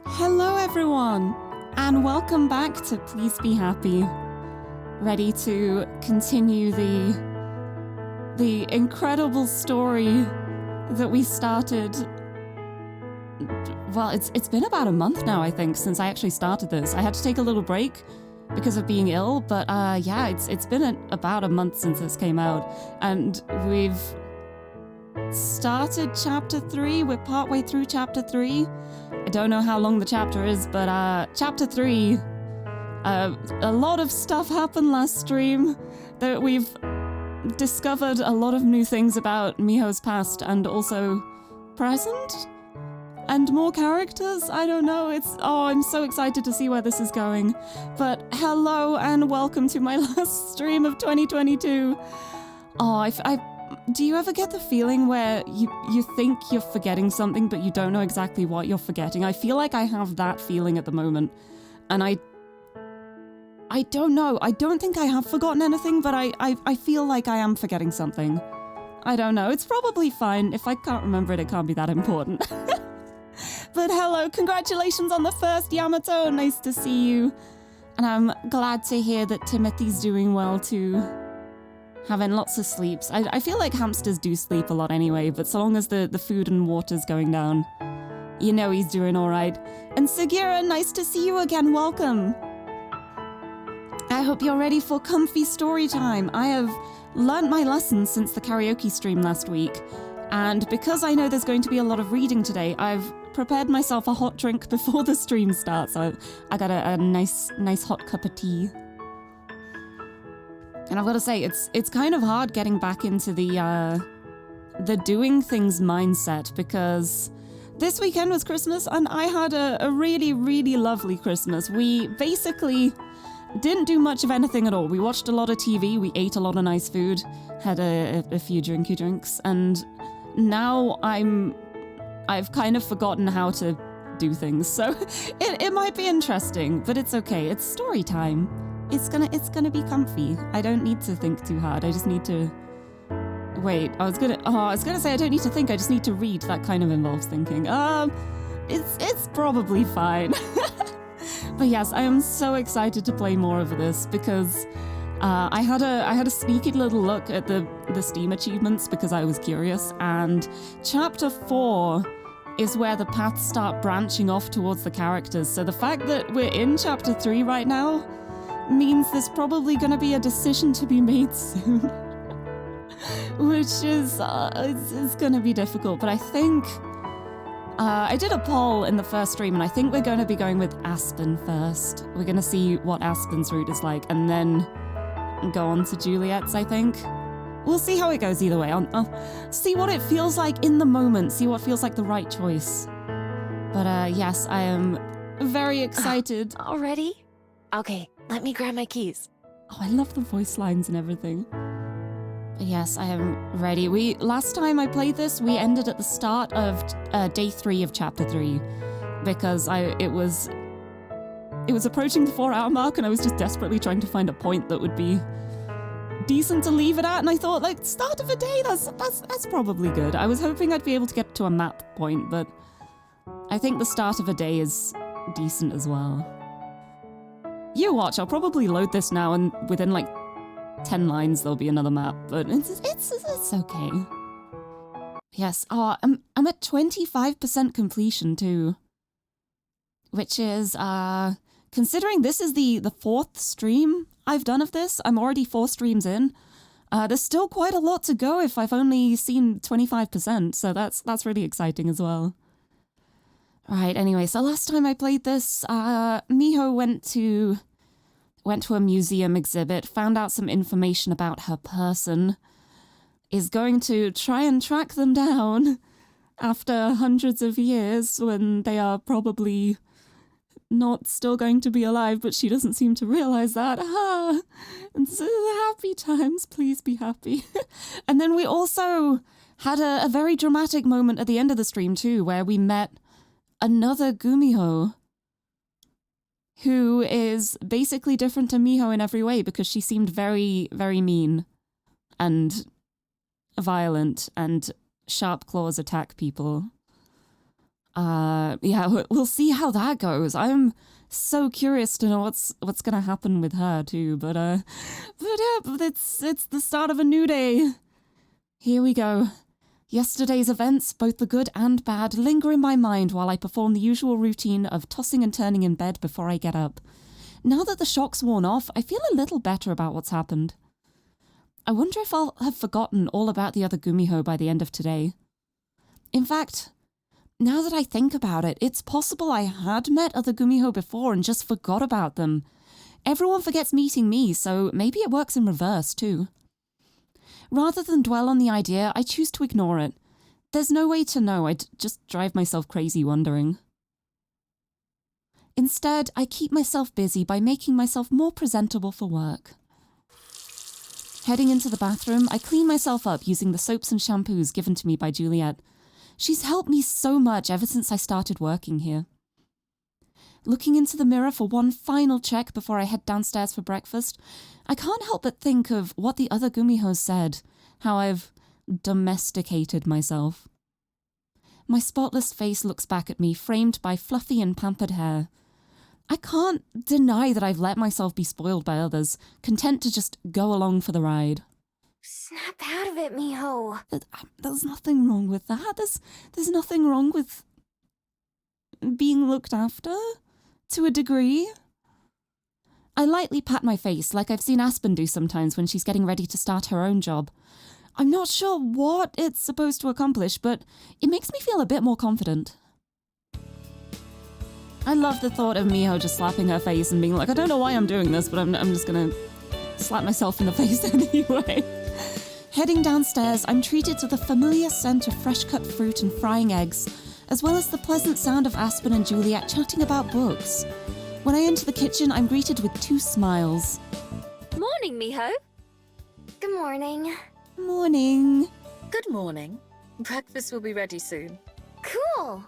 Hello everyone, and welcome back to Please Be Happy. Ready to continue the incredible story that we started. Well, it's been about a month now, I think, since I actually started this. I had to take a little break because of being ill, but yeah, it's been about a month since this came out, and we've started chapter 3. We're partway through chapter 3. I don't know how long the chapter is, but chapter 3, a lot of stuff happened last stream that we've discovered a lot of new things about Miho's past and also present and more characters. I don't know. I'm so excited to see where this is going. But hello and welcome to my last stream of 2022. Do you ever get the feeling where you think you're forgetting something, but you don't know exactly what you're forgetting? I feel like I have that feeling at the moment. And I don't know. I don't think I have forgotten anything, but I feel like I am forgetting something. I don't know. It's probably fine. If I can't remember it, it can't be that important. But hello, congratulations on the first, Yamato. Nice to see you. And I'm glad to hear that Timothy's doing well too. Having lots of sleeps. I feel like hamsters do sleep a lot anyway, but so long as the food and water's going down, you know he's doing all right. And Sagira, nice to see you again. Welcome. I hope you're ready for comfy story time. I have learnt my lessons since the karaoke stream last week, and because I know there's going to be a lot of reading today, I've prepared myself a hot drink before the stream starts. So I got a nice hot cup of tea. And I've got to say, it's kind of hard getting back into the doing things mindset, because this weekend was Christmas and I had a really, really lovely Christmas. We basically didn't do much of anything at all. We watched a lot of TV, we ate a lot of nice food, had a few drinky drinks, and now I've kind of forgotten how to do things. So it might be interesting, but it's okay. It's story time. It's gonna be comfy. I don't need to think too hard. I just need to... Wait, I was gonna say I don't need to think, I just need to read. That kind of involves thinking. It's probably fine. But yes, I am so excited to play more of this because I had a sneaky little look at the Steam achievements because I was curious, and Chapter 4 is where the paths start branching off towards the characters. So the fact that we're in Chapter 3 right now means there's probably going to be a decision to be made soon. Which is it's going to be difficult, but I think I did a poll in the first stream, and I think we're going to be going with Aspen first. We're going to see what Aspen's route is like, and then go on to Juliet's, I think. We'll see how it goes either way. I'll see what it feels like in the moment, see what feels like the right choice. But yes, I am very excited. Already? Okay, let me grab my keys. Oh, I love the voice lines and everything. But yes, I am ready. Last time I played this, we ended at the start of day 3 of chapter 3, because it was approaching the 4-hour mark, and I was just desperately trying to find a point that would be decent to leave it at, and I thought, like, start of a day, that's probably good. I was hoping I'd be able to get to a map point, but I think the start of a day is decent as well. You watch, I'll probably load this now, and within like 10 lines there'll be another map, but it's okay. Yes, I'm at 25% completion too, which is, considering this is the 4th stream I've done of this, I'm already 4 streams in. There's still quite a lot to go if I've only seen 25%, so that's really exciting as well. Right, anyway, so last time I played this, Miho went to a museum exhibit, found out some information about her person, is going to try and track them down after hundreds of years when they are probably not still going to be alive, but she doesn't seem to realize that. And so happy times, please be happy. And then we also had a very dramatic moment at the end of the stream too, where we met another Gumiho, who is basically different to Miho in every way, because she seemed very, very mean and violent, and sharp claws attack people. Yeah, we'll see how that goes. I'm so curious to know what's gonna happen with her too. But yeah, it's the start of a new day. Here we go. Yesterday's events, both the good and bad, linger in my mind while I perform the usual routine of tossing and turning in bed before I get up. Now that the shock's worn off, I feel a little better about what's happened. I wonder if I'll have forgotten all about the other Gumiho by the end of today. In fact, now that I think about it, it's possible I had met other Gumiho before and just forgot about them. Everyone forgets meeting me, so maybe it works in reverse too. Rather than dwell on the idea, I choose to ignore it. There's no way to know, I'd just drive myself crazy wondering. Instead, I keep myself busy by making myself more presentable for work. Heading into the bathroom, I clean myself up using the soaps and shampoos given to me by Juliet. She's helped me so much ever since I started working here. Looking into the mirror for one final check before I head downstairs for breakfast, I can't help but think of what the other Gumihos said, how I've domesticated myself. My spotless face looks back at me, framed by fluffy and pampered hair. I can't deny that I've let myself be spoiled by others, content to just go along for the ride. Snap out of it, Miho. There's nothing wrong with that. There's nothing wrong with being looked after, to a degree. I lightly pat my face, like I've seen Aspen do sometimes when she's getting ready to start her own job. I'm not sure what it's supposed to accomplish, but it makes me feel a bit more confident. I love the thought of Miho just slapping her face and being like, I don't know why I'm doing this, but I'm just gonna slap myself in the face anyway. Heading downstairs, I'm treated to the familiar scent of fresh-cut fruit and frying eggs, as well as the pleasant sound of Aspen and Juliet chatting about books. When I enter the kitchen, I'm greeted with 2 smiles. Morning, Miho. Good morning. Morning. Good morning. Breakfast will be ready soon. Cool.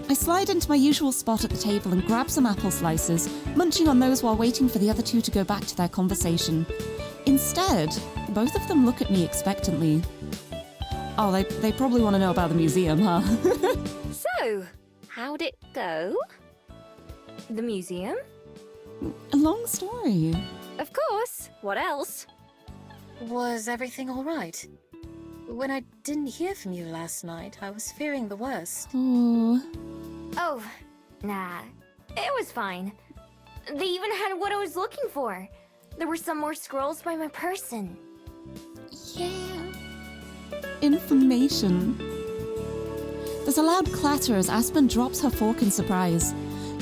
I slide into my usual spot at the table and grab some apple slices, munching on those while waiting for the other 2 to go back to their conversation. Instead, both of them look at me expectantly. Oh, they probably want to know about the museum, huh? So, how'd it go? The museum? A long story. Of course. What else? Was everything all right? When I didn't hear from you last night, I was fearing the worst. Oh, nah. It was fine. They even had what I was looking for. There were some more scrolls by my person. Yeah. Information. There's a loud clatter as Aspen drops her fork in surprise.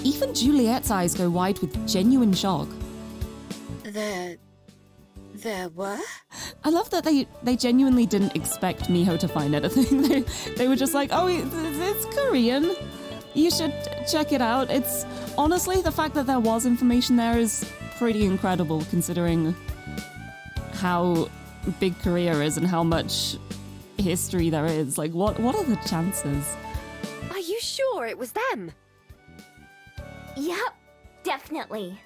Even Juliet's eyes go wide with genuine shock. There were? I love that they genuinely didn't expect Miho to find anything. They were just like, oh, it's Korean. You should check it out. It's honestly, the fact that there was information there is pretty incredible considering how big Korea is and how much history there is. Like, what are the chances? Are you sure it was them? Yep, definitely.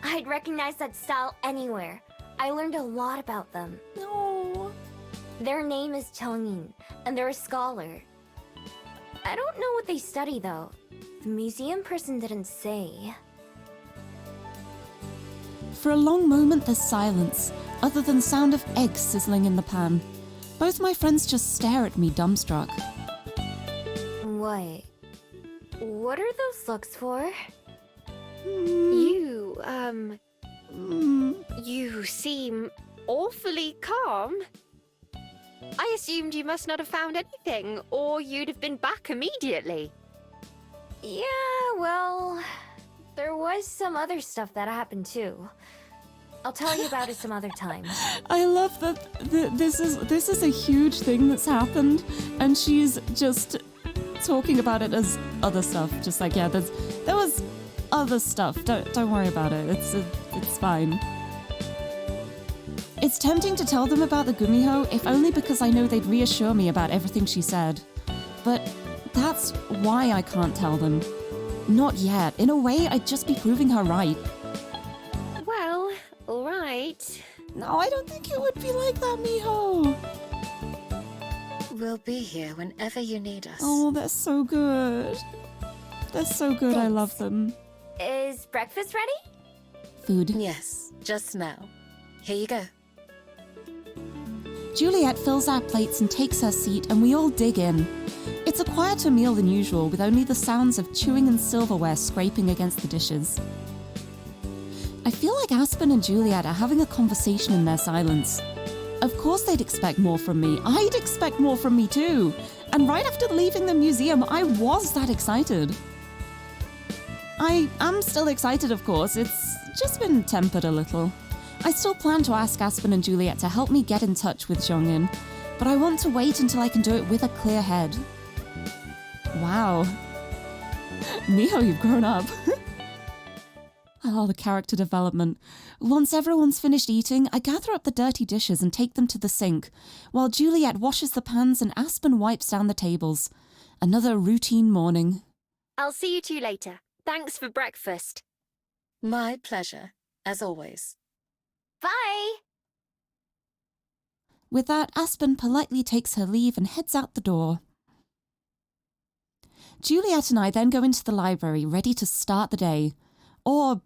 I'd recognize that style anywhere. I learned a lot about them. No. Their name is Chongin, and they're a scholar. I don't know what they study, though. The museum person didn't say. For a long moment, there's silence, other than the sound of eggs sizzling in the pan. Both my friends just stare at me dumbstruck. What are those looks for? You seem awfully calm. I assumed you must not have found anything, or you'd have been back immediately. Yeah, well, there was some other stuff that happened too. I'll tell you about it some other time. I love that this is a huge thing that's happened, and she's just talking about it as other stuff. Just like, yeah, there was other stuff. Don't worry about it. It's fine. It's tempting to tell them about the Gumiho, if only because I know they'd reassure me about everything she said. But that's why I can't tell them. Not yet. In a way, I'd just be proving her right. Well, all right. No, I don't think it would be like that, Miho. We'll be here whenever you need us. Oh, they're so good. They're so good. I love them. Is breakfast ready? Food. Yes, just now. Here you go. Juliet fills our plates and takes her seat, and we all dig in. It's a quieter meal than usual, with only the sounds of chewing and silverware scraping against the dishes. I feel like Aspen and Juliet are having a conversation in their silence. Of course they'd expect more from me. I'd expect more from me too. And right after leaving the museum, I was that excited. I am still excited, of course. It's just been tempered a little. I still plan to ask Aspen and Juliet to help me get in touch with Zhongin, but I want to wait until I can do it with a clear head. Wow. Miho, you've grown up. Oh, the character development. Once everyone's finished eating, I gather up the dirty dishes and take them to the sink, while Juliet washes the pans and Aspen wipes down the tables. Another routine morning. I'll see you two later. Thanks for breakfast. My pleasure, as always. Bye! With that, Aspen politely takes her leave and heads out the door. Juliet and I then go into the library, ready to start the day. Or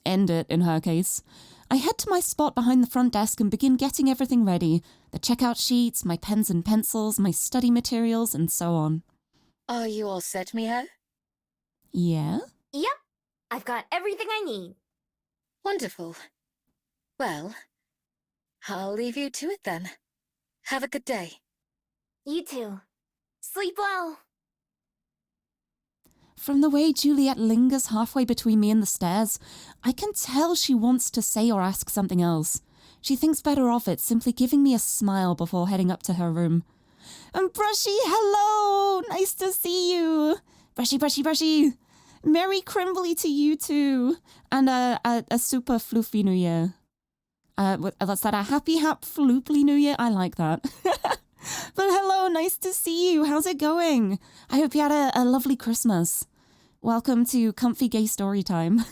end it, in her case. I head to my spot behind the front desk and begin getting everything ready. The checkout sheets, my pens and pencils, my study materials, and so on. Are you all set, Miho? Yeah? Yep, I've got everything I need. Wonderful. Well, I'll leave you to it then. Have a good day. You too. Sleep well. From the way Juliet lingers halfway between me and the stairs, I can tell she wants to say or ask something else. She thinks better of it, simply giving me a smile before heading up to her room. And Brushy, hello! Nice to see you! Brushy, Brushy, Brushy! Merry Crimbly to you too! And a super floofy New Year. What's that? A happy flooply New Year? I like that. But hello, nice to see you. How's it going? I hope you had a lovely Christmas. Welcome to Comfy Gay Story Time.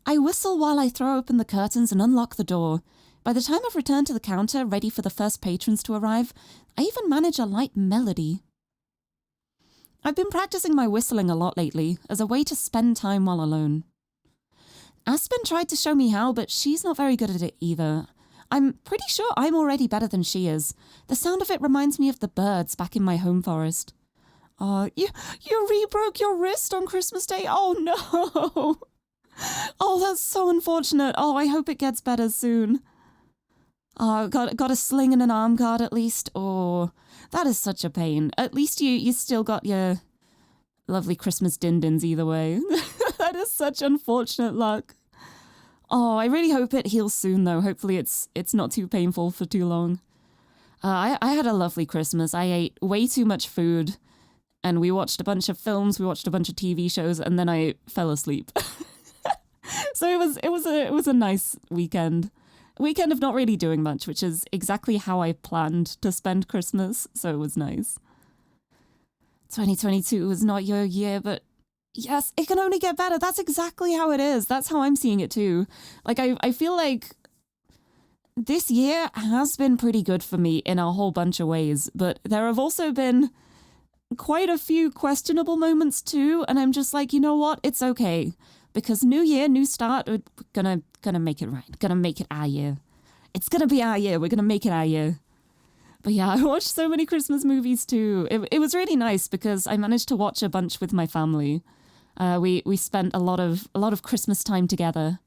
I whistle while I throw open the curtains and unlock the door. By the time I've returned to the counter, ready for the first patrons to arrive, I even manage a light melody. I've been practicing my whistling a lot lately, as a way to spend time while alone. Aspen tried to show me how, but she's not very good at it either. I'm pretty sure I'm already better than she is. The sound of it reminds me of the birds back in my home forest. You re-broke your wrist on Christmas Day? Oh no! Oh, that's so unfortunate. Oh, I hope it gets better soon. Oh, got a sling and an arm guard at least? Oh, that is such a pain. At least you still got your lovely Christmas din-dins either way. That is such unfortunate luck. Oh, I really hope it heals soon, though. Hopefully it's not too painful for too long. I had a lovely Christmas. I ate way too much food, and we watched a bunch of films, we watched a bunch of TV shows, and then I fell asleep. So it was a nice weekend. Weekend of not really doing much, which is exactly how I planned to spend Christmas, so it was nice. 2022 was not your year, but yes, it can only get better. That's exactly how it is. That's how I'm seeing it too. Like, I feel like this year has been pretty good for me in a whole bunch of ways, but there have also been quite a few questionable moments too, and I'm just like, you know what? It's okay. Because new year, new start, we're gonna make it right. Gonna make it our year. It's gonna be our year. We're gonna make it our year. But yeah, I watched so many Christmas movies too. It was really nice because I managed to watch a bunch with my family. We spent a lot of Christmas time together,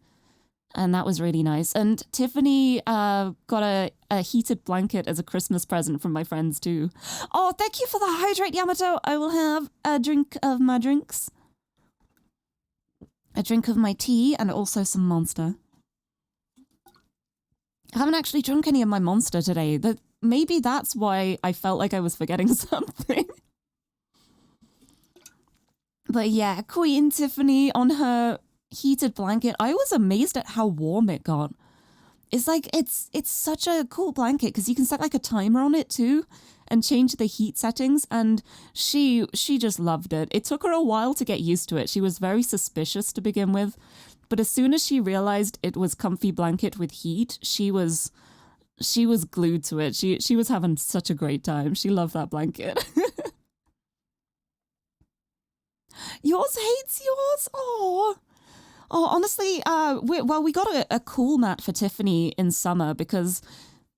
and that was really nice. And Tiffany got a heated blanket as a Christmas present from my friends too. Oh, thank you for the hydrate, Yamato. I will have a drink of my drinks. A drink of my tea and also some Monster. I haven't actually drunk any of my Monster today. Maybe that's why I felt like I was forgetting something. But yeah, Queen Tiffany on her heated blanket. I was amazed at how warm it got. It's like, it's such a cool blanket because you can set like a timer on it too and change the heat settings, and she just loved it. It took her a while to get used to it. She was very suspicious to begin with, but as soon as she realized it was comfy blanket with heat, she was she was glued to it. She was having such a great time. She loved that blanket. Yours hates yours? Oh, honestly, we got a cool mat for Tiffany in summer because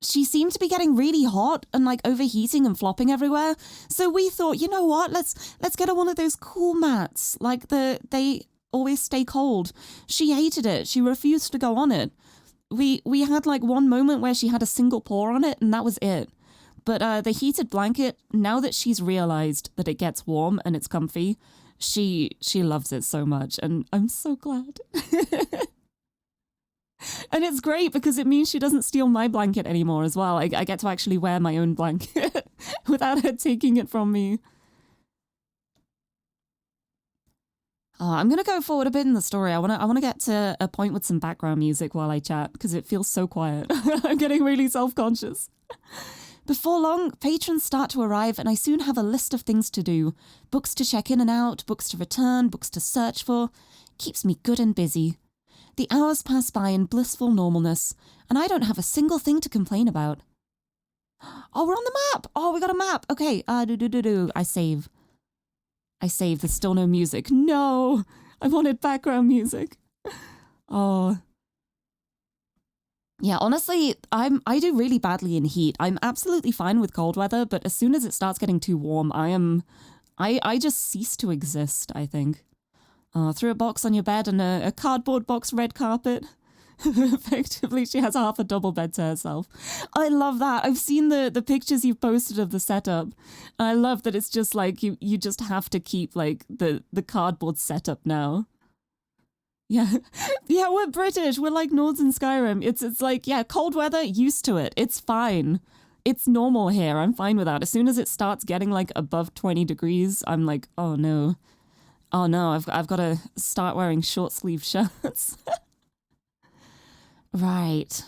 she seemed to be getting really hot and like overheating and flopping everywhere. So we thought, you know what? Let's get her one of those cool mats. Like they always stay cold. She hated it. She refused to go on it. We had like one moment where she had a single paw on it and that was it. But the heated blanket, now that she's realized that it gets warm and it's comfy, she loves it so much, and I'm so glad. And it's great because it means she doesn't steal my blanket anymore as well. I get to actually wear my own blanket without her taking it from me. I'm going to go forward a bit in the story. I want to get to a point with some background music while I chat because it feels so quiet. I'm getting really self-conscious. Before long, patrons start to arrive and I soon have a list of things to do. Books to check in and out, books to return, books to search for. Keeps me good and busy. The hours pass by in blissful normalness, and I don't have a single thing to complain about. Oh, we're on the map! Oh, we got a map! Okay, I save. There's still no music. No! I wanted background music. Oh. Yeah, honestly, I do really badly in heat. I'm absolutely fine with cold weather, but as soon as it starts getting too warm, I just cease to exist, I think. Threw a box on your bed and a cardboard box red carpet. Effectively, she has half a double bed to herself. I love that. I've seen the pictures you've posted of the setup. I love that it's just like you just have to keep like the cardboard setup now. Yeah. Yeah, we're British. We're like Nords in Skyrim. It's like, yeah, cold weather, used to it. It's fine. It's normal here. I'm fine with that. As soon as it starts getting like above 20 degrees, I'm like, oh no. Oh no, I've got to start wearing short sleeve shirts. Right.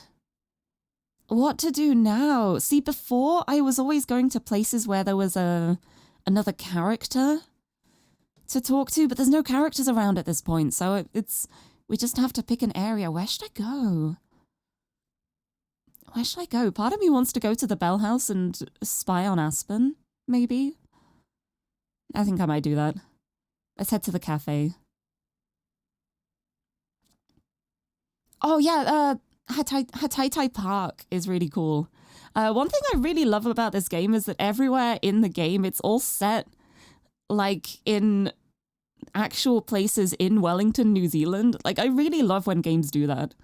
What to do now? See, before I was always going to places where there was another character to talk to, but there's no characters around at this point, so we just have to pick an area. Where should I go? Where should I go? Part of me wants to go to the Bell House and spy on Aspen, maybe. I think I might do that. Let's head to the cafe. Oh yeah, Hataitai Park is really cool. One thing I really love about this game is that everywhere in the game, it's all set like in actual places in Wellington, New Zealand. Like, I really love when games do that.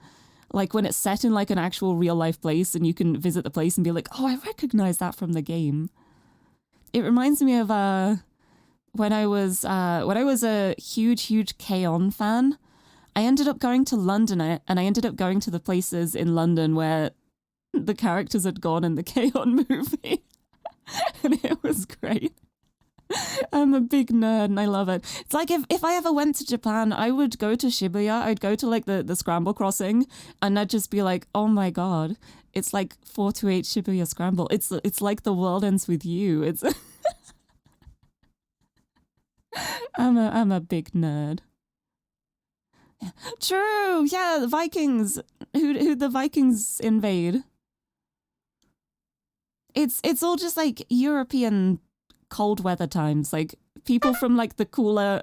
Like when it's set in like an actual real life place and you can visit the place and be like, oh, I recognize that from the game. It reminds me of when I was a huge K-On! Fan. I ended up going to London and I ended up going to the places in London where the characters had gone in the K-On! Movie. And it was great. I'm a big nerd and I love it. It's like if I ever went to Japan, I would go to Shibuya. I'd go to like the Scramble Crossing and I'd just be like, oh my God, it's like 428 Shibuya Scramble. It's like the world ends with you. It's I'm a big nerd. True. Yeah, the Vikings. Who the Vikings invade? It's all just like European cold weather times, like people from like the cooler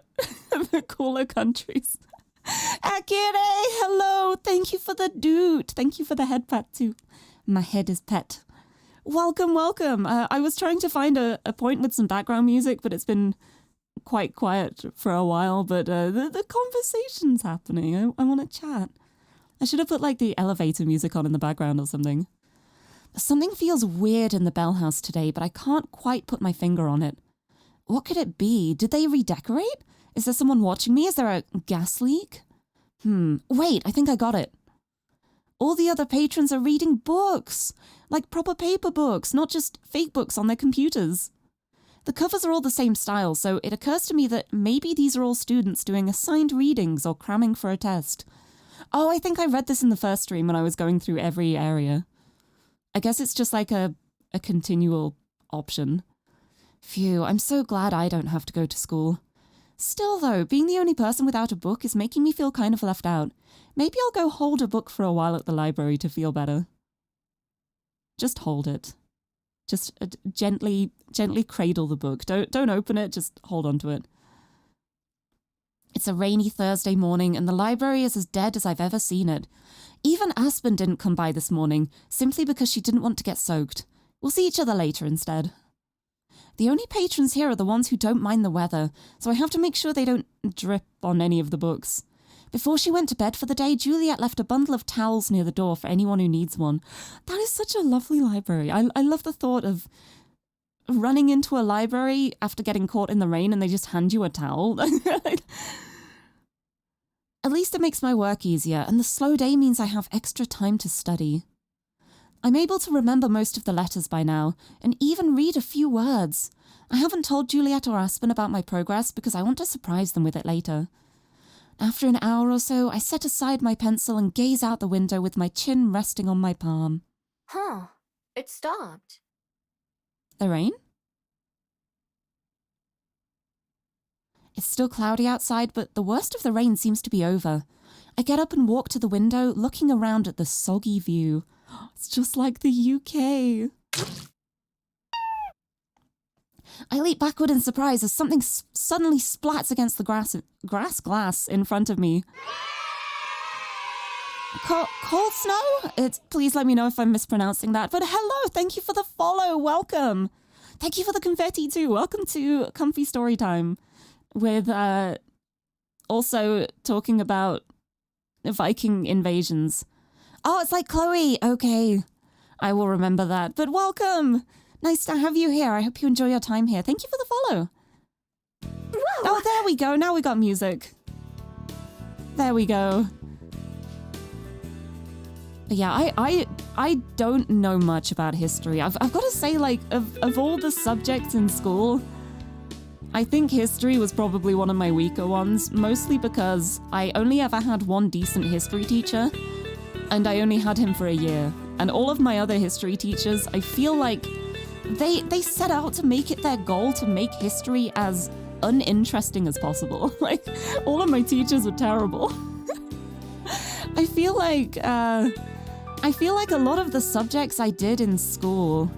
countries. Akire, hello. Thank you for the doot. Thank you for the head pat too. My head is pet. Welcome. I was trying to find a point with some background music, but it's been quite quiet for a while, but the conversation's happening. I want to chat. I should have put like the elevator music on in the background or something. Something feels weird in the Bell House today, but I can't quite put my finger on it. What could it be? Did they redecorate? Is there someone watching me? Is there a gas leak? Wait, I think I got it. All the other patrons are reading books, like proper paper books, not just fake books on their computers. The covers are all the same style, so it occurs to me that maybe these are all students doing assigned readings or cramming for a test. Oh, I think I read this in the first stream when I was going through every area. I guess it's just like a continual option. Phew, I'm so glad I don't have to go to school. Still though, being the only person without a book is making me feel kind of left out. Maybe I'll go hold a book for a while at the library to feel better. just hold it. Just gently cradle the book. Don't open it, just hold on to it. It's a rainy Thursday morning and the library is as dead as I've ever seen it. Even Aspen didn't come by this morning, simply because she didn't want to get soaked. We'll see each other later instead. The only patrons here are the ones who don't mind the weather, so I have to make sure they don't drip on any of the books. Before she went to bed for the day, Juliet left a bundle of towels near the door for anyone who needs one. That is such a lovely library. I love the thought of running into a library after getting caught in the rain and they just hand you a towel. At least it makes my work easier, and the slow day means I have extra time to study. I'm able to remember most of the letters by now, and even read a few words. I haven't told Juliet or Aspen about my progress because I want to surprise them with it later. After an hour or so, I set aside my pencil and gaze out the window with my chin resting on my palm. Huh. It stopped. The rain? It's still cloudy outside, but the worst of the rain seems to be over. I get up and walk to the window, looking around at the soggy view. It's just like the UK. I leap backward in surprise as something suddenly splats against the grass glass in front of me. Cold snow? Please let me know if I'm mispronouncing that. But hello, thank you for the follow. Welcome. Thank you for the confetti too. Welcome to Comfy Story Time. With also talking about Viking invasions. Oh, it's like Chloe. Okay. I will remember that. But welcome. Nice to have you here. I hope you enjoy your time here. Thank you for the follow. Whoa. Oh, there we go. Now we got music. There we go. Yeah, I don't know much about history. I've got to say, like, of all the subjects in school, I think history was probably one of my weaker ones, mostly because I only ever had one decent history teacher, and I only had him for a year. And all of my other history teachers, I feel like they set out to make it their goal to make history as uninteresting as possible. Like, all of my teachers were terrible. I feel like a lot of the subjects I did in school,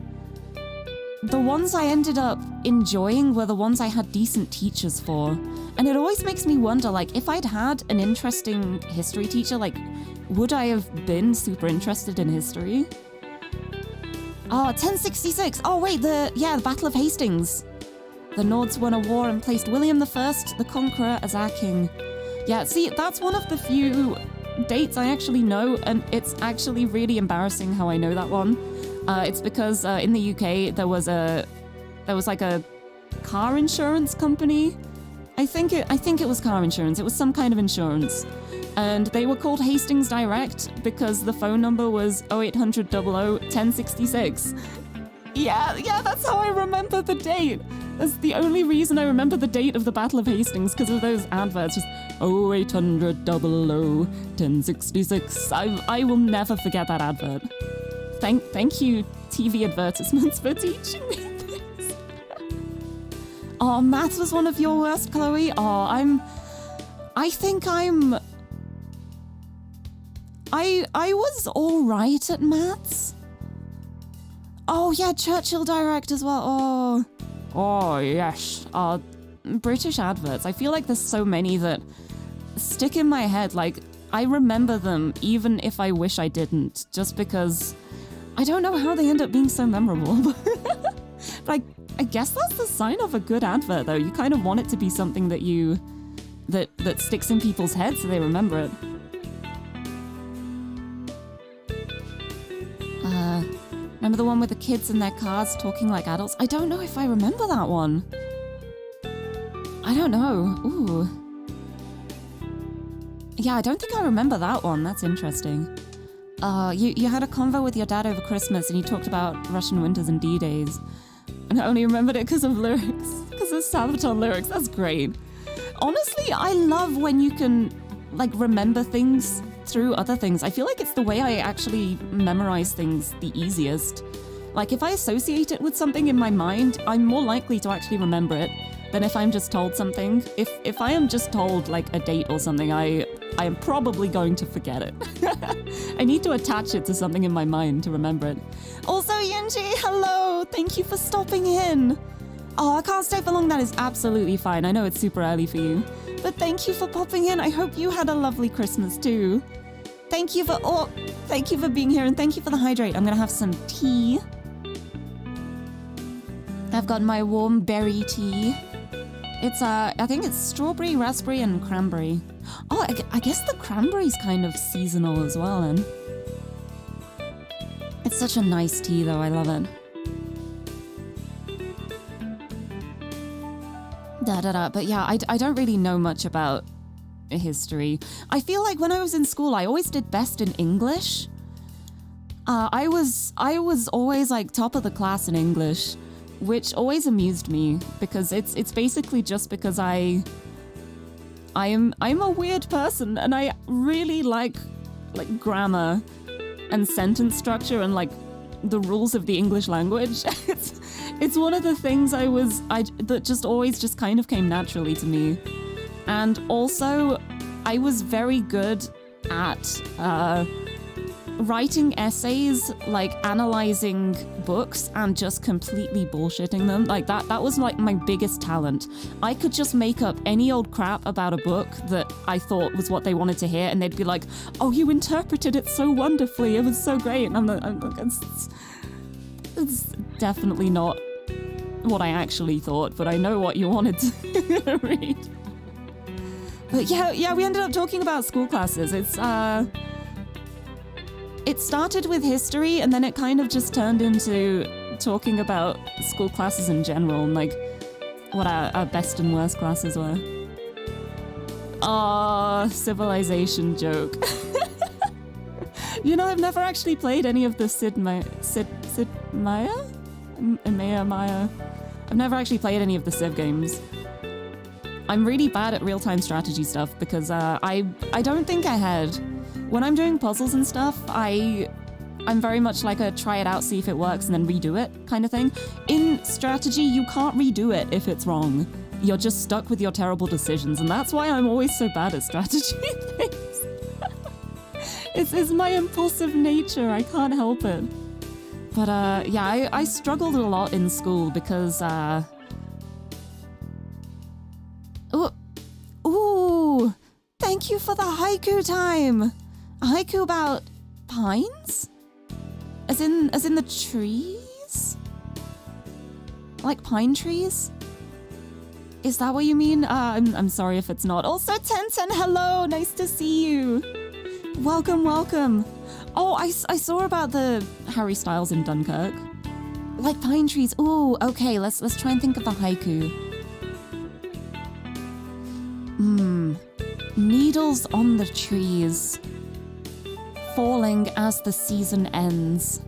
the ones I ended up enjoying were the ones I had decent teachers for. And it always makes me wonder, like, if I'd had an interesting history teacher, like, would I have been super interested in history? Oh, 1066. Oh, wait, the Battle of Hastings. The Nords won a war and placed William I, the Conqueror, as our king. Yeah, see, that's one of the few dates I actually know, and it's actually really embarrassing how I know that one. It's because in the UK there was like a car insurance company. I think it was car insurance. It was some kind of insurance, and they were called Hastings Direct because the phone number was 0800 00 1066. Yeah, that's how I remember the date. That's the only reason I remember the date of the Battle of Hastings, because of those adverts, just 0800 00 1066. I will never forget that advert. Thank you, TV advertisements, for teaching me this. Oh, maths was one of your worst, Chloe. Oh, I was all right at maths. Oh yeah, Churchill Direct as well. Oh yes. British adverts. I feel like there's so many that stick in my head. Like, I remember them even if I wish I didn't, just because I don't know how they end up being so memorable. But I guess that's the sign of a good advert, though. You kind of want it to be something that sticks in people's heads so they remember it. Remember the one with the kids in their cars talking like adults? I don't know if I remember that one. I don't know. Ooh. Yeah, I don't think I remember that one. That's interesting. You had a convo with your dad over Christmas and you talked about Russian winters and D-Days. And I only remembered it because of lyrics. Because of Sabaton lyrics. That's great. Honestly, I love when you can, like, remember things through other things. I feel like it's the way I actually memorize things the easiest. Like, if I associate it with something in my mind, I'm more likely to actually remember it. than if I'm just told something. If I am just told like a date or something, I am probably going to forget it. I need to attach it to something in my mind to remember it. Also, Yunji, hello! Thank you for stopping in. Oh, I can't stay for long. That is absolutely fine. I know it's super early for you. But thank you for popping in. I hope you had a lovely Christmas too. Thank you for being here, and thank you for the hydrate. I'm gonna have some tea. I've got my warm berry tea. It's I think it's strawberry, raspberry, and cranberry. Oh, I guess the cranberry's kind of seasonal as well then. It's such a nice tea though, I love it. But yeah, I don't really know much about history. I feel like when I was in school, I always did best in English. I was always like top of the class in English, which always amused me because it's basically just because I'm a weird person and I really like grammar and sentence structure and like the rules of the English language. It's one of the things that just always just kind of came naturally to me. And also, I was very good at writing essays, like analyzing books and just completely bullshitting them. Like that was like my biggest talent. I could just make up any old crap about a book that I thought was what they wanted to hear, and they'd be like, "Oh, you interpreted it so wonderfully. It was so great." And I'm like, it's definitely not what I actually thought, but I know what you wanted to read. But yeah, we ended up talking about school classes. It started with history, and then it kind of just turned into talking about school classes in general, and like what our best and worst classes were. Civilization joke. You know, I've never actually played any of the Sid Meier? I've never actually played any of the Civ games. I'm really bad at real-time strategy stuff because I don't think ahead. When I'm doing puzzles and stuff, I'm very much like a try it out, see if it works, and then redo it kind of thing. In strategy, you can't redo it if it's wrong. You're just stuck with your terrible decisions, and that's why I'm always so bad at strategy things. It's my impulsive nature, I can't help it. But yeah, I struggled a lot in school because Ooh, thank you for the haiku time. A haiku about pines? As in the trees? Like pine trees? Is that what you mean? I'm sorry if it's not. Also, Tencent, hello, nice to see you. Welcome. Oh, I saw about the Harry Styles in Dunkirk. Like pine trees. Ooh, okay, let's try and think of a haiku. Needles on the trees, falling as the season ends.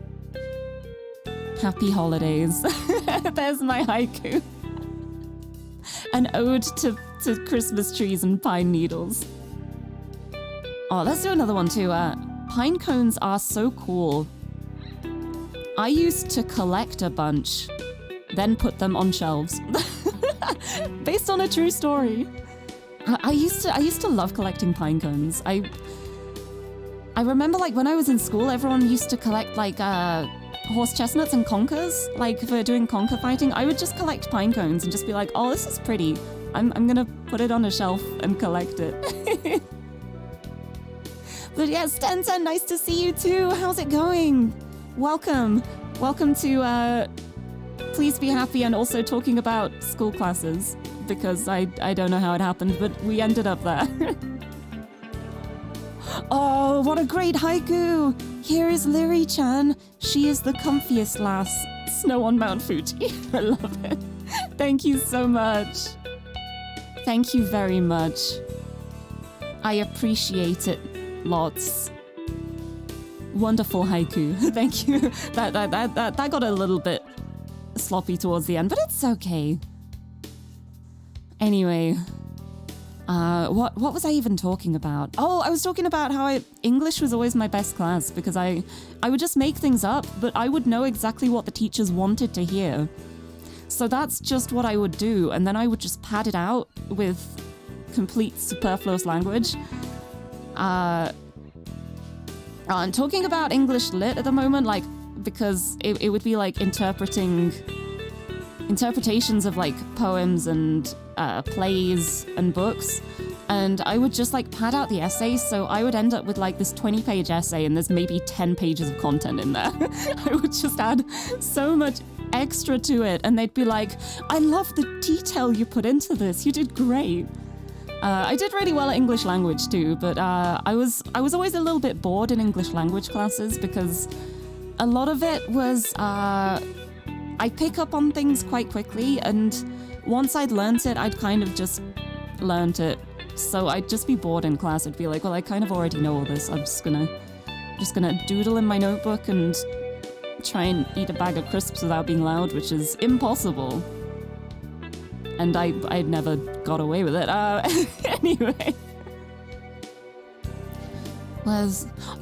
Happy holidays. There's my haiku. An ode to Christmas trees and pine needles. Oh, let's do another one too. Pine cones are so cool. I used to collect a bunch, then put them on shelves. Based on a true story. I used to love collecting pine cones. I remember like when I was in school, everyone used to collect like horse chestnuts and conkers, like for doing conker fighting. I would just collect pine cones and just be like, oh, this is pretty. I'm gonna put it on a shelf and collect it. But yes, Tencent, nice to see you too. How's it going? Welcome to Please Be Happy, and also talking about school classes, because I don't know how it happened, but we ended up there. Oh, what a great haiku! Here is Lirie-chan. She is the comfiest lass. Snow on Mount Fuji. I love it. Thank you so much. Thank you very much. I appreciate it lots. Wonderful haiku. Thank you. That got a little bit sloppy towards the end, but it's okay. Anyway, what was I even talking about? Oh, I was talking about how English was always my best class because I would just make things up, but I would know exactly what the teachers wanted to hear. So that's just what I would do, and then I would just pad it out with complete superfluous language. I'm talking about English lit at the moment, like, because it would be like interpretations of like poems and plays and books, and I would just like pad out the essays, so I would end up with like this 20-page essay and there's maybe 10 pages of content in there. I would just add so much extra to it, and they'd be like, I love the detail you put into this, you did great. I did really well at English language too, but I was always a little bit bored in English language classes because a lot of it was I pick up on things quite quickly, and once I'd learnt it, I'd kind of just learnt it. So I'd just be bored in class. I'd be like, well, I kind of already know all this. I'm just gonna doodle in my notebook and try and eat a bag of crisps without being loud, which is impossible. And I never got away with it. Anyway.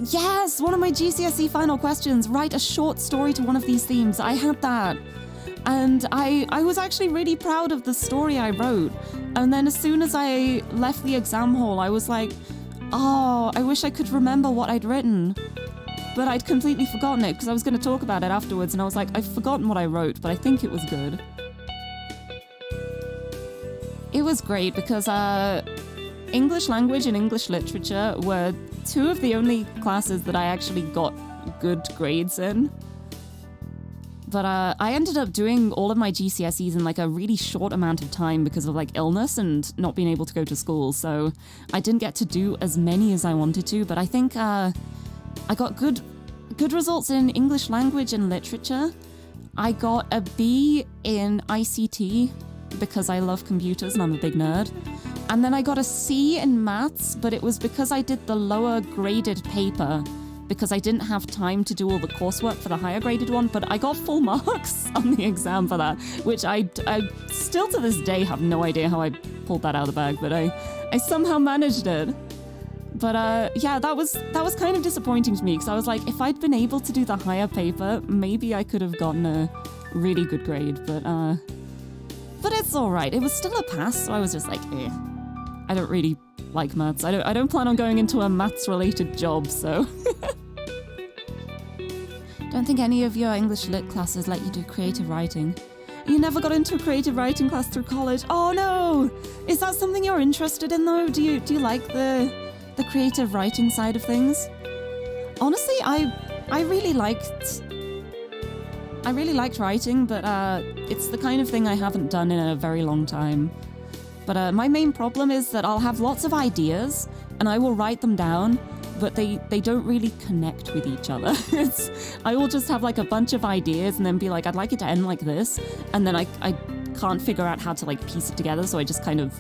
Yes, one of my GCSE final questions. Write a short story to one of these themes. I had that. And I was actually really proud of the story I wrote. And then as soon as I left the exam hall, I was like, oh, I wish I could remember what I'd written. But I'd completely forgotten it because I was going to talk about it afterwards. And I was like, I've forgotten what I wrote, but I think it was good. It was great because English language and English literature were two of the only classes that I actually got good grades in. But I ended up doing all of my GCSEs in like a really short amount of time because of like illness and not being able to go to school. So I didn't get to do as many as I wanted to, but I think I got good results in English language and literature. I got a B in ICT because I love computers and I'm a big nerd. And then I got a C in maths, but it was because I did the lower graded paper because I didn't have time to do all the coursework for the higher graded one, but I got full marks on the exam for that, which I still to this day have no idea how I pulled that out of the bag, but I somehow managed it. But yeah, that was kind of disappointing to me because I was like, if I'd been able to do the higher paper, maybe I could have gotten a really good grade, but it's all right. It was still a pass, so I was just like, eh. I don't really like maths. I don't plan on going into a maths-related job, so. Don't think any of your English lit classes let you do creative writing. You never got into a creative writing class through college. Oh no! Is that something you're interested in though? Do you like the creative writing side of things? Honestly, I really liked writing, but it's the kind of thing I haven't done in a very long time. But my main problem is that I'll have lots of ideas and I will write them down, but they don't really connect with each other. I will just have like a bunch of ideas and then be like, I'd like it to end like this, and then I can't figure out how to like piece it together, so I just kind of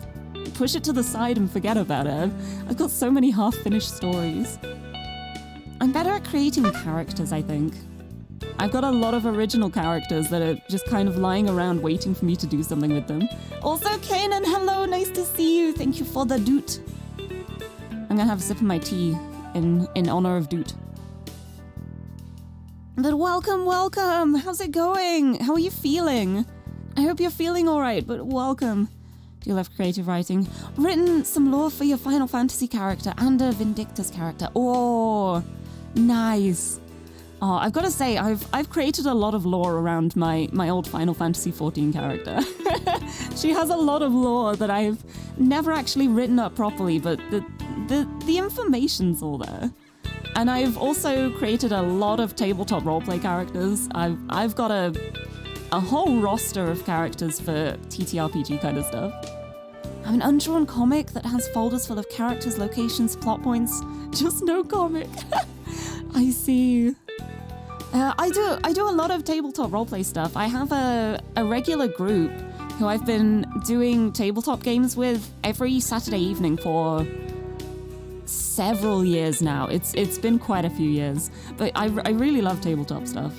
push it to the side and forget about it. I've got so many half-finished stories. I'm better at creating characters, I think. I've got a lot of original characters that are just kind of lying around waiting for me to do something with them. Also, Kanan, hello, nice to see you. Thank you for the doot. I'm gonna have a sip of my tea in honor of doot. But welcome. How's it going? How are you feeling? I hope you're feeling all right, but welcome. Do you love creative writing? Written some lore for your Final Fantasy character and a Vindictus character. Oh, nice. Oh, I've got to say, I've created a lot of lore around my old Final Fantasy XIV character. She has a lot of lore that I've never actually written up properly, but the information's all there. And I've also created a lot of tabletop roleplay characters. I've got a whole roster of characters for TTRPG kind of stuff. I'm an undrawn comic that has folders full of characters, locations, plot points. Just no comic. I see. I do a lot of tabletop roleplay stuff. I have a regular group who I've been doing tabletop games with every Saturday evening for several years now. It's been quite a few years, but I really love tabletop stuff.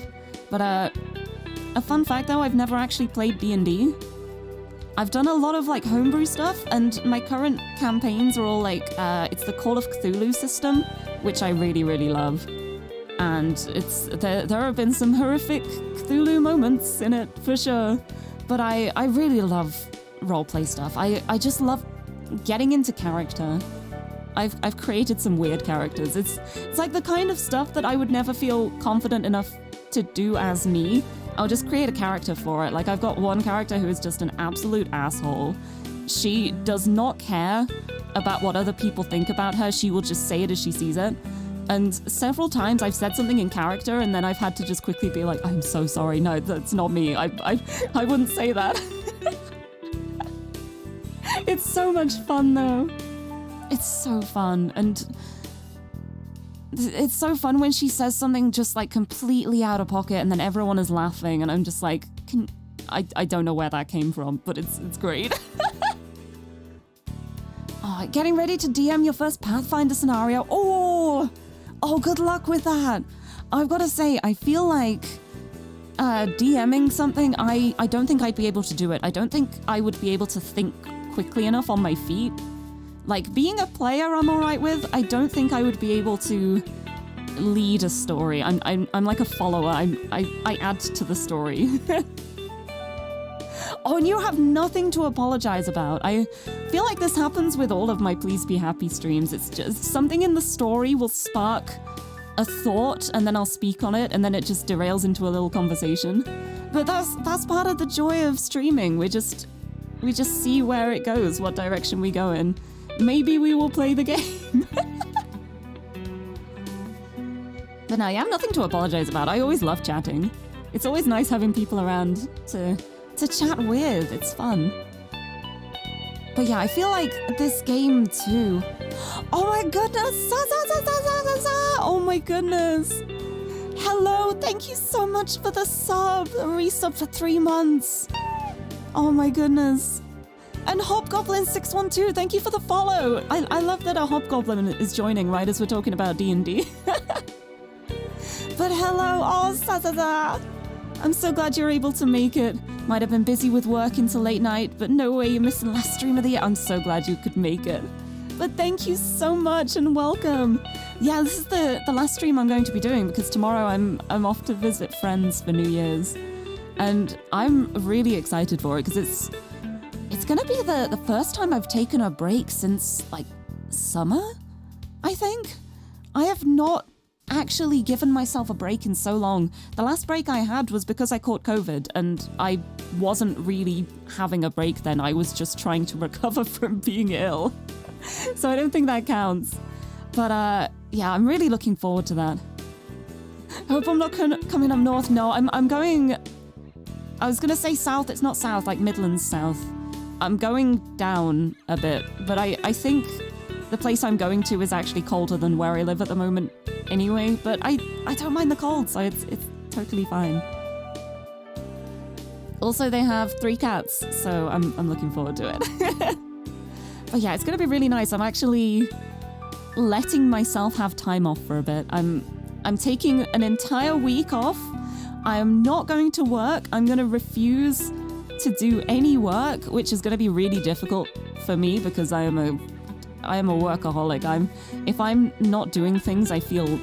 But a fun fact though, I've never actually played D&D. I've done a lot of like homebrew stuff, and my current campaigns are all like it's the Call of Cthulhu system, which I really, really love. And there have been some horrific Cthulhu moments in it, for sure. But I really love roleplay stuff. I just love getting into character. I've created some weird characters. It's like the kind of stuff that I would never feel confident enough to do as me. I'll just create a character for it. Like, I've got one character who is just an absolute asshole. She does not care about what other people think about her. She will just say it as she sees it. And several times I've said something in character and then I've had to just quickly be like, I'm so sorry. No, that's not me. I wouldn't say that. It's so much fun though. It's so fun. And it's so fun when she says something just like completely out of pocket and then everyone is laughing and I'm just like, I don't know where that came from, but it's great. Oh, getting ready to DM your first Pathfinder scenario. Oh, good luck with that. I've got to say, I feel like DMing something, I don't think I'd be able to do it. I don't think I would be able to think quickly enough on my feet. Like, being a player I'm all right with. I don't think I would be able to lead a story. I'm like a follower. I add to the story. Oh, and you have nothing to apologize about. I feel like this happens with all of my Please Be Happy streams. It's just something in the story will spark a thought and then I'll speak on it and then it just derails into a little conversation. But that's part of the joy of streaming. We just see where it goes, what direction we go in. Maybe we will play the game. But no, yeah, I have nothing to apologize about. I always love chatting. It's always nice having people around to chat with. It's fun. But yeah, I feel like this game too. Oh my goodness! Oh my goodness! Hello, thank you so much for the sub. A resub for 3 months. Oh my goodness. And Hobgoblin612, thank you for the follow. I love that a Hobgoblin is joining right as we're talking about D&D. But hello, oh Sazaza. I'm so glad you're able to make it. Might have been busy with work until late night, but no way you're missing last stream of the year. I'm so glad you could make it. But thank you so much and welcome. Yeah, this is the last stream I'm going to be doing because tomorrow I'm off to visit friends for New Year's. And I'm really excited for it because it's going to be the first time I've taken a break since, like, summer, I think. I have not actually given myself a break in so long. The last break I had was because I caught COVID, and I wasn't really having a break then. I was just trying to recover from being ill. So I don't think that counts. But, yeah, I'm really looking forward to that. Hope I'm not coming up north. No, I'm going... I was going to say south. It's not south, like Midlands south. I'm going down a bit, but I think the place I'm going to is actually colder than where I live at the moment anyway, but I don't mind the cold, so it's totally fine. Also, they have 3 cats, so I'm looking forward to it. But yeah, it's going to be really nice. I'm actually letting myself have time off for a bit. I'm taking an entire week off. I am not going to work. I'm going to refuse to do any work, which is going to be really difficult for me because I am a workaholic. If I'm not doing things, I feel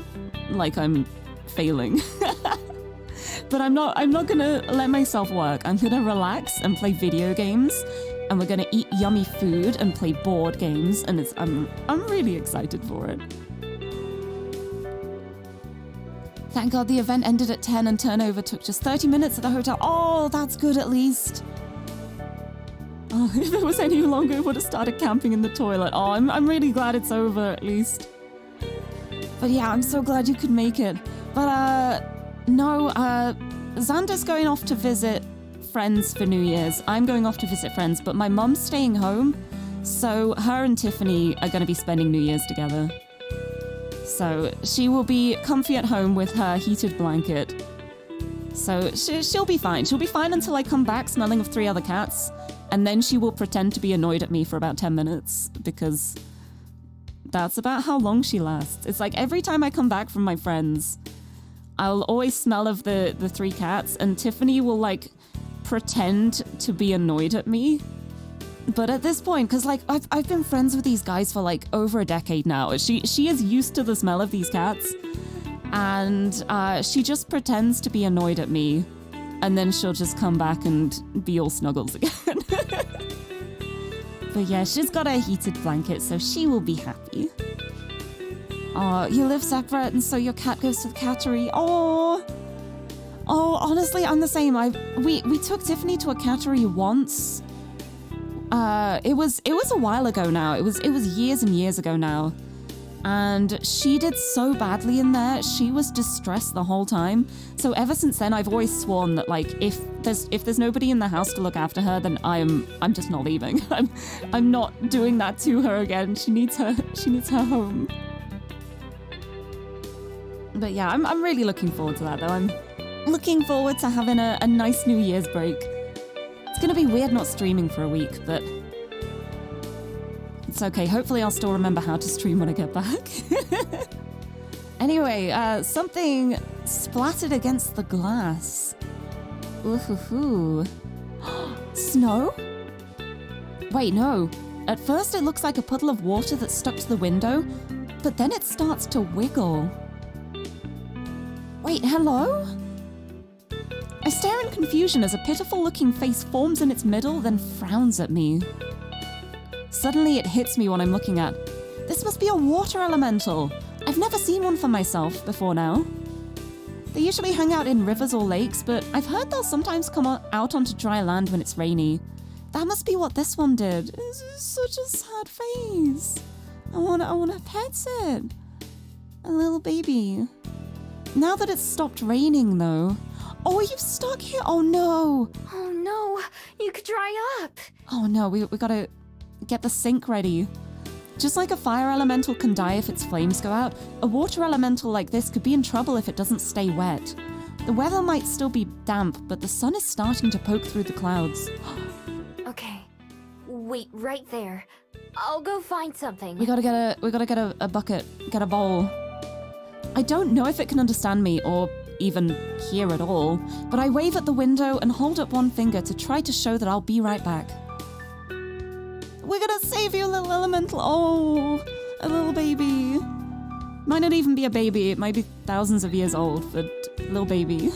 like I'm failing. But I'm not going to let myself work. I'm going to relax and play video games, and we're going to eat yummy food and play board games, and I'm really excited for it. Thank God the event ended at 10 and turnover took just 30 minutes at the hotel. Oh, that's good at least. Oh, if it was any longer, we would have started camping in the toilet. Oh, I'm really glad it's over at least. But yeah, I'm so glad you could make it. But no, Xander's going off to visit friends for New Year's. I'm going off to visit friends, but my mum's staying home. So her and Tiffany are going to be spending New Year's together. So she will be comfy at home with her heated blanket. So she'll be fine. She'll be fine until I come back smelling of 3 other cats. And then she will pretend to be annoyed at me for about 10 minutes because that's about how long she lasts. It's like every time I come back from my friends, I'll always smell of the 3 cats and Tiffany will like pretend to be annoyed at me. But at this point, because like I've been friends with these guys for like over a decade now. She is used to the smell of these cats, and she just pretends to be annoyed at me And then she'll just come back and be all snuggles again. But yeah, she's got a heated blanket, so she will be happy. Oh, you live separate, and so your cat goes to the cattery. Oh, honestly, I'm the same. We took Tiffany to a cattery once. It was a while ago now. It was years and years ago now. And she did so badly in there. She was distressed the whole time. So ever since then, I've always sworn that like if there's nobody in the house to look after her, then I'm just not leaving. I'm not doing that to her again. She needs her home. But yeah, I'm really looking forward to that though. I'm looking forward to having a nice New Year's break. It's gonna be weird not streaming for a week, but it's okay. Hopefully I'll still remember how to stream when I get back. Anyway, something splattered against the glass. Ooh. Snow? Wait, no. At first it looks like a puddle of water that's stuck to the window, but then it starts to wiggle. Wait, hello? I stare in confusion as a pitiful-looking face forms in its middle, then frowns at me. Suddenly it hits me what I'm looking at. This must be a water elemental. I've never seen one for myself before now. They usually hang out in rivers or lakes, but I've heard they'll sometimes come out onto dry land when it's rainy. That must be what this one did. It's such a sad face. I wanna pet it. A little baby. Now that it's stopped raining, though. Oh, are you stuck here? Oh, no. Oh no, you could dry up. Oh, no, we gotta get the sink ready. Just like a fire elemental can die if its flames go out, a water elemental like this could be in trouble if it doesn't stay wet. The weather might still be damp, but the sun is starting to poke through the clouds. Okay, wait right there. I'll go find something. We gotta get a bucket, get a bowl. I don't know if it can understand me or even hear at all, but I wave at the window and hold up one finger to try to show that I'll be right back. We're gonna save you, little elemental. Oh, a little baby. Might not even be a baby, it might be thousands of years old, but little baby.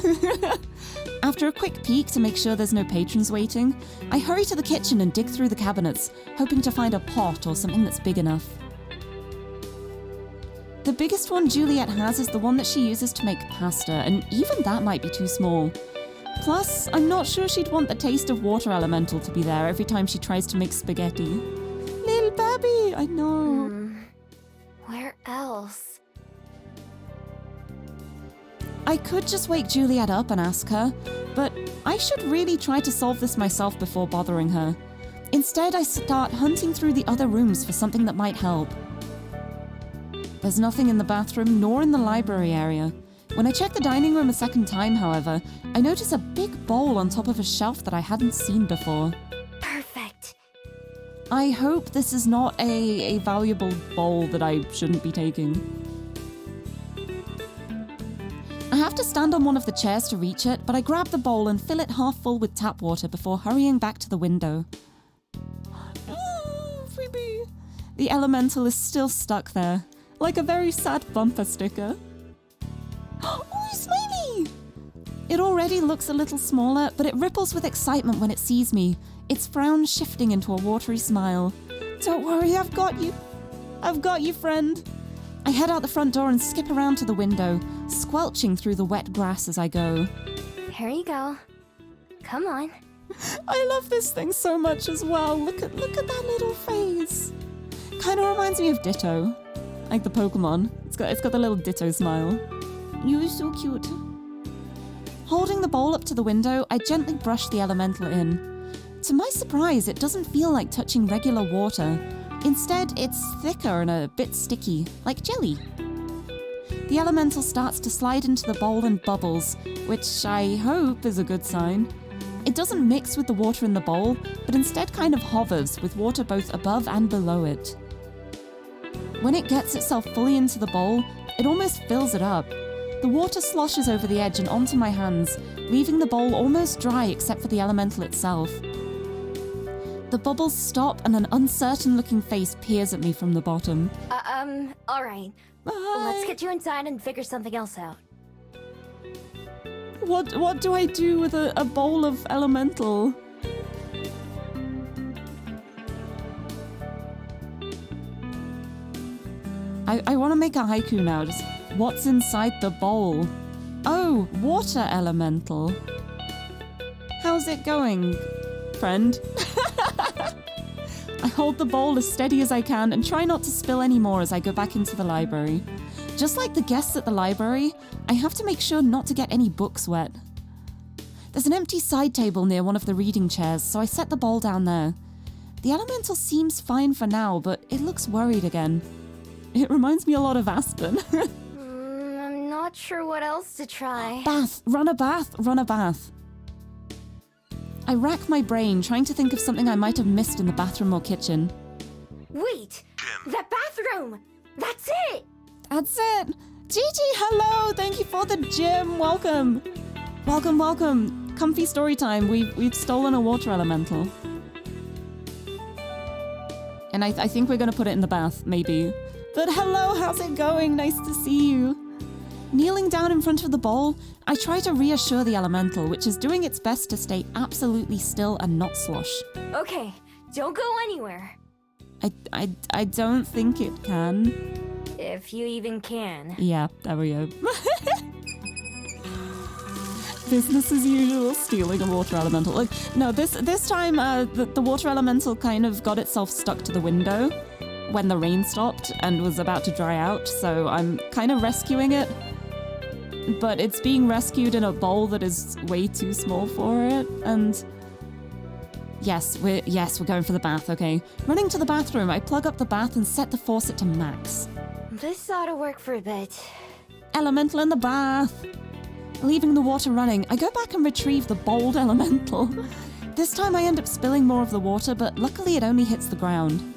After a quick peek to make sure there's no patrons waiting, I hurry to the kitchen and dig through the cabinets, hoping to find a pot or something that's big enough. The biggest one Juliet has is the one that she uses to make pasta, and even that might be too small. Plus, I'm not sure she'd want the taste of water elemental to be there every time she tries to make spaghetti. Little baby, I know. Where else? I could just wake Juliet up and ask her, but I should really try to solve this myself before bothering her. Instead, I start hunting through the other rooms for something that might help. There's nothing in the bathroom nor in the library area. When I check the dining room a second time, however, I notice a big bowl on top of a shelf that I hadn't seen before. Perfect. I hope this is not a valuable bowl that I shouldn't be taking. I have to stand on one of the chairs to reach it, but I grab the bowl and fill it half full with tap water before hurrying back to the window. Oh, Phoebe! The elemental is still stuck there, like a very sad bumper sticker. Oh, smiley! It already looks a little smaller, but it ripples with excitement when it sees me, its frown shifting into a watery smile. Don't worry, I've got you. I've got you, friend. I head out the front door and skip around to the window, squelching through the wet grass as I go. Here you go. Come on. I love this thing so much as well. Look at that little face. Kind of reminds me of Ditto, like the Pokemon. It's got the little Ditto smile. You're so cute. Holding the bowl up to the window, I gently brush the elemental in. To my surprise, it doesn't feel like touching regular water. Instead, it's thicker and a bit sticky, like jelly. The elemental starts to slide into the bowl and bubbles, which I hope is a good sign. It doesn't mix with the water in the bowl, but instead kind of hovers, with water both above and below it. When it gets itself fully into the bowl, it almost fills it up. The water sloshes over the edge and onto my hands, leaving the bowl almost dry except for the elemental itself. The bubbles stop and an uncertain-looking face peers at me from the bottom. Alright. Bye. Let's get you inside and figure something else out. What do I do with a bowl of elemental? I want to make a haiku now. Just what's inside the bowl? Oh, water elemental. How's it going, friend? I hold the bowl as steady as I can and try not to spill any more as I go back into the library. Just like the guests at the library, I have to make sure not to get any books wet. There's an empty side table near one of the reading chairs, so I set the bowl down there. The elemental seems fine for now, but it looks worried again. It reminds me a lot of Aspen. I'm not sure what else to try. Bath! Run a bath! Run a bath! I rack my brain, trying to think of something I might have missed in the bathroom or kitchen. Wait! That bathroom! That's it! That's it! Gigi, hello! Thank you for the gym! Welcome! Welcome, welcome! Comfy story time. We've stolen a water elemental. And I think we're gonna put it in the bath, maybe. But hello, how's it going? Nice to see you. Kneeling down in front of the bowl, I try to reassure the elemental, which is doing its best to stay absolutely still and not slosh. Okay, don't go anywhere. I don't think it can. If you even can. Yeah, there we go. Business as usual, stealing a water elemental. Like, no, this time the water elemental kind of got itself stuck to the window when the rain stopped and was about to dry out, so I'm kind of rescuing it. But it's being rescued in a bowl that is way too small for it, and yes, we're going for the bath, okay. Running to the bathroom, I plug up the bath and set the faucet to max. This ought to work for a bit. Elemental in the bath. Leaving the water running, I go back and retrieve the bowled elemental. This time I end up spilling more of the water, but luckily it only hits the ground.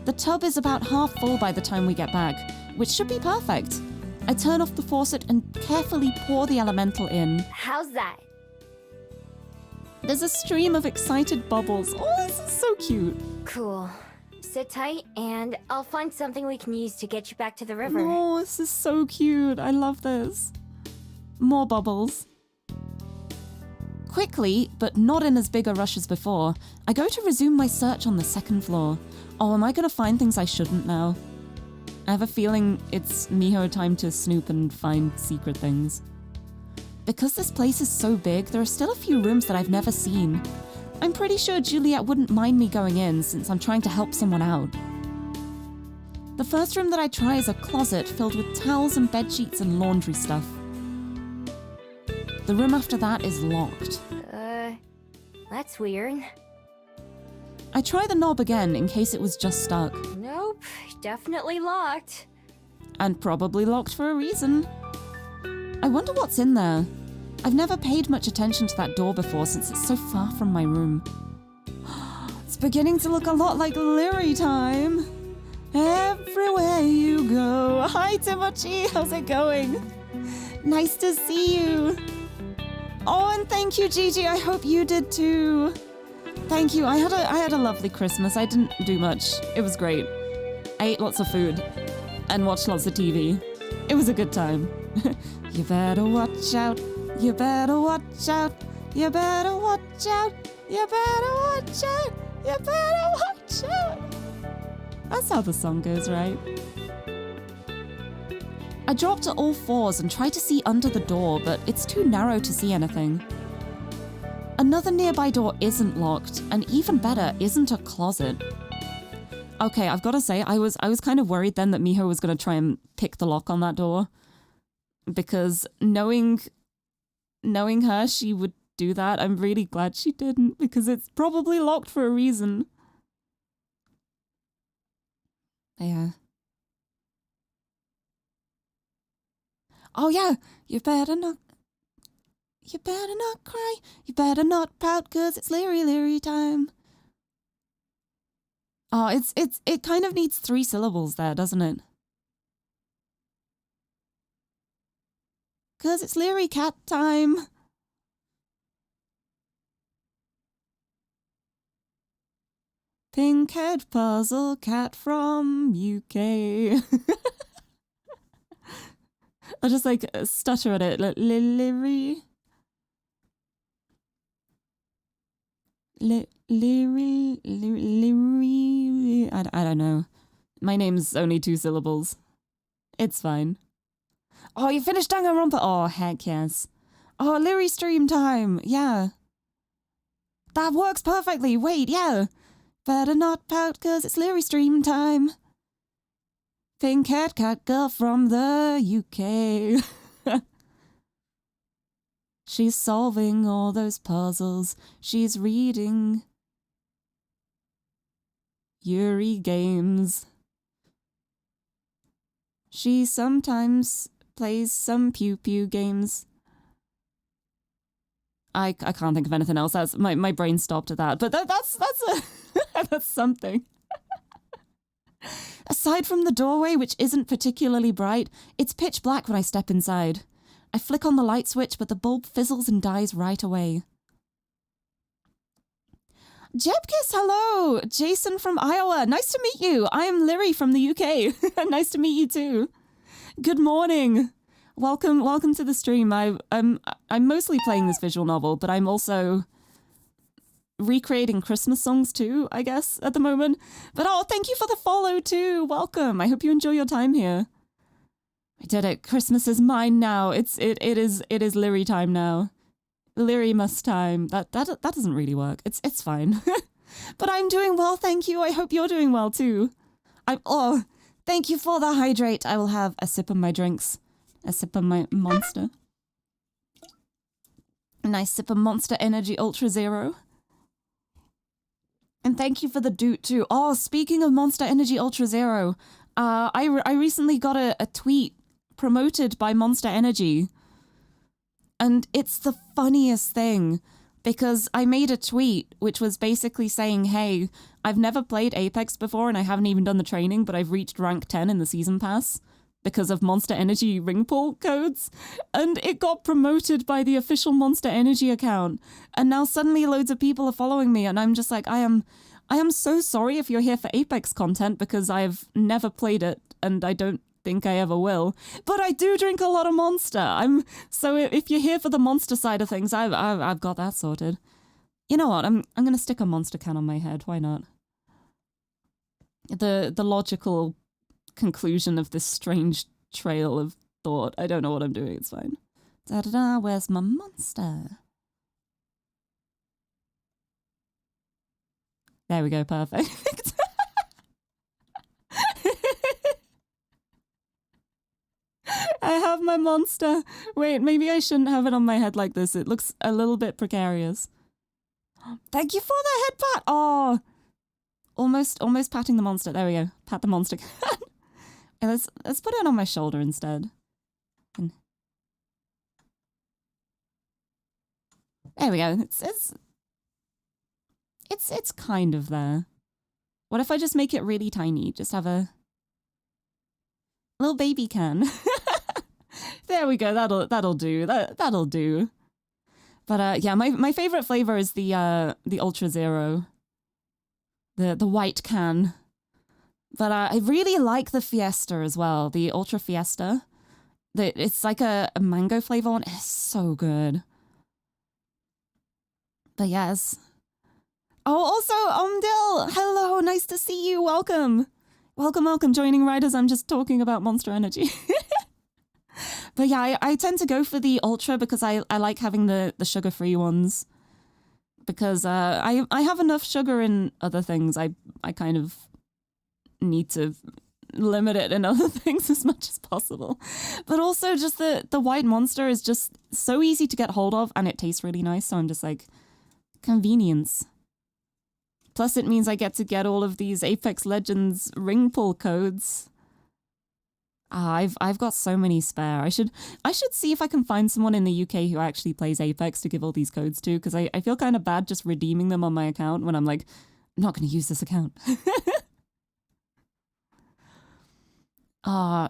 The tub is about half full by the time we get back, which should be perfect. I turn off the faucet and carefully pour the elemental in. How's that? There's a stream of excited bubbles. Oh, this is so cute. Cool. Sit tight, and I'll find something we can use to get you back to the river. Oh, this is so cute. I love this. More bubbles. Quickly, but not in as big a rush as before, I go to resume my search on the second floor. Oh, am I gonna find things I shouldn't now? I have a feeling it's Miho time to snoop and find secret things. Because this place is so big, there are still a few rooms that I've never seen. I'm pretty sure Juliet wouldn't mind me going in since I'm trying to help someone out. The first room that I try is a closet filled with towels and bedsheets and laundry stuff. The room after that is locked. That's weird. I try the knob again in case it was just stuck. Nope, definitely locked. And probably locked for a reason. I wonder what's in there. I've never paid much attention to that door before since it's so far from my room. It's beginning to look a lot like Lirie time. Everywhere you go. Hi Timothy, how's it going? Nice to see you. Oh, and thank you, Gigi. I hope you did too. Thank you. I had a lovely Christmas. I didn't do much. It was great. I ate lots of food and watched lots of TV. It was a good time. You better watch out. You better watch out. You better watch out. You better watch out. You better watch out. That's how the song goes, right? I drop to all fours and try to see under the door, but it's too narrow to see anything. Another nearby door isn't locked, and even better, isn't a closet. Okay, I've got to say, I was kind of worried then that Miho was going to try and pick the lock on that door. Because knowing her, she would do that. I'm really glad she didn't, because it's probably locked for a reason. Yeah. Oh yeah, you better not cry, you better not pout, 'cause it's Lirie time. Oh, it kind of needs 3 syllables there, doesn't it? 'Cause it's Lirie cat time. Pink-haired puzzle cat from UK. I'll just like stutter at it, like Lirie. Lirie. I don't know. My name's only 2 syllables. It's fine. Oh, you finished Danganronpa? Oh, heck yes. Oh, Lirie stream time. Yeah. That works perfectly. Wait, yeah. Better not pout, cause it's Lirie stream time. Pink Cat Cat Girl from the UK. She's solving all those puzzles. She's reading Yuri games. She sometimes plays some pew-pew games. I can't think of anything else. That's my brain stopped at that. But that's a that's something. Aside from the doorway, which isn't particularly bright, it's pitch black when I step inside. I flick on the light switch, but the bulb fizzles and dies right away. Jebkiss, hello! Jason from Iowa. Nice to meet you. I am Lirie from the UK. Nice to meet you too. Good morning. Welcome to the stream. I'm mostly playing this visual novel, but I'm also recreating Christmas songs too, I guess, at the moment. But oh, thank you for the follow too. Welcome. I hope you enjoy your time here. I did it. Christmas is mine now. It is Lirie time now. Lirie must time. That doesn't really work. It's fine. But I'm doing well, thank you. I hope you're doing well too. Thank you for the hydrate. I will have a sip of my drinks. A sip of my Monster. A nice sip of Monster Energy Ultra Zero. And thank you for the doot too. Oh, speaking of Monster Energy Ultra Zero, I recently got a tweet promoted by Monster Energy. And it's the funniest thing, because I made a tweet which was basically saying, hey, I've never played Apex before and I haven't even done the training, but I've reached rank 10 in the season pass because of Monster Energy ring pull codes. And it got promoted by the official Monster Energy account. And now suddenly loads of people are following me and I'm just like, I am so sorry if you're here for Apex content because I've never played it and I don't think I ever will, but I do drink a lot of Monster. So if you're here for the Monster side of things, I've got that sorted. You know what? I'm gonna stick a Monster can on my head. Why not? The logical conclusion of this strange trail of thought. I don't know what I'm doing. It's fine. Da da da. Where's my Monster? There we go. Perfect. I have my Monster. Wait, maybe I shouldn't have it on my head like this. It looks a little bit precarious. Thank you for the head pat. Oh, almost patting the Monster. There we go. Pat the Monster. let's put it on my shoulder instead. There we go. It's kind of there. What if I just make it really tiny? Just have a little baby can. There we go. That'll do. That'll do. But yeah, my favorite flavor is the Ultra Zero. The white can. But I really like the Fiesta as well. The Ultra Fiesta. It's like a mango flavor one. It's so good. But yes. Oh, also, Omdil! Hello, nice to see you. Welcome. Welcome, joining right as I'm just talking about Monster Energy. But yeah, I tend to go for the Ultra because I like having the sugar-free ones. Because I have enough sugar in other things. I kind of need to limit it in other things as much as possible. But also just the white Monster is just so easy to get hold of and it tastes really nice. So I'm just like, convenience. Plus it means I get all of these Apex Legends ring pull codes. I've got so many spare. I should see if I can find someone in the UK who actually plays Apex to give all these codes to, because I feel kind of bad just redeeming them on my account when I'm like, I'm not going to use this account.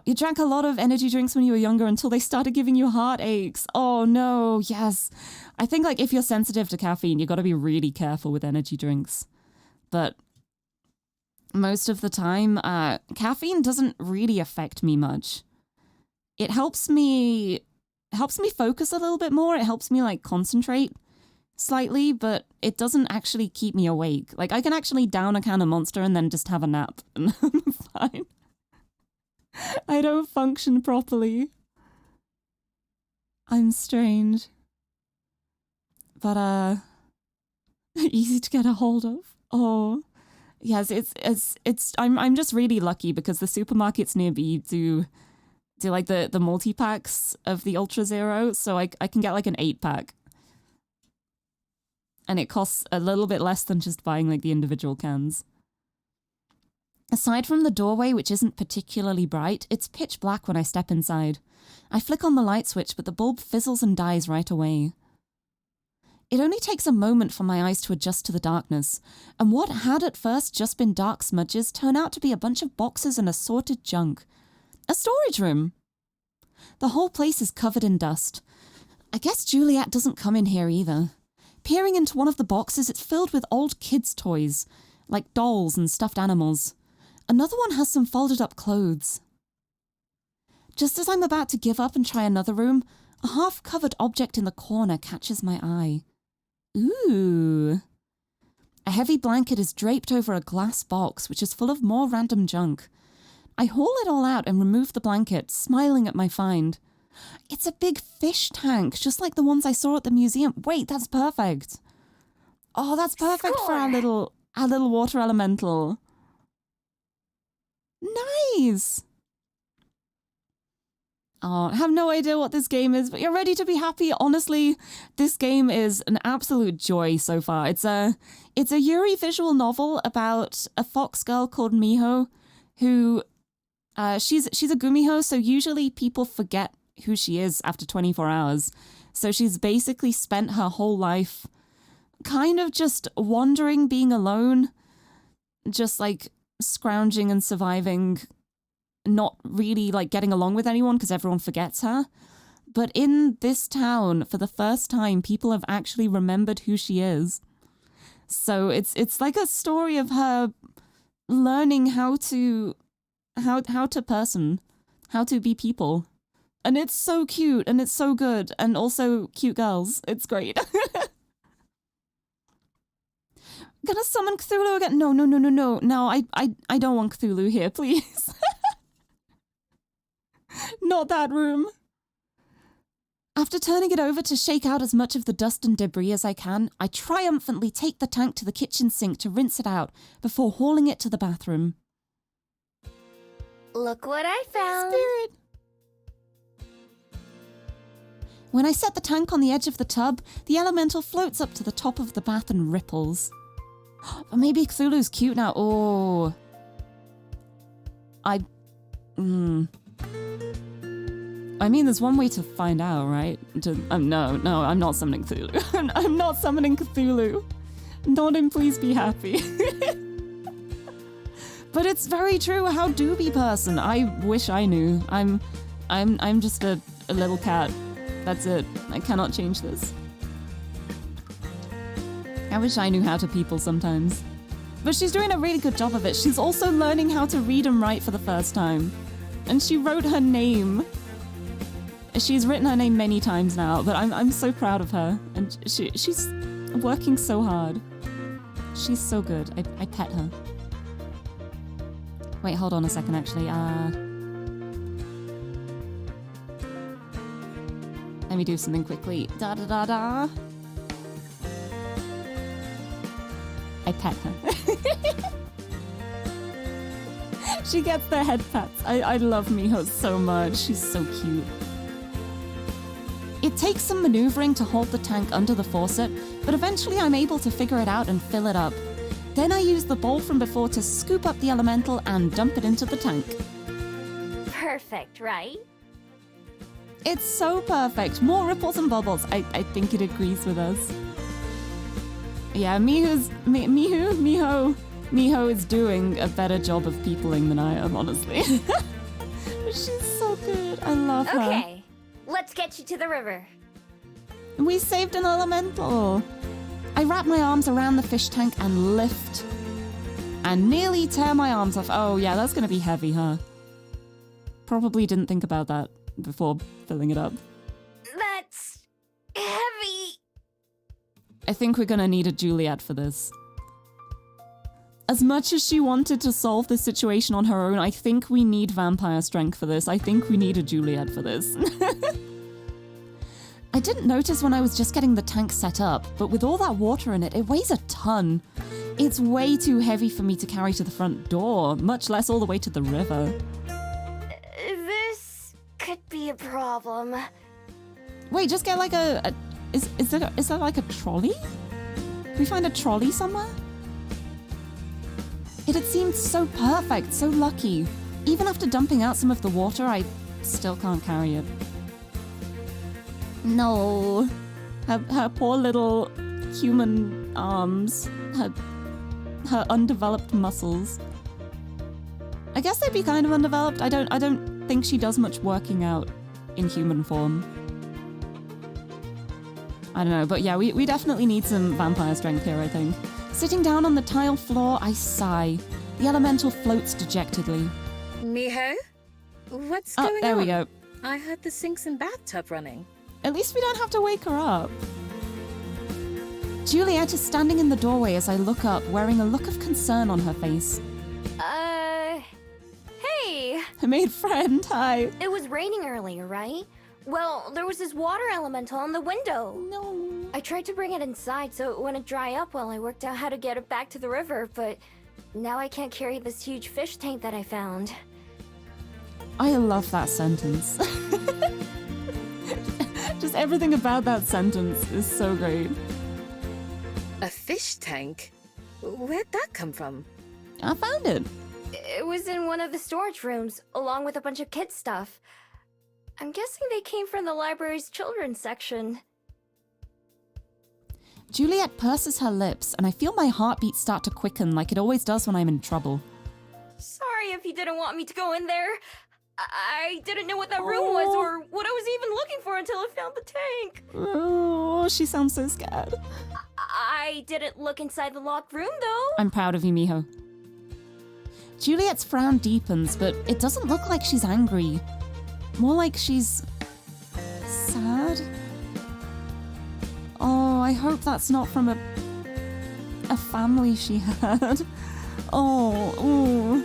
You drank a lot of energy drinks when you were younger until they started giving you heartaches. Oh no, yes. I think like if you're sensitive to caffeine, you got to be really careful with energy drinks. But most of the time, caffeine doesn't really affect me much. It helps me focus a little bit more. It helps me like concentrate. slightly, but it doesn't actually keep me awake. Like, I can actually down a can of Monster and then just have a nap, and I'm fine. I don't function properly. I'm strange. But, easy to get a hold of. Oh, yes, I'm just really lucky because the supermarkets near me do like the multi-packs of the Ultra Zero, so I can get like an 8-pack. And it costs a little bit less than just buying like the individual cans. Aside from the doorway, which isn't particularly bright, it's pitch black when I step inside. I flick on the light switch, but the bulb fizzles and dies right away. It only takes a moment for my eyes to adjust to the darkness, and what had at first just been dark smudges turn out to be a bunch of boxes and assorted junk. A storage room! The whole place is covered in dust. I guess Juliet doesn't come in here either. Peering into one of the boxes, it's filled with old kids' toys, like dolls and stuffed animals. Another one has some folded up clothes. Just as I'm about to give up and try another room, a half-covered object in the corner catches my eye. Ooh. A heavy blanket is draped over a glass box, which is full of more random junk. I haul it all out and remove the blanket, smiling at my find. It's a big fish tank, just like the ones I saw at the museum. Wait, that's perfect. Oh, that's perfect for our little water elemental. Nice. Oh, I have no idea what this game is, but you're ready to be happy. Honestly, this game is an absolute joy so far. It's a Yuri visual novel about a fox girl called Miho, who she's a gumiho, so usually people forget who she is after 24 hours. So she's basically spent her whole life kind of just wandering, being alone, just like scrounging and surviving, not really like getting along with anyone because everyone forgets her. But in this town, for the first time, people have actually remembered who she is. So it's like a story of her learning how to be people. And it's so cute and it's so good, and also cute girls. It's great. Gonna summon Cthulhu again? No. No, I don't want Cthulhu here, please. Not that room. After turning it over to shake out as much of the dust and debris as I can, I triumphantly take the tank to the kitchen sink to rinse it out before hauling it to the bathroom. Look what I found. Spirit. When I set the tank on the edge of the tub, the elemental floats up to the top of the bath and ripples. But maybe Cthulhu's cute now. Oh. I mean, there's one way to find out, right? No, I'm not summoning Cthulhu. I'm not summoning Cthulhu. Nonin, please be happy. But it's very true. How do be person? I wish I knew. I'm just a little cat. That's it. I cannot change this. I wish I knew how to people sometimes. But she's doing a really good job of it. She's also learning how to read and write for the first time. And she wrote her name. She's written her name many times now, but I'm so proud of her. And she's working so hard. She's so good. I pet her. Wait, hold on a second, actually. Let me do something quickly. Da da da da. I pet her. She gets the head pats. I love Miho so much. She's so cute. It takes some maneuvering to hold the tank under the faucet, but eventually I'm able to figure it out and fill it up. Then I use the bowl from before to scoop up the elemental and dump it into the tank. Perfect, right? It's so perfect. More ripples and bubbles. I think it agrees with us. Yeah, Miho is doing a better job of peopling than I am, honestly. She's so good. I love her. Okay, let's get you to the river. We saved an elemental. I wrap my arms around the fish tank and lift. And nearly tear my arms off. Oh yeah, that's gonna be heavy, huh? Probably didn't think about that before filling it up. That's heavy. I think we're gonna need a Juliet for this. As much as she wanted to solve this situation on her own, I think we need vampire strength for this. I think we need a Juliet for this. I didn't notice when I was just getting the tank set up, but with all that water in it, it weighs a ton. It's way too heavy for me to carry to the front door, much less all the way to the river. This could be a problem. Wait, just get like is there like a trolley? Can we find a trolley somewhere? It had seemed so perfect, so lucky. Even after dumping out some of the water, I still can't carry it. No. Her poor little human arms. Her undeveloped muscles. I guess they'd be kind of undeveloped. I don't think she does much working out in human form. I don't know, but yeah, we definitely need some vampire strength here, I think. Sitting down on the tile floor, I sigh. The elemental floats dejectedly. Miho? What's going on? There we go. I heard the sinks and bathtub running. At least we don't have to wake her up. Juliet is standing in the doorway as I look up, wearing a look of concern on her face. Hey! I made friend, hi. It was raining earlier, right? Well, there was this water elemental on the window. No. I tried to bring it inside so it wouldn't dry up while I worked out how to get it back to the river, but now I can't carry this huge fish tank that I found. I love that sentence. Just everything about that sentence is so great. A fish tank? Where'd that come from? I found it. It was in one of the storage rooms, along with a bunch of kids' stuff. I'm guessing they came from the library's children's section. Juliet purses her lips, and I feel my heartbeat start to quicken like it always does when I'm in trouble. Sorry if you didn't want me to go in there. I didn't know what that room was or what I was even looking for until I found the tank. Oh, she sounds so scared. I didn't look inside the locked room, though. I'm proud of you, Miho. Juliet's frown deepens, but it doesn't look like she's angry. More like she's sad. Oh, I hope that's not from a family she had. Oh.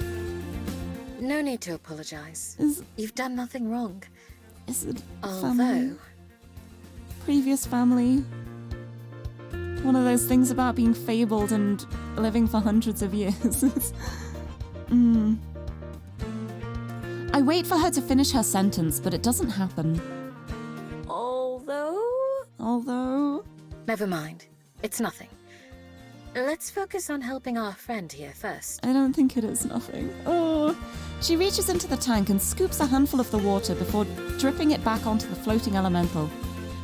No need to apologize. You've done nothing wrong. Is it Although... family? Previous family? One of those things about being fabled and living for hundreds of years. I wait for her to finish her sentence, but it doesn't happen. Although... Never mind. It's nothing. Let's focus on helping our friend here first. I don't think it is nothing. Oh. She reaches into the tank and scoops a handful of the water before dripping it back onto the floating elemental.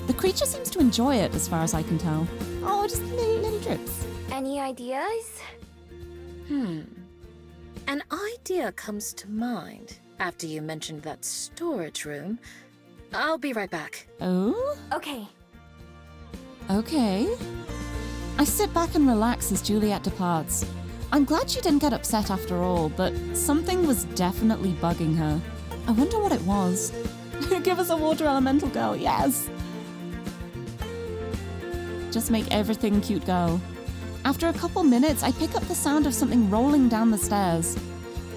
The creature seems to enjoy it, as far as I can tell. Oh, just little drips. Any ideas? An idea comes to mind after you mentioned that storage room. I'll be right back. Oh? Okay. I sit back and relax as Juliet departs. I'm glad she didn't get upset after all, but something was definitely bugging her. I wonder what it was. Give us a water elemental girl, yes! Just make everything cute girl. After a couple minutes, I pick up the sound of something rolling down the stairs.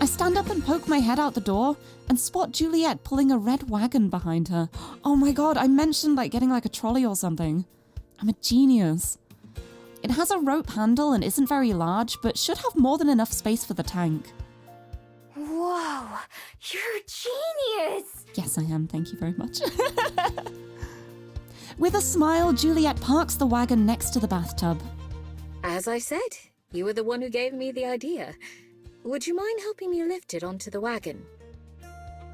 I stand up and poke my head out the door and spot Juliet pulling a red wagon behind her. Oh my god, I mentioned getting a trolley or something. I'm a genius. It has a rope handle and isn't very large, but should have more than enough space for the tank. Whoa, you're a genius! Yes, I am. Thank you very much. With a smile, Juliet parks the wagon next to the bathtub. As I said, you were the one who gave me the idea. Would you mind helping me lift it onto the wagon?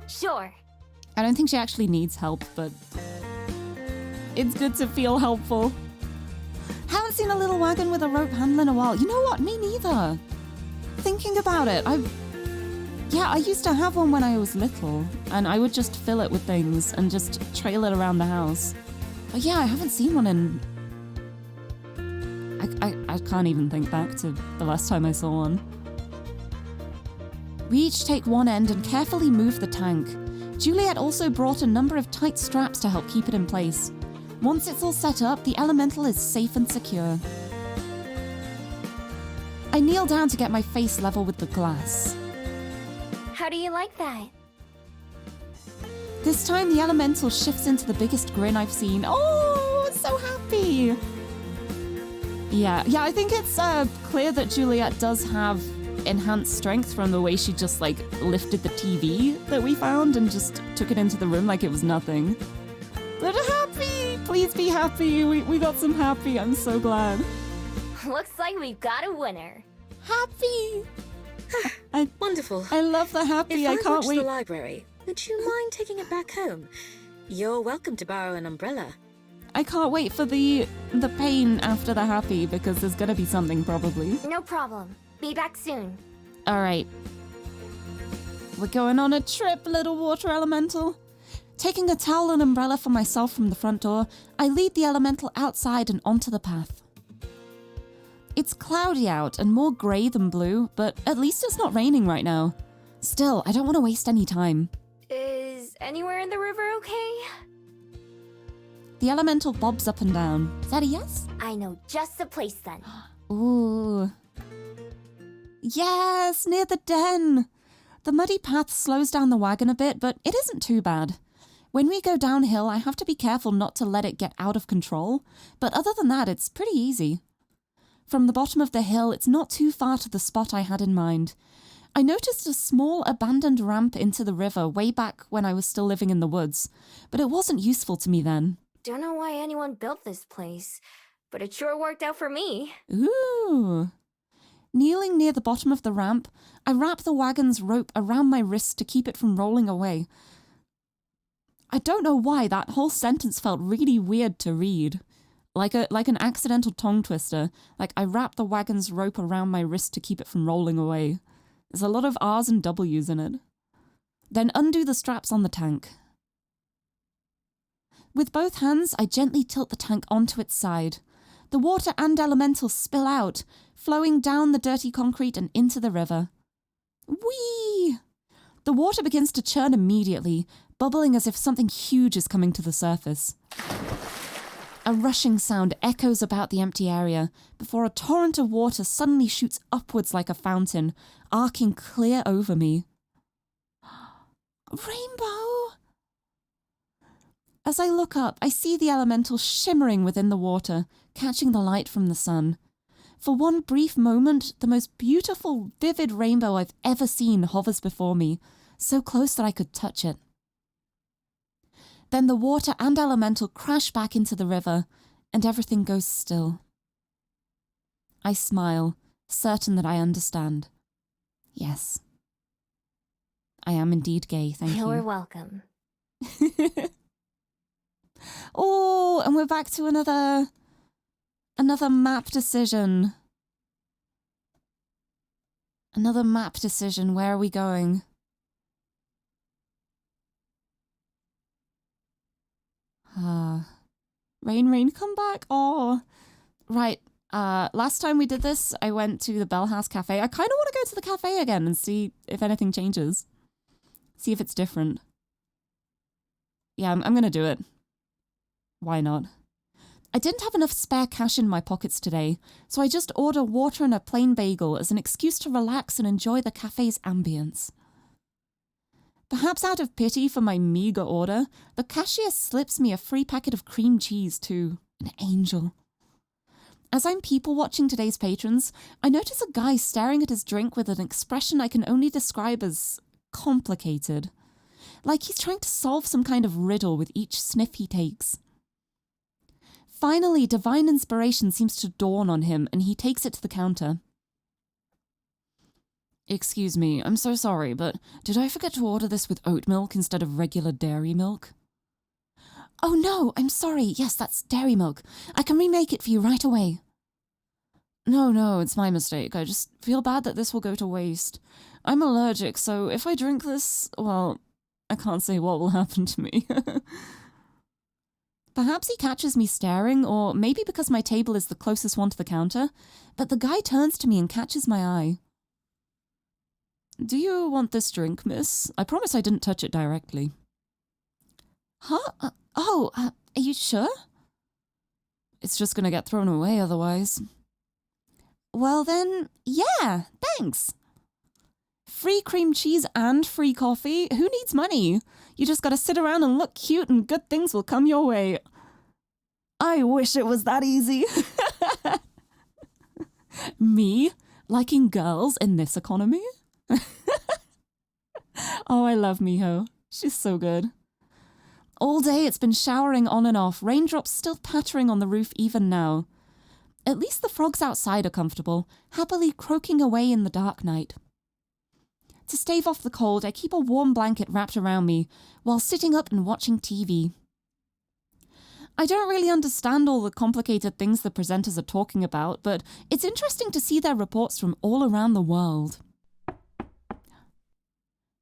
Sure. I don't think she actually needs help, but it's good to feel helpful. Haven't seen a little wagon with a rope handle in a while. You know what? Me neither. Thinking about it, I used to have one when I was little, and I would just fill it with things and just trail it around the house. But yeah, I haven't seen one in... I can't even think back to the last time I saw one. We each take one end and carefully move the tank. Juliet also brought a number of tight straps to help keep it in place. Once it's all set up, the elemental is safe and secure. I kneel down to get my face level with the glass. How do you like that? This time, the elemental shifts into the biggest grin I've seen. Oh, so happy! Yeah, I think it's clear that Juliet does have enhanced strength from the way she just, like, lifted the TV that we found and just took it into the room like it was nothing. But happy! Please be happy! We got some happy, I'm so glad. Looks like we've got a winner. Happy! Wonderful. I love the happy, If I I can't watch wait. the library, would you mind taking it back home? You're welcome to borrow an umbrella. I can't wait for the pain after the happy, because there's gonna be something probably. No problem. Be back soon. Alright. We're going on a trip, little water elemental. Taking a towel and umbrella for myself from the front door, I lead the elemental outside and onto the path. It's cloudy out and more grey than blue, but at least it's not raining right now. Still, I don't want to waste any time. Is anywhere in the river okay? The elemental bobs up and down. Is that a yes? I know just the place then. Ooh. Yes, near the den. The muddy path slows down the wagon a bit, but it isn't too bad. When we go downhill, I have to be careful not to let it get out of control, but other than that, it's pretty easy. From the bottom of the hill, it's not too far to the spot I had in mind. I noticed a small abandoned ramp into the river way back when I was still living in the woods, but it wasn't useful to me then. Don't know why anyone built this place, but it sure worked out for me. Ooh. Kneeling near the bottom of the ramp, I wrap the wagon's rope around my wrist to keep it from rolling away. I don't know why that whole sentence felt really weird to read. Like an accidental tongue twister. Like I wrap the wagon's rope around my wrist to keep it from rolling away. There's a lot of R's and W's in it. Then undo the straps on the tank. With both hands, I gently tilt the tank onto its side. The water and elementals spill out, flowing down the dirty concrete and into the river. Whee! The water begins to churn immediately, bubbling as if something huge is coming to the surface. A rushing sound echoes about the empty area before a torrent of water suddenly shoots upwards like a fountain, arcing clear over me. Rainbow! As I look up, I see the elemental shimmering within the water, catching the light from the sun. For one brief moment, the most beautiful, vivid rainbow I've ever seen hovers before me, so close that I could touch it. Then the water and elemental crash back into the river, and everything goes still. I smile, certain that I understand. Yes. I am indeed gay, thank you. You're welcome. Oh, and we're back to another map decision. Another map decision. Where are we going? Rain, come back. Oh, right. Last time we did this, I went to the Bell House Cafe. I kind of want to go to the cafe again and see if anything changes. See if it's different. Yeah, I'm going to do it. Why not? I didn't have enough spare cash in my pockets today, so I just order water and a plain bagel as an excuse to relax and enjoy the cafe's ambience. Perhaps out of pity for my meager order, the cashier slips me a free packet of cream cheese too. An angel. As I'm people-watching today's patrons, I notice a guy staring at his drink with an expression I can only describe as complicated. Like he's trying to solve some kind of riddle with each sniff he takes. Finally, divine inspiration seems to dawn on him, and he takes it to the counter. Excuse me, I'm so sorry, but did I forget to order this with oat milk instead of regular dairy milk? Oh no, I'm sorry. Yes, that's dairy milk. I can remake it for you right away. No, it's my mistake. I just feel bad that this will go to waste. I'm allergic, so if I drink this, well, I can't say what will happen to me. Perhaps he catches me staring, or maybe because my table is the closest one to the counter, but the guy turns to me and catches my eye. Do you want this drink, miss? I promise I didn't touch it directly. Huh? Are you sure? It's just gonna get thrown away otherwise. Well then, yeah, thanks. Free cream cheese and free coffee? Who needs money? You just gotta sit around and look cute and good things will come your way. I wish it was that easy. Me? Liking girls in this economy? Oh, I love Miho. She's so good. All day it's been showering on and off, raindrops still pattering on the roof even now. At least the frogs outside are comfortable, happily croaking away in the dark night. To stave off the cold, I keep a warm blanket wrapped around me while sitting up and watching TV. I don't really understand all the complicated things the presenters are talking about, but it's interesting to see their reports from all around the world.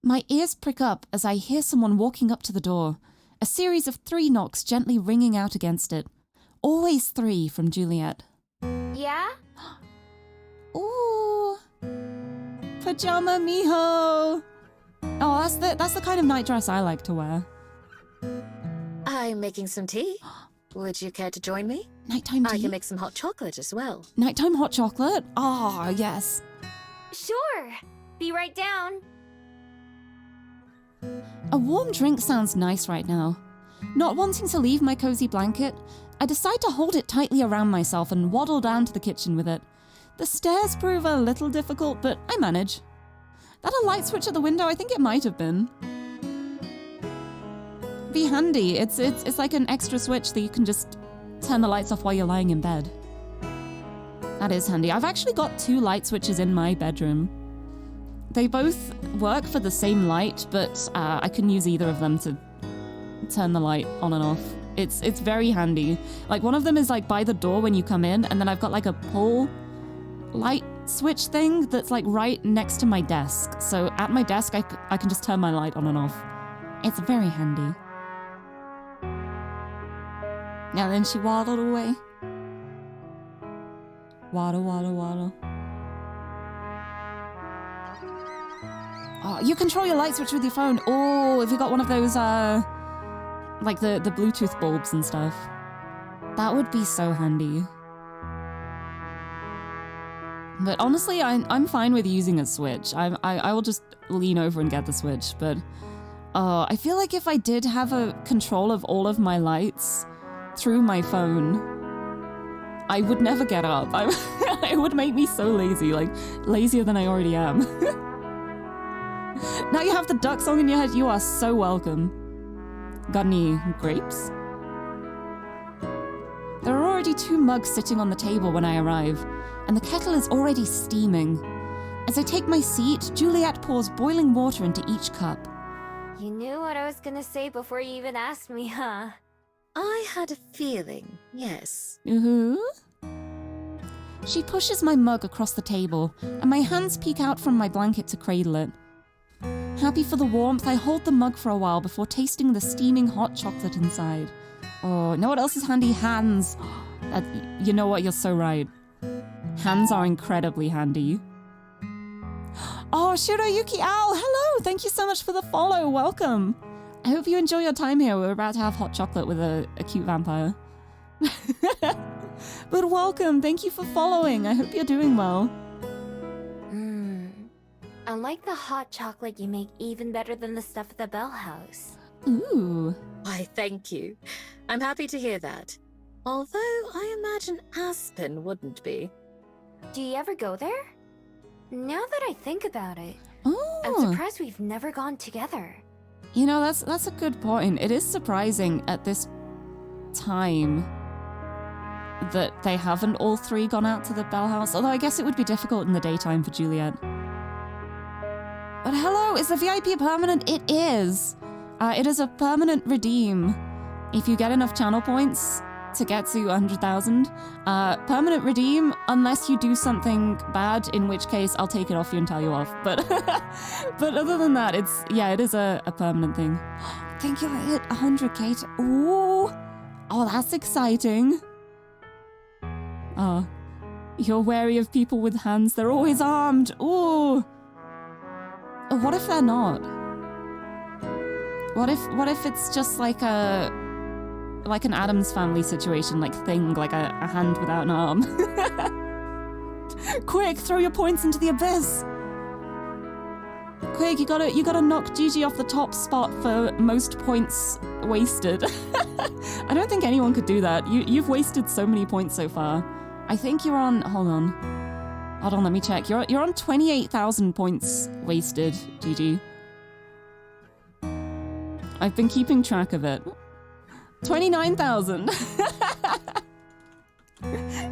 My ears prick up as I hear someone walking up to the door, a series of 3 knocks gently ringing out against it. Always 3 from Juliet. Yeah? Ooh, pajama Miho. Oh, that's the kind of nightdress I like to wear. I'm making some tea. Would you care to join me? Nighttime tea? I can make some hot chocolate as well. Nighttime hot chocolate? Ah, yes. Sure. Be right down. A warm drink sounds nice right now. Not wanting to leave my cozy blanket, I decide to hold it tightly around myself and waddle down to the kitchen with it. The stairs prove a little difficult, but I manage. That a light switch at the window? I think it might have been. Be handy. It's like an extra switch that you can just turn the lights off while you're lying in bed. That is handy. I've actually got 2 light switches in my bedroom. They both work for the same light, but I can use either of them to turn the light on and off. It's very handy. Like, one of them is like by the door when you come in, and then I've got like a pull light switch thing that's like right next to my desk. So at my desk, I can just turn my light on and off. It's very handy. Now then she waddled away. Waddle, waddle, waddle. Oh, you control your light switch with your phone. Oh, if you got one of those, like the Bluetooth bulbs and stuff. That would be so handy. But honestly, I'm fine with using a switch. I will just lean over and get the switch. But I feel like if I did have a control of all of my lights through my phone, I would never get up. It would make me so lazy, like lazier than I already am. Now you have the duck song in your head. You are so welcome. Got any grapes? There are already 2 mugs sitting on the table when I arrive, and the kettle is already steaming. As I take my seat, Juliet pours boiling water into each cup. You knew what I was gonna say before you even asked me, huh? I had a feeling, yes. She pushes my mug across the table, and my hands peek out from my blanket to cradle it. Happy for the warmth, I hold the mug for a while before tasting the steaming hot chocolate inside. Oh, know what else is handy? Hands. You know what? You're so right. Hands are incredibly handy. Oh, Shiroyuki Owl, hello! Thank you so much for the follow. Welcome. I hope you enjoy your time here. We're about to have hot chocolate with a cute vampire. But welcome. Thank you for following. I hope you're doing well. I like the hot chocolate you make even better than the stuff at the Bell House. Ooh. Why, thank you. I'm happy to hear that. Although I imagine Aspen wouldn't be. Do you ever go there? Now that I think about it, Oh. I'm surprised we've never gone together. You know, that's a good point. It is surprising at this time that they haven't all 3 gone out to the Bell House. Although I guess it would be difficult in the daytime for Juliet. But hello, is the VIP permanent? It is. It is a permanent redeem. If you get enough channel points to get to 100,000. Permanent redeem, unless you do something bad, in which case I'll take it off you and tell you off. But but other than that, it is a permanent thing. Thank you, I hit 100k. Ooh. Oh, that's exciting. You're wary of people with hands. They're always armed. Ooh. What if they're not? What if it's just like a like an Addams Family situation, like Thing, like a hand without an arm. Quick, throw your points into the abyss! Quick, you gotta knock Gigi off the top spot for most points wasted. I don't think anyone could do that. You've wasted so many points so far. I think you're on, hold on, let me check. You're on 28,000 points wasted, Gigi. I've been keeping track of it. 29,000.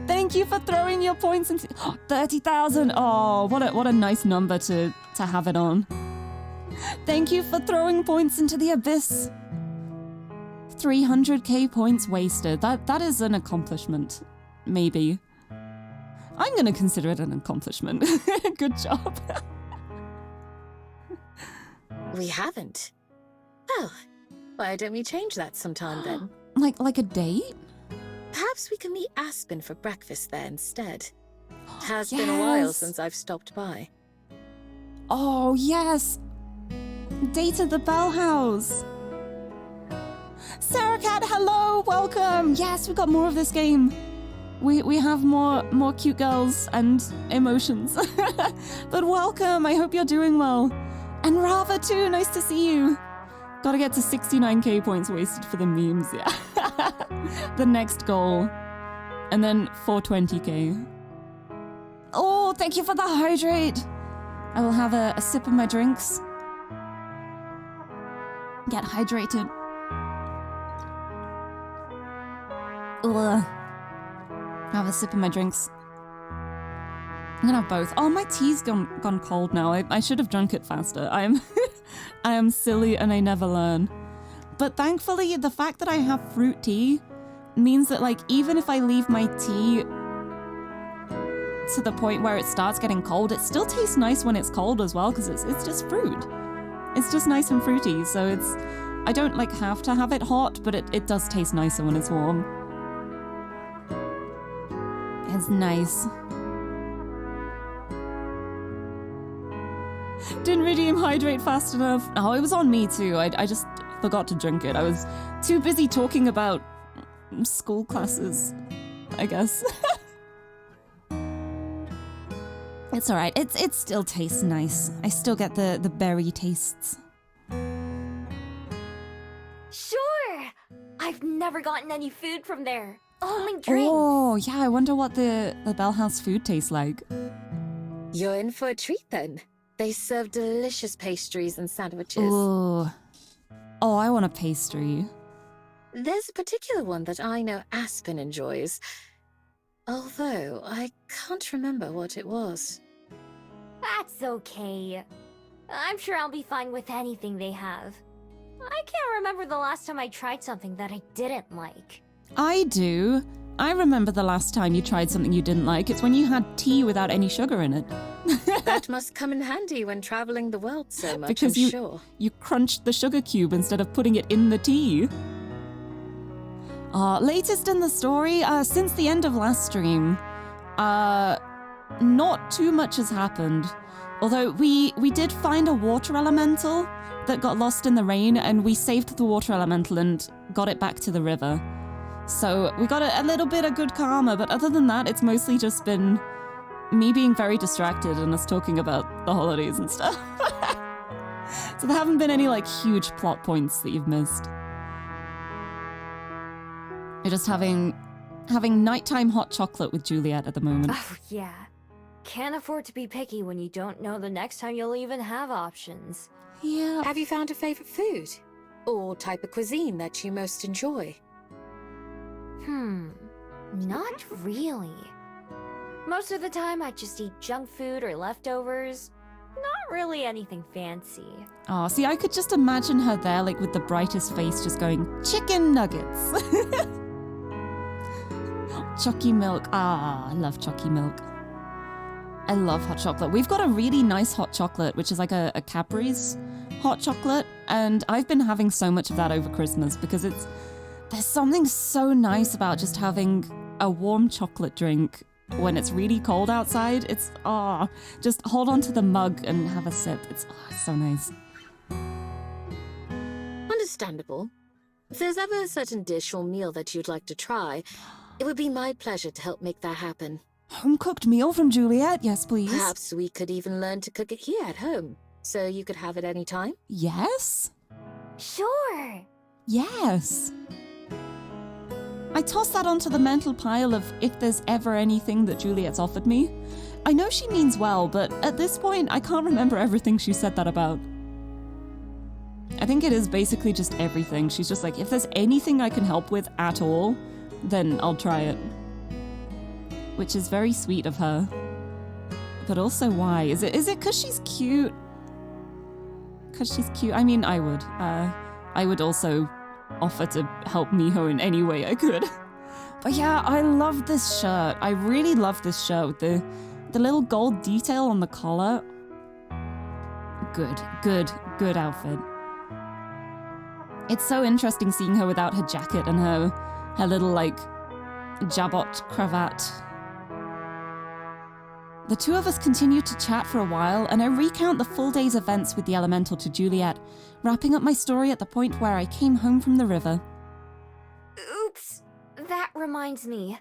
Thank you for throwing your points into 30,000. Oh, what a nice number to have it on. Thank you for throwing points into the abyss. 300k points wasted. That is an accomplishment. Maybe. I'm gonna consider it an accomplishment. Good job. We haven't. Well, why don't we change that sometime then? Like a date? Perhaps we can meet Aspen for breakfast there instead. Has been a while since I've stopped by. Oh, yes! Date at the Bell House! Sarah Cat, hello! Welcome! Yes, we got more of this game. We have more cute girls and emotions. But welcome, I hope you're doing well. And Rava too, nice to see you. Gotta get to 69k points wasted for the memes, yeah. The next goal. And then 420k. Oh, thank you for the hydrate! I will have a sip of my drinks. Get hydrated. Ugh. Have a sip of my drinks. I'm gonna have both. Oh, my tea's gone cold now. I should have drunk it faster. I am silly and I never learn. But thankfully, the fact that I have fruit tea means that, like, even if I leave my tea to the point where it starts getting cold, it still tastes nice when it's cold as well, because it's just fruit. It's just nice and fruity, so I don't, like, have to have it hot, but it does taste nicer when it's warm. It's nice. Didn't redeem hydrate fast enough. Oh, it was on me too. I just forgot to drink it. I was too busy talking about school classes, I guess. It's alright. It still tastes nice. I still get the berry tastes. Sure! I've never gotten any food from there. Only drinks. Oh, yeah, I wonder what the Bell House food tastes like. You're in for a treat then. They serve delicious pastries and sandwiches. Ooh. Oh, I want a pastry. There's a particular one that I know Aspen enjoys. Although, I can't remember what it was. That's okay. I'm sure I'll be fine with anything they have. I can't remember the last time I tried something that I didn't like. I do. I remember the last time you tried something you didn't like. It's when you had tea without any sugar in it. That must come in handy when traveling the world so much, Because I'm sure. you crunched the sugar cube instead of putting it in the tea. Latest in the story, since the end of last stream, not too much has happened. Although we did find a water elemental that got lost in the rain, and we saved the water elemental and got it back to the river. So we got a little bit of good karma, but other than that, it's mostly just been me being very distracted and us talking about the holidays and stuff. So there haven't been any, like, huge plot points that you've missed. You're just having nighttime hot chocolate with Juliet at the moment. Oh, yeah. Can't afford to be picky when you don't know the next time you'll even have options. Yeah. Have you found a favorite food? Or type of cuisine that you most enjoy? Not really. Most of the time I just eat junk food or leftovers. Not really anything fancy. Oh, see, I could just imagine her there, like, with the brightest face, just going, chicken nuggets. Chucky milk. Ah, I love Chucky milk. I love hot chocolate. We've got a really nice hot chocolate, which is like a Cadbury's hot chocolate, and I've been having so much of that over Christmas because there's something so nice about just having a warm chocolate drink when it's really cold outside. It's, just hold on to the mug and have a sip. It's so nice. Understandable. If there's ever a certain dish or meal that you'd like to try, it would be my pleasure to help make that happen. Home-cooked meal from Juliet? Yes, please. Perhaps we could even learn to cook it here at home, so you could have it any time. Yes? Sure. Yes. I toss that onto the mental pile of if there's ever anything that Juliet's offered me. I know she means well, but at this point, I can't remember everything she said that about. I think it is basically just everything. She's just like, if there's anything I can help with at all, then I'll try it. Which is very sweet of her. But also why? Is it because she's cute? Because she's cute? I mean, I would also offer to help Miho in any way I could. But yeah, I love this shirt. I really love this shirt with the little gold detail on the collar. Good outfit. It's so interesting seeing her without her jacket and her little, like, jabot cravat. The two of us continue to chat for a while, and I recount the full day's events with the elemental to Juliet, wrapping up my story at the point where I came home from the river. Oops. That reminds me.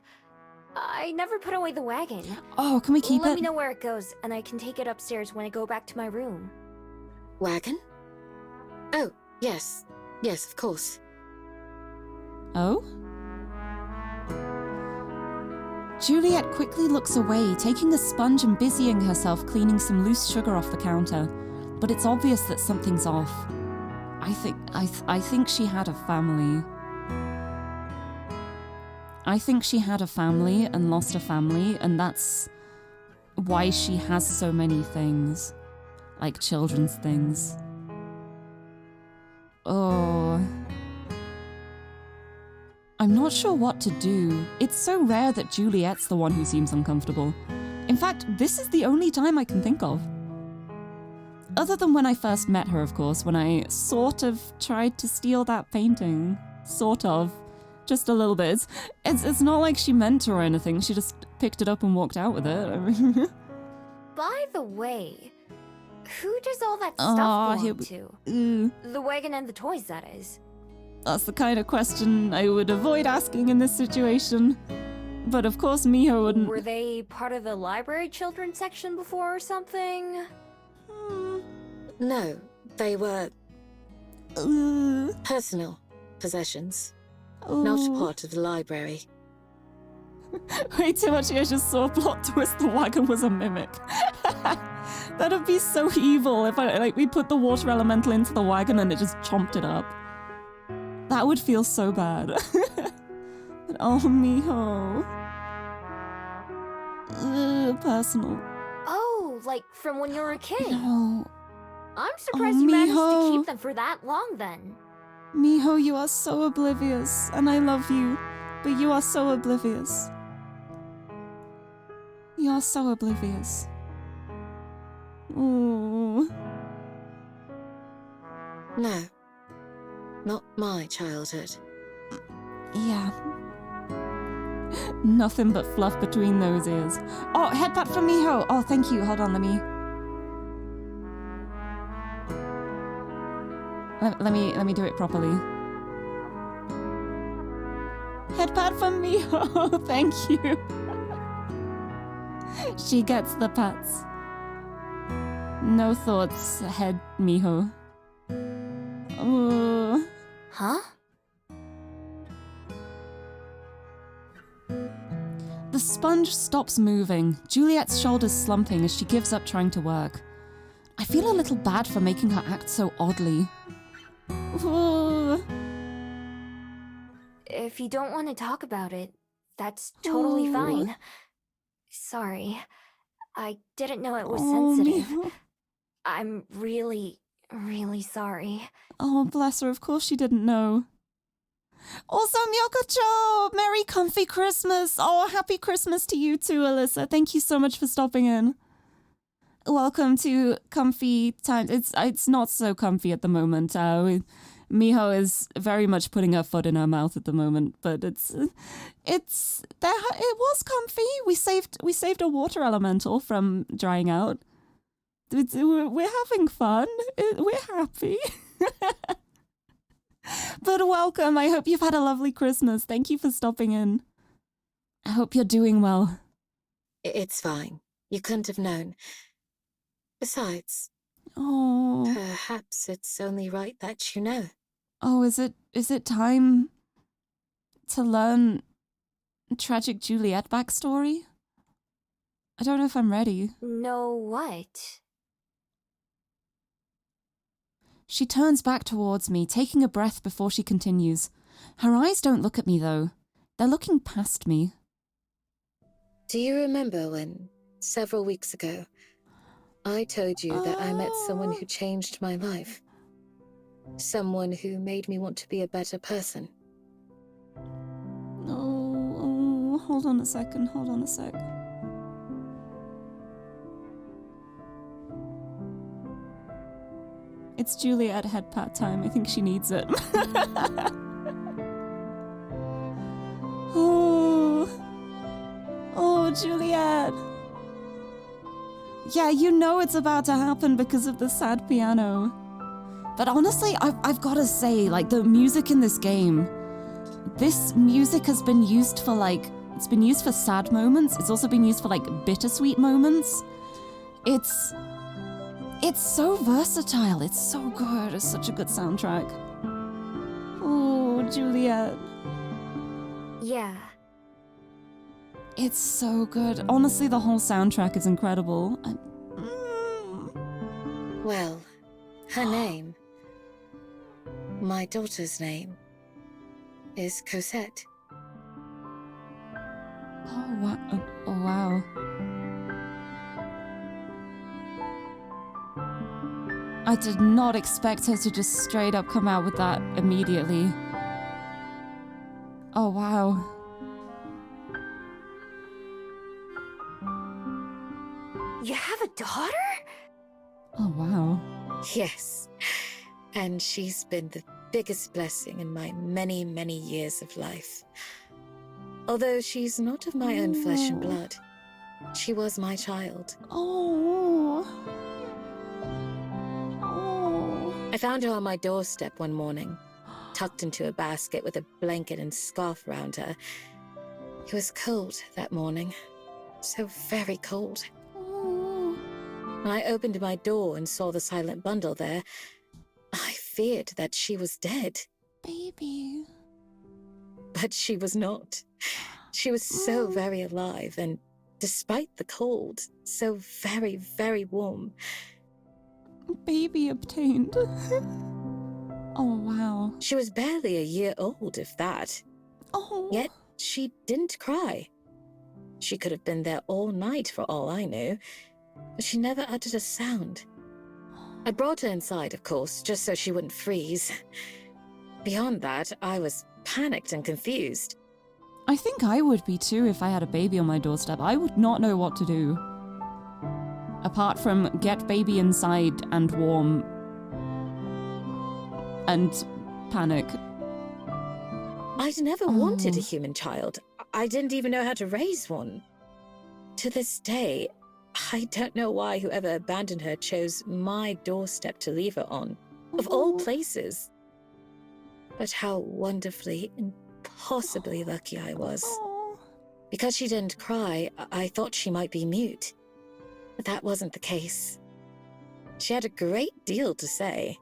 I never put away the wagon. Oh, can we keep it? Let me know where it goes, and I can take it upstairs when I go back to my room. Wagon? Oh, yes. Yes, of course. Oh? Juliet quickly looks away, taking a sponge and busying herself cleaning some loose sugar off the counter. But it's obvious that something's off. I think she had a family. I think she had a family and lost a family, and that's why she has so many things. Like children's things. Oh. I'm not sure what to do. It's so rare that Juliet's the one who seems uncomfortable. In fact, this is the only time I can think of. Other than when I first met her, of course, when I sort of tried to steal that painting. Sort of. Just a little bit. It's not like she meant to or anything. She just picked it up and walked out with it. By the way, who does all that stuff belong to? The wagon and the toys, that is. That's the kind of question I would avoid asking in this situation. But of course Miho wouldn't. Were they part of the library children's section before or something? No, they were personal possessions, not part of the library. Way too much. I just saw a plot twist. The wagon was a mimic. That'd be so evil if we put the water elemental into the wagon and it just chomped it up. That would feel so bad. But oh, Miho. Personal. Oh, like from when you were a kid? No. I'm surprised you managed to Miho. keep them for that long then. Miho, you are so oblivious, and I love you, but you are so oblivious. You are so oblivious. Oh. No, not my childhood. Yeah. Nothing but fluff between those ears. Oh, headbutt from Miho. Oh, thank you. Hold on, let me do it properly. Headpat from Miho. Thank you. She gets the pats. No thoughts, head Miho. Huh? The sponge stops moving, Juliet's shoulders slumping as she gives up trying to work. I feel a little bad for making her act so oddly. If you don't want to talk about it, that's totally fine. Sorry. I didn't know it was sensitive. Miho. I'm really, really sorry. Oh, bless her, of course she didn't know. Also, Myokocho! Merry comfy Christmas! Oh, happy Christmas to you too, Alyssa. Thank you so much for stopping in. Welcome to comfy times. It's not so comfy at the moment. Miho is very much putting her foot in her mouth at the moment, but it was comfy. We saved a water elemental from drying out. We're having fun. We're happy. But good welcome. I hope you've had a lovely Christmas. Thank you for stopping in. I hope you're doing well. It's fine. You couldn't have known. Besides, Oh. perhaps it's only right that you know. Oh, is it time to learn tragic Juliet backstory? I don't know if I'm ready. No what? She turns back towards me, taking a breath before she continues. Her eyes don't look at me, though. They're looking past me. Do you remember when, several weeks ago, I told you that I met someone who changed my life? Someone who made me want to be a better person? Oh, hold on a sec. It's Juliet head pat time. I think she needs it. Oh, Juliet. Yeah, you know it's about to happen because of the sad piano. But honestly, I've got to say, like, the music in this game, this music has been used for, like, it's been used for sad moments. It's also been used for, like, bittersweet moments. It's so versatile. It's so good. It's such a good soundtrack. Oh, Juliet. Yeah. It's so good. Honestly, the whole soundtrack is incredible. Well, her name, my daughter's name, is Cosette. Oh, wow. Oh, wow. I did not expect her to just straight up come out with that immediately. Oh, wow. You have a daughter? Oh, wow. Yes, and she's been the biggest blessing in my many, many years of life. Although she's not of my own flesh and blood, she was my child. Oh. I found her on my doorstep one morning, tucked into a basket with a blanket and scarf around her. It was cold that morning, so very cold. When I opened my door and saw the silent bundle there, I feared that she was dead. Baby. But she was not. She was so very alive and, despite the cold, so very, very warm. Baby obtained. Oh, wow. She was barely a year old, if that. Oh. Yet she didn't cry. She could have been there all night for all I knew, but she never uttered a sound. I brought her inside, of course, just so she wouldn't freeze. Beyond that, I was panicked and confused. I think I would be too if I had a baby on my doorstep. I would not know what to do. Apart from get baby inside and warm. And panic. I'd never wanted a human child. I didn't even know how to raise one. To this day, I don't know why whoever abandoned her chose my doorstep to leave her on, of all places. But how wonderfully, impossibly lucky I was. Because she didn't cry, I thought she might be mute. But that wasn't the case. She had a great deal to say.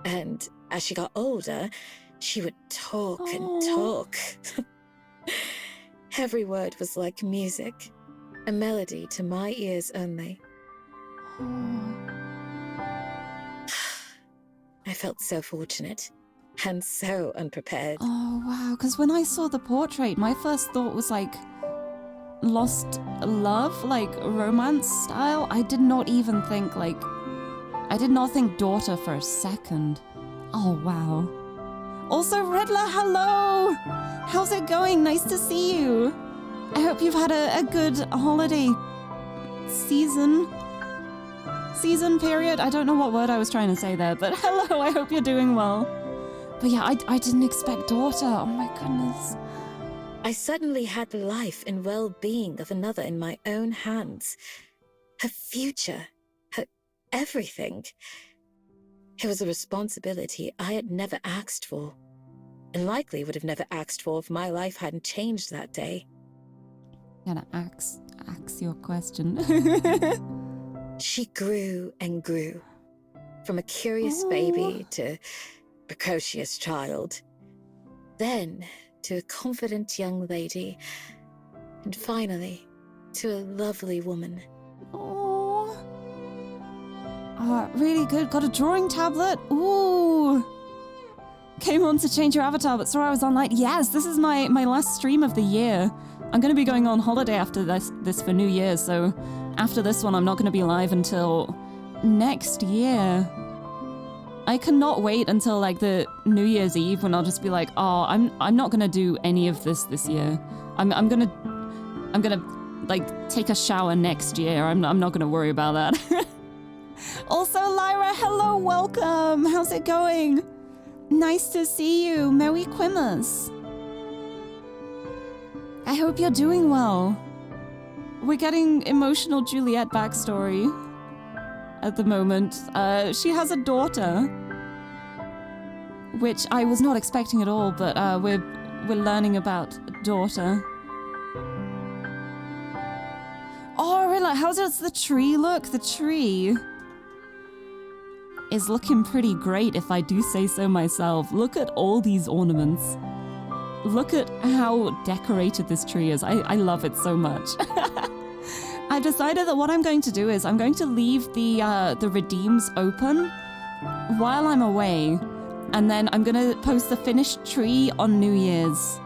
And as she got older, she would talk and talk. Every word was like music, a melody to my ears only. I felt so fortunate and so unprepared. Oh, wow. Because when I saw the portrait, my first thought was like lost love, like romance style. I did not even think I did not think daughter for a second. Oh, wow. Also, Riddler, hello! How's it going? Nice to see you. I hope you've had a good holiday season period. I don't know what word I was trying to say there, but hello, I hope you're doing well. But yeah, I didn't expect daughter. Oh my goodness. I suddenly had the life and well-being of another in my own hands. Her future, her everything. It was a responsibility I had never asked for. and likely would have never asked for if my life hadn't changed that day. Gonna axe your question. She grew and grew, from a curious baby to precocious child, then to a confident young lady, and finally to a lovely woman. Oh, really good. Got a drawing tablet. Ooh. Came on to change your avatar, but saw I was online. Yes, this is my last stream of the year. I'm going to be going on holiday after this for New Year's, so after this one, I'm not going to be live until next year. I cannot wait until like the New Year's Eve when I'll just be like, oh, I'm not going to do any of this year. I'm gonna like take a shower next year. I'm not going to worry about that. Also, Lyra, hello, welcome. How's it going? Nice to see you. Merry Quimmers. I hope you're doing well. We're getting emotional Juliet backstory at the moment. She has a daughter, which I was not expecting at all, but we're learning about a daughter. Oh, really? How does the tree look? The tree is looking pretty great, if I do say so myself. Look at all these ornaments. Look at how decorated this tree is. I love it so much. I've decided that what I'm going to do is I'm going to leave the redeems open while I'm away, and then I'm going to post the finished tree on New Year's.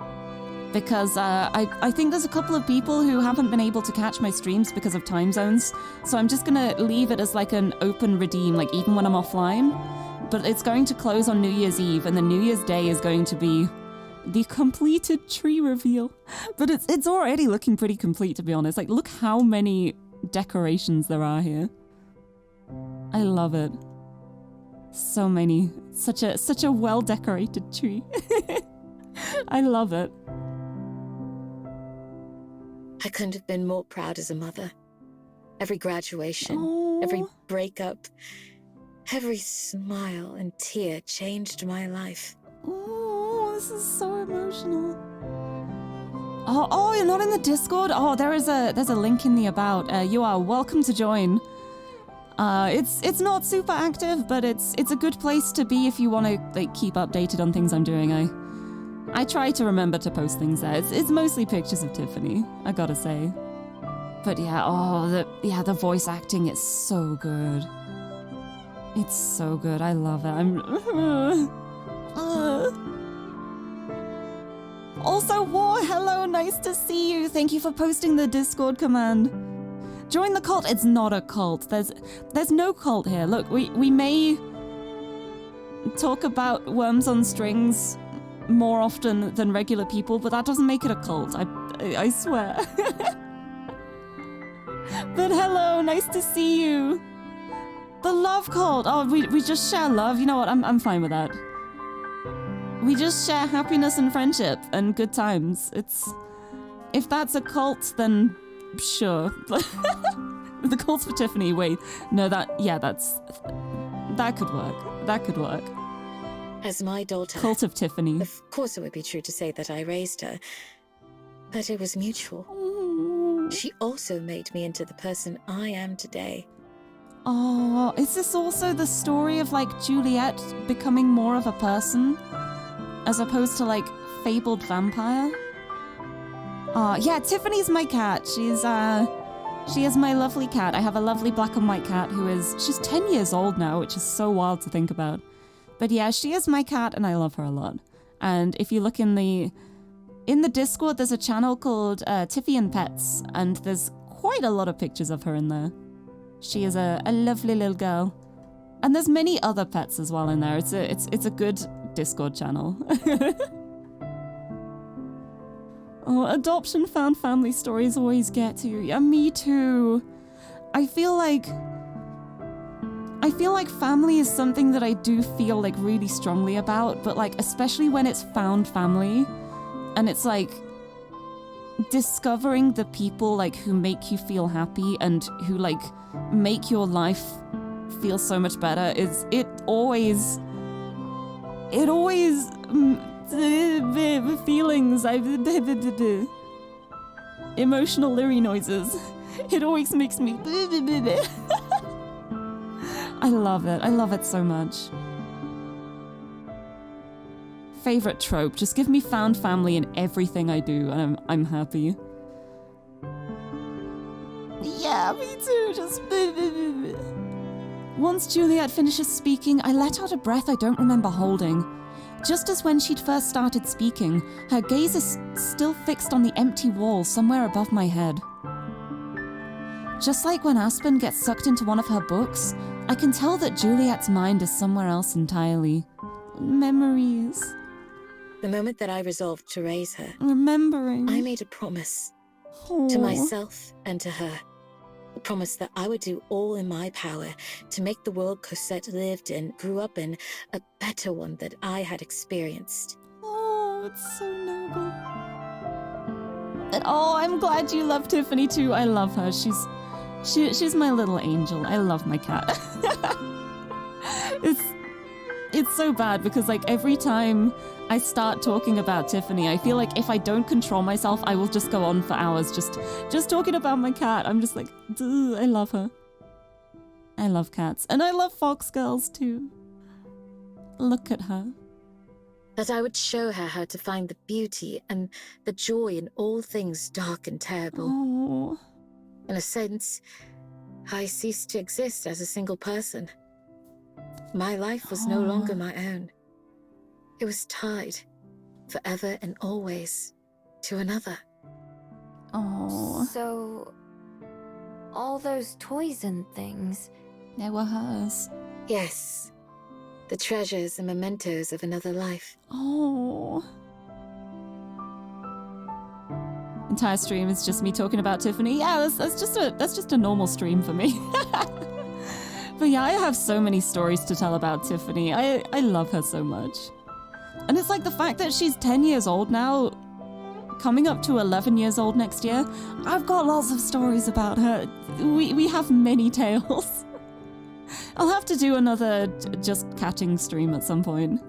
Because I think there's a couple of people who haven't been able to catch my streams because of time zones, so I'm just gonna leave it as like an open redeem, like even when I'm offline. But it's going to close on New Year's Eve, and the New Year's Day is going to be the completed tree reveal. But it's already looking pretty complete, to be honest. Like, look how many decorations there are here. I love it. So many. Such a well-decorated tree. I love it. I couldn't have been more proud as a mother. Every graduation, every breakup, every smile and tear changed my life. Oh, this is so emotional. Oh, you're not in the Discord? Oh, there's a link in the about. You are welcome to join. It's not super active, but it's a good place to be if you want to like keep updated on things I'm doing. I try to remember to post things there. It's mostly pictures of Tiffany, I gotta say. But yeah, the voice acting is so good. It's so good. I love it. Also, War, hello, nice to see you. Thank you for posting the Discord command. Join the cult. It's not a cult. There's no cult here. Look, we may talk about worms on strings more often than regular people, but that doesn't make it a cult. I swear. But hello, nice to see you. The love cult. Oh, we just share love. You know what? I'm fine with that. We just share happiness and friendship and good times. If that's a cult, then sure. The cult's for Tiffany. Wait, no, that could work. That could work. As my daughter, Cult of Tiffany. Of course it would be true to say that I raised her, but it was mutual. She also made me into the person I am today. Oh, is this also the story of like Juliet becoming more of a person as opposed to like fabled vampire? Yeah, Tiffany's my cat. She is my lovely cat. I have a lovely black and white cat she's 10 years old now, which is so wild to think about. But yeah, she is my cat and I love her a lot. And if you look in the Discord, there's a channel called Tiffy and Pets, and there's quite a lot of pictures of her in there. She is a lovely little girl. And there's many other pets as well in there. It's a good Discord channel. Oh, adoption found family stories always get to you. Yeah, me too. I feel like family is something that I do feel like really strongly about, but like especially when it's found family and it's like discovering the people like who make you feel happy and who like make your life feel so much better it always feelings. Emotional Lirie noises. It always makes me. I love it. I love it so much. Favorite trope. Just give me found family in everything I do, and I'm happy. Yeah, me too. Just. Once Juliet finishes speaking, I let out a breath I don't remember holding. Just as when she'd first started speaking, her gaze is still fixed on the empty wall somewhere above my head. Just like when Aspen gets sucked into one of her books, I can tell that Juliet's mind is somewhere else entirely. Memories. The moment that I resolved to raise her, Remembering. I made a promise Aw. to myself and to her. A promise that I would do all in my power to make the world Cosette lived in, grew up in, a better one that I had experienced. Oh, it's so noble. And oh, I'm glad you love Tiffany too. I love her. She's my little angel. I love my cat. It's so bad because like every time I start talking about Tiffany, I feel like if I don't control myself, I will just go on for hours just talking about my cat. I'm just like, duh, I love her. I love cats. And I love fox girls too. Look at her. That I would show her how to find the beauty and the joy in all things dark and terrible. Oh. In a sense, I ceased to exist as a single person. My life was no longer my own. It was tied, forever and always, to another. Oh. So, all those toys and things. They were hers. Yes, the treasures and mementos of another life. Oh. Entire stream is just me talking about Tiffany. Yeah, that's just a normal stream for me. But yeah, I have so many stories to tell about Tiffany. I love her so much. And it's like the fact that she's 10 years old now, coming up to 11 years old next year. I've got lots of stories about her. We have many tales. I'll have to do another just catting stream at some point.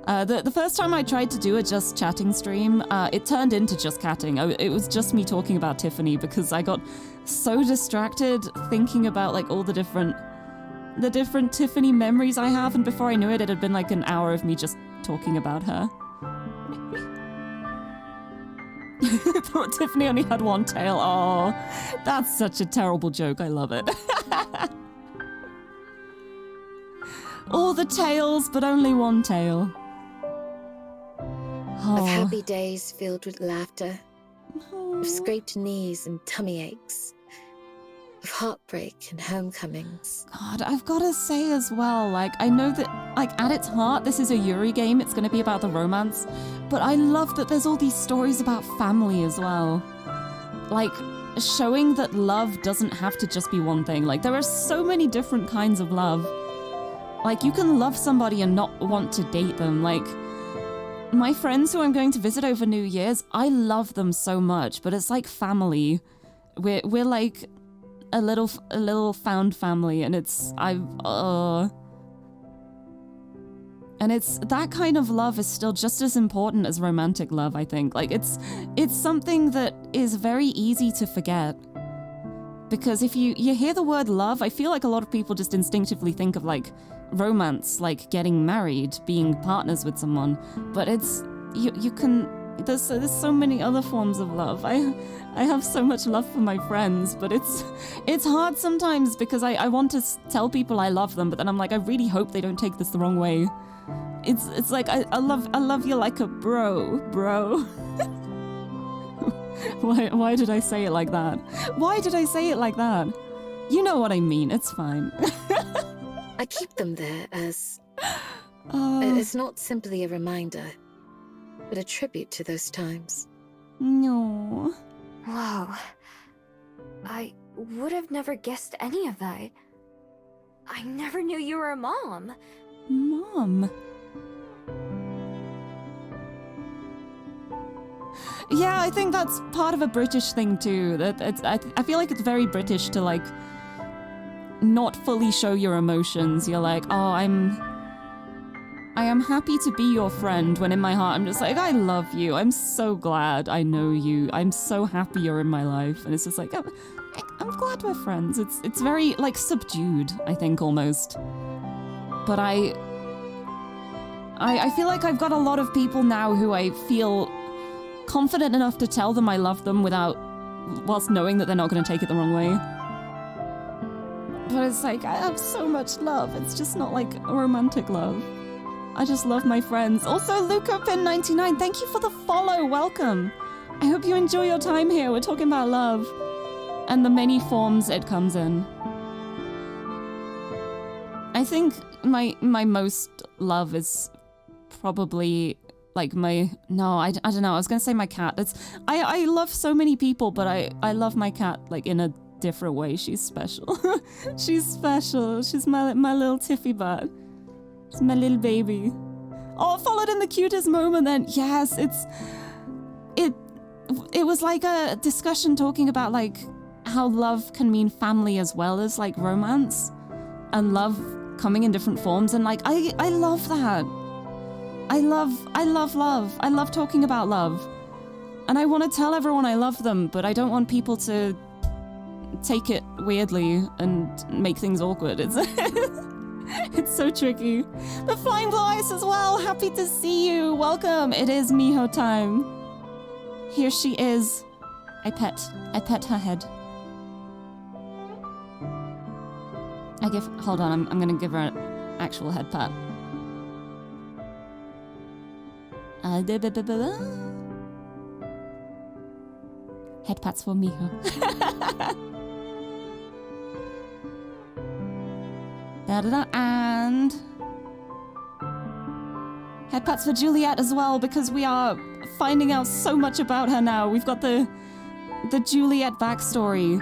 The first time I tried to do a just chatting stream, it turned into just catting. It was just me talking about Tiffany because I got so distracted thinking about like all the different Tiffany memories I have, and before I knew it, it had been like an hour of me just talking about her. I thought Tiffany only had one tail. Oh, that's such a terrible joke. I love it. All the tails, but only one tail. Of Oh. happy days filled with laughter, of scraped knees and tummy aches, of heartbreak and homecomings. God, I've got to say as well, like, I know that, like, at its heart, this is a Yuri game. It's going to be about the romance. But I love that there's all these stories about family as well. Like, showing that love doesn't have to just be one thing. Like, there are so many different kinds of love. Like, you can love somebody and not want to date them. Like, my friends who I'm going to visit over New Year's, I love them so much, but it's like family. We're like a little found family, and and it's that kind of love is still just as important as romantic love, I think. Like it's something that is very easy to forget. Because if you hear the word love, I feel like a lot of people just instinctively think of like romance, like getting married, being partners with someone. But it's you can there's so many other forms of love. I have so much love for my friends, but it's hard sometimes because I want to tell people I love them, but then I'm like, I really hope they don't take this the wrong way. It's like I love you like a bro. Why did I say it like that? Why did I say it like that? You know what I mean. It's fine. I keep them there as it's not simply a reminder, but a tribute to those times. No. Wow. I would have never guessed any of that. I never knew you were a mom. Mom. Yeah, I think that's part of a British thing too. I feel like it's very British to like not fully show your emotions. You're like, oh, I'm I am happy to be your friend when in my heart I'm just like, I love you. I'm so glad I know you. I'm so happy you're in my life. And it's just like, I'm glad we're friends. It's very, like, subdued, I think, almost. But I feel like I've got a lot of people now who I feel confident enough to tell them I love them whilst knowing that they're not going to take it the wrong way. But it's like, I have so much love. It's just not like a romantic love. I just love my friends. Also, LucaPin99, thank you for the follow. Welcome. I hope you enjoy your time here. We're talking about love and the many forms it comes in. I think my most love is probably like I don't know. I was gonna say my cat. I love so many people, but I love my cat like in a different way. She's special. She's special. She's my little Tiffy butt. She's my little baby. Oh, followed in the cutest moment then. Yes, it was like a discussion talking about like how love can mean family as well as like romance, and love coming in different forms, and like I love that. I love love. I love talking about love. And I want to tell everyone I love them, but I don't want people to take it weirdly and make things awkward. It's so tricky. But Flying Blue Ice as well, happy to see you. Welcome. It is Miho time. Here she is. I pet her head. Hold on, I'm gonna give her an actual head pat. Head pats for Miho. And head pats for Juliet as well, because we are finding out so much about her now. We've got the Juliet backstory,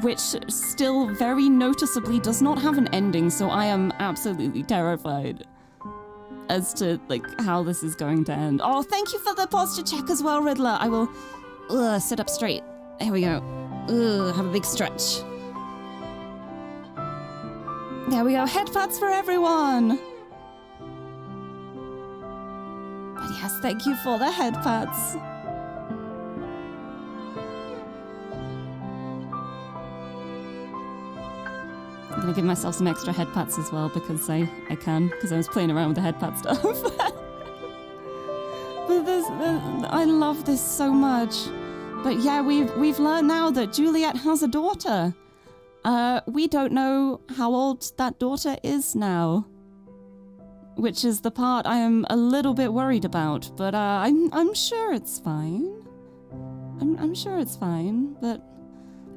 which still very noticeably does not have an ending, so I am absolutely terrified as to like how this is going to end. Oh, thank you for the posture check as well, Riddler. I will sit up straight. Here we go. Have a big stretch. There we go. Head pats for everyone. But yes, thank you for the head pats. I'm gonna give myself some extra head pats as well because I can, because I was playing around with the head pat stuff. But I love this so much. But yeah, we've learned now that Juliet has a daughter. We don't know how old that daughter is now, which is the part I am a little bit worried about. But I'm sure it's fine. I'm sure it's fine. But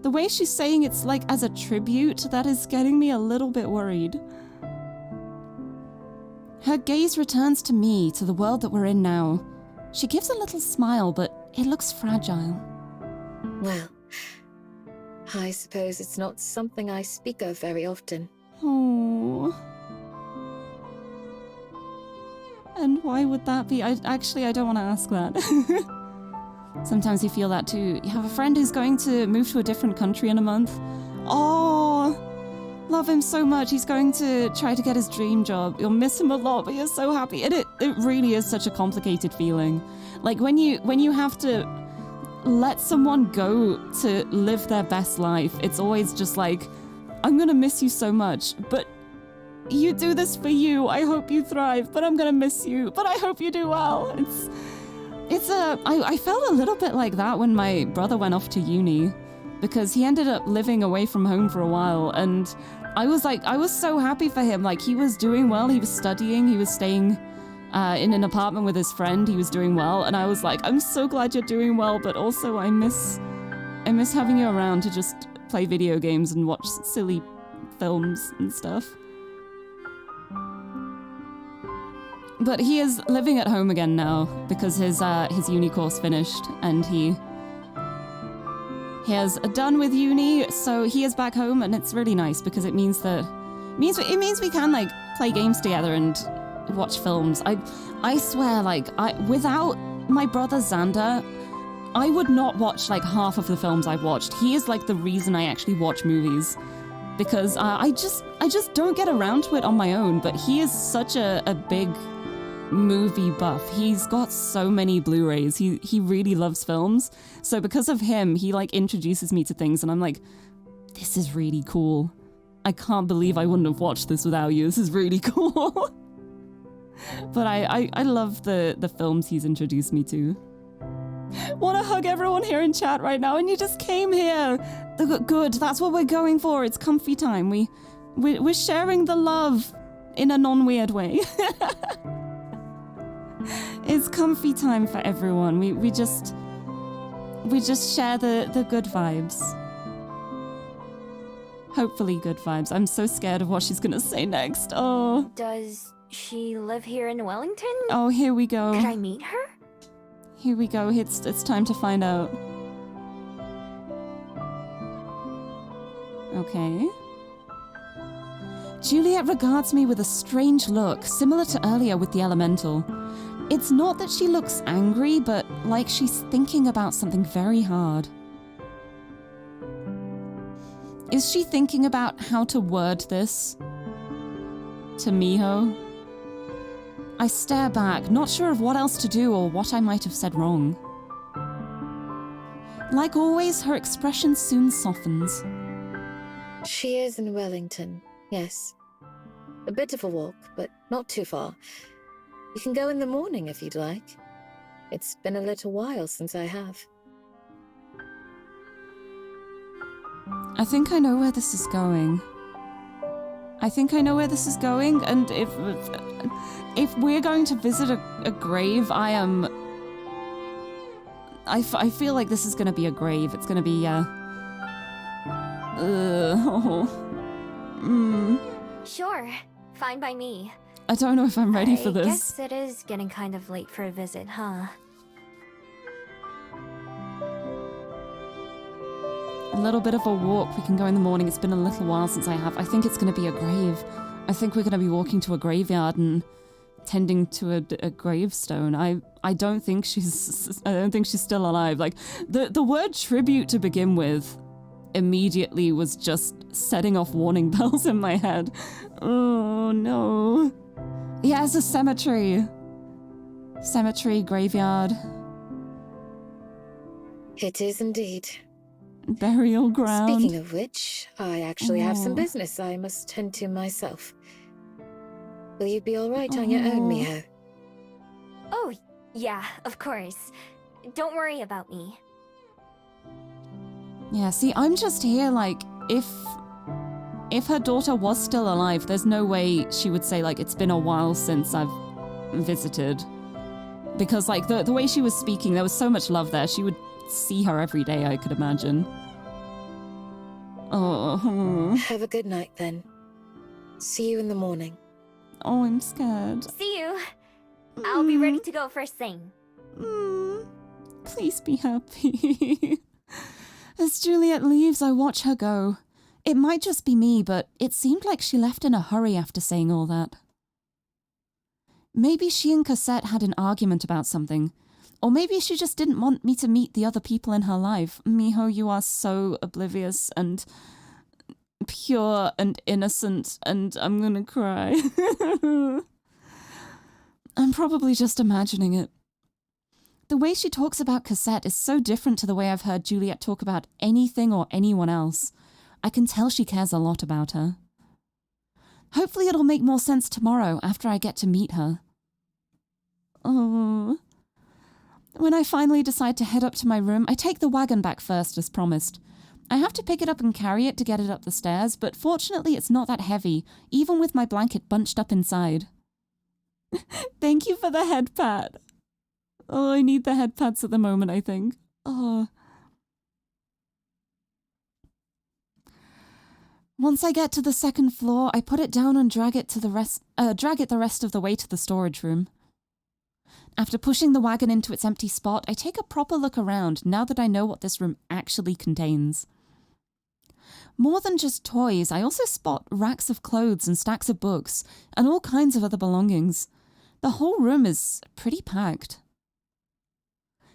the way she's saying it's like as a tribute, that is getting me a little bit worried. Her gaze returns to me, to the world that we're in now. She gives a little smile, but it looks fragile. Well, I suppose it's not something I speak of very often. Oh. And why would that be? I don't want to ask that. Sometimes you feel that too. You have a friend who's going to move to a different country in a month. Oh, love him so much. He's going to try to get his dream job. You'll miss him a lot, but you're so happy. And it really is such a complicated feeling. Like when you have to let someone go to live their best life, it's always just like, I'm gonna miss you so much, but you do this for you. I hope you thrive, but I'm gonna miss you, but I hope you do well. I felt a little bit like that when my brother went off to uni, because he ended up living away from home for a while, and I was so happy for him. Like, he was doing well, he was studying, he was staying in an apartment with his friend, he was doing well, and I was like, I'm so glad you're doing well, but also I miss having you around to just play video games and watch silly films and stuff. But he is living at home again now because his uni course finished, and he has done with uni, so he is back home, and it's really nice because it means we can like play games together and watch films. I swear, like, without my brother Xander, I would not watch like half of the films I've watched. He is like the reason I actually watch movies, because I just don't get around to it on my own, but he is such a big movie buff. He's got so many Blu-rays. He really loves films. So because of him, he like introduces me to things and I'm like, this is really cool. I can't believe I wouldn't have watched this without you. This is really cool. But I love the films he's introduced me to. Want to hug everyone here in chat right now, and you just came here. Good, that's what we're going for. It's comfy time. We're sharing the love in a non-weird way. It's comfy time for everyone. We just share the good vibes. Hopefully good vibes. I'm so scared of what she's gonna say next. Oh. Does she live here in Wellington? Oh, here we go. Could I meet her? Here we go. It's time to find out. Okay. Juliet regards me with a strange look, similar to earlier with the elemental. It's not that she looks angry, but like she's thinking about something very hard. Is she thinking about how to word this to Miho? I stare back, not sure of what else to do or what I might have said wrong. Like always, her expression soon softens. She is in Wellington, yes. A bit of a walk, but not too far. You can go in the morning if you'd like. It's been a little while since I have. I think I know where this is going. And if we're going to visit a grave, I feel like this is going to be a grave. It's going to be, Sure, fine by me. I don't know if I'm ready for this. I guess it is getting kind of late for a visit, huh? A little bit of a walk. We can go in the morning. It's been a little while since I have. I think it's going to be a grave. I think we're going to be walking to a graveyard and tending to a gravestone. I don't think she's still alive. Like the word tribute to begin with immediately was just setting off warning bells in my head. Oh no. Yeah, it's a cemetery. Cemetery, graveyard. It is indeed. Burial ground. Speaking of which, I actually have some business I must tend to myself. Will you be all right on your own, Miho? Oh, yeah, of course. Don't worry about me. Yeah, see, I'm just here, like, if her daughter was still alive, there's no way she would say, like, it's been a while since I've visited. Because, like, the way she was speaking, there was so much love there. She would see her every day, I could imagine. Oh. Have a good night, then. See you in the morning. Oh, I'm scared. See you. I'll be ready to go first thing. Please be happy. As Juliet leaves, I watch her go. It might just be me, but it seemed like she left in a hurry after saying all that. Maybe she and Cosette had an argument about something. Or maybe she just didn't want me to meet the other people in her life. Miho, you are so oblivious and pure and innocent, and I'm gonna cry. I'm probably just imagining it. The way she talks about Cosette is so different to the way I've heard Juliet talk about anything or anyone else. I can tell she cares a lot about her. Hopefully it'll make more sense tomorrow after I get to meet her. Oh. When I finally decide to head up to my room, I take the wagon back first, as promised. I have to pick it up and carry it to get it up the stairs, but fortunately it's not that heavy, even with my blanket bunched up inside. Thank you for the head pat. Oh, I need the head pats at the moment, I think. Oh. Once I get to the second floor, I put it down and drag it the rest of the way to the storage room. After pushing the wagon into its empty spot, I take a proper look around now that I know what this room actually contains. More than just toys, I also spot racks of clothes and stacks of books, and all kinds of other belongings. The whole room is pretty packed.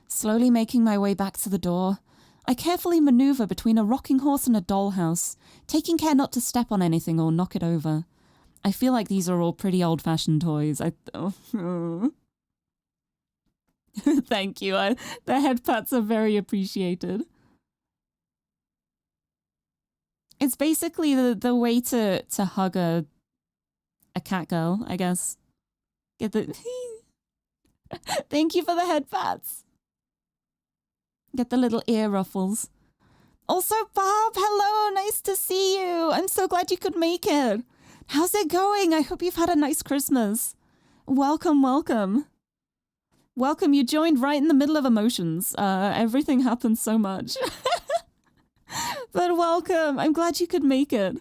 Slowly making my way back to the door, I carefully maneuver between a rocking horse and a dollhouse, taking care not to step on anything or knock it over. I feel like these are all pretty old-fashioned toys. Thank you. The head pats are very appreciated. It's basically the way to hug a cat girl, I guess. Get the Thank you for the head pats. Get the little ear ruffles. Also, Bob, hello, nice to see you. I'm so glad you could make it. How's it going? I hope you've had a nice Christmas. Welcome, welcome. Welcome, you joined right in the middle of emotions. Everything happened so much. But welcome, I'm glad you could make it.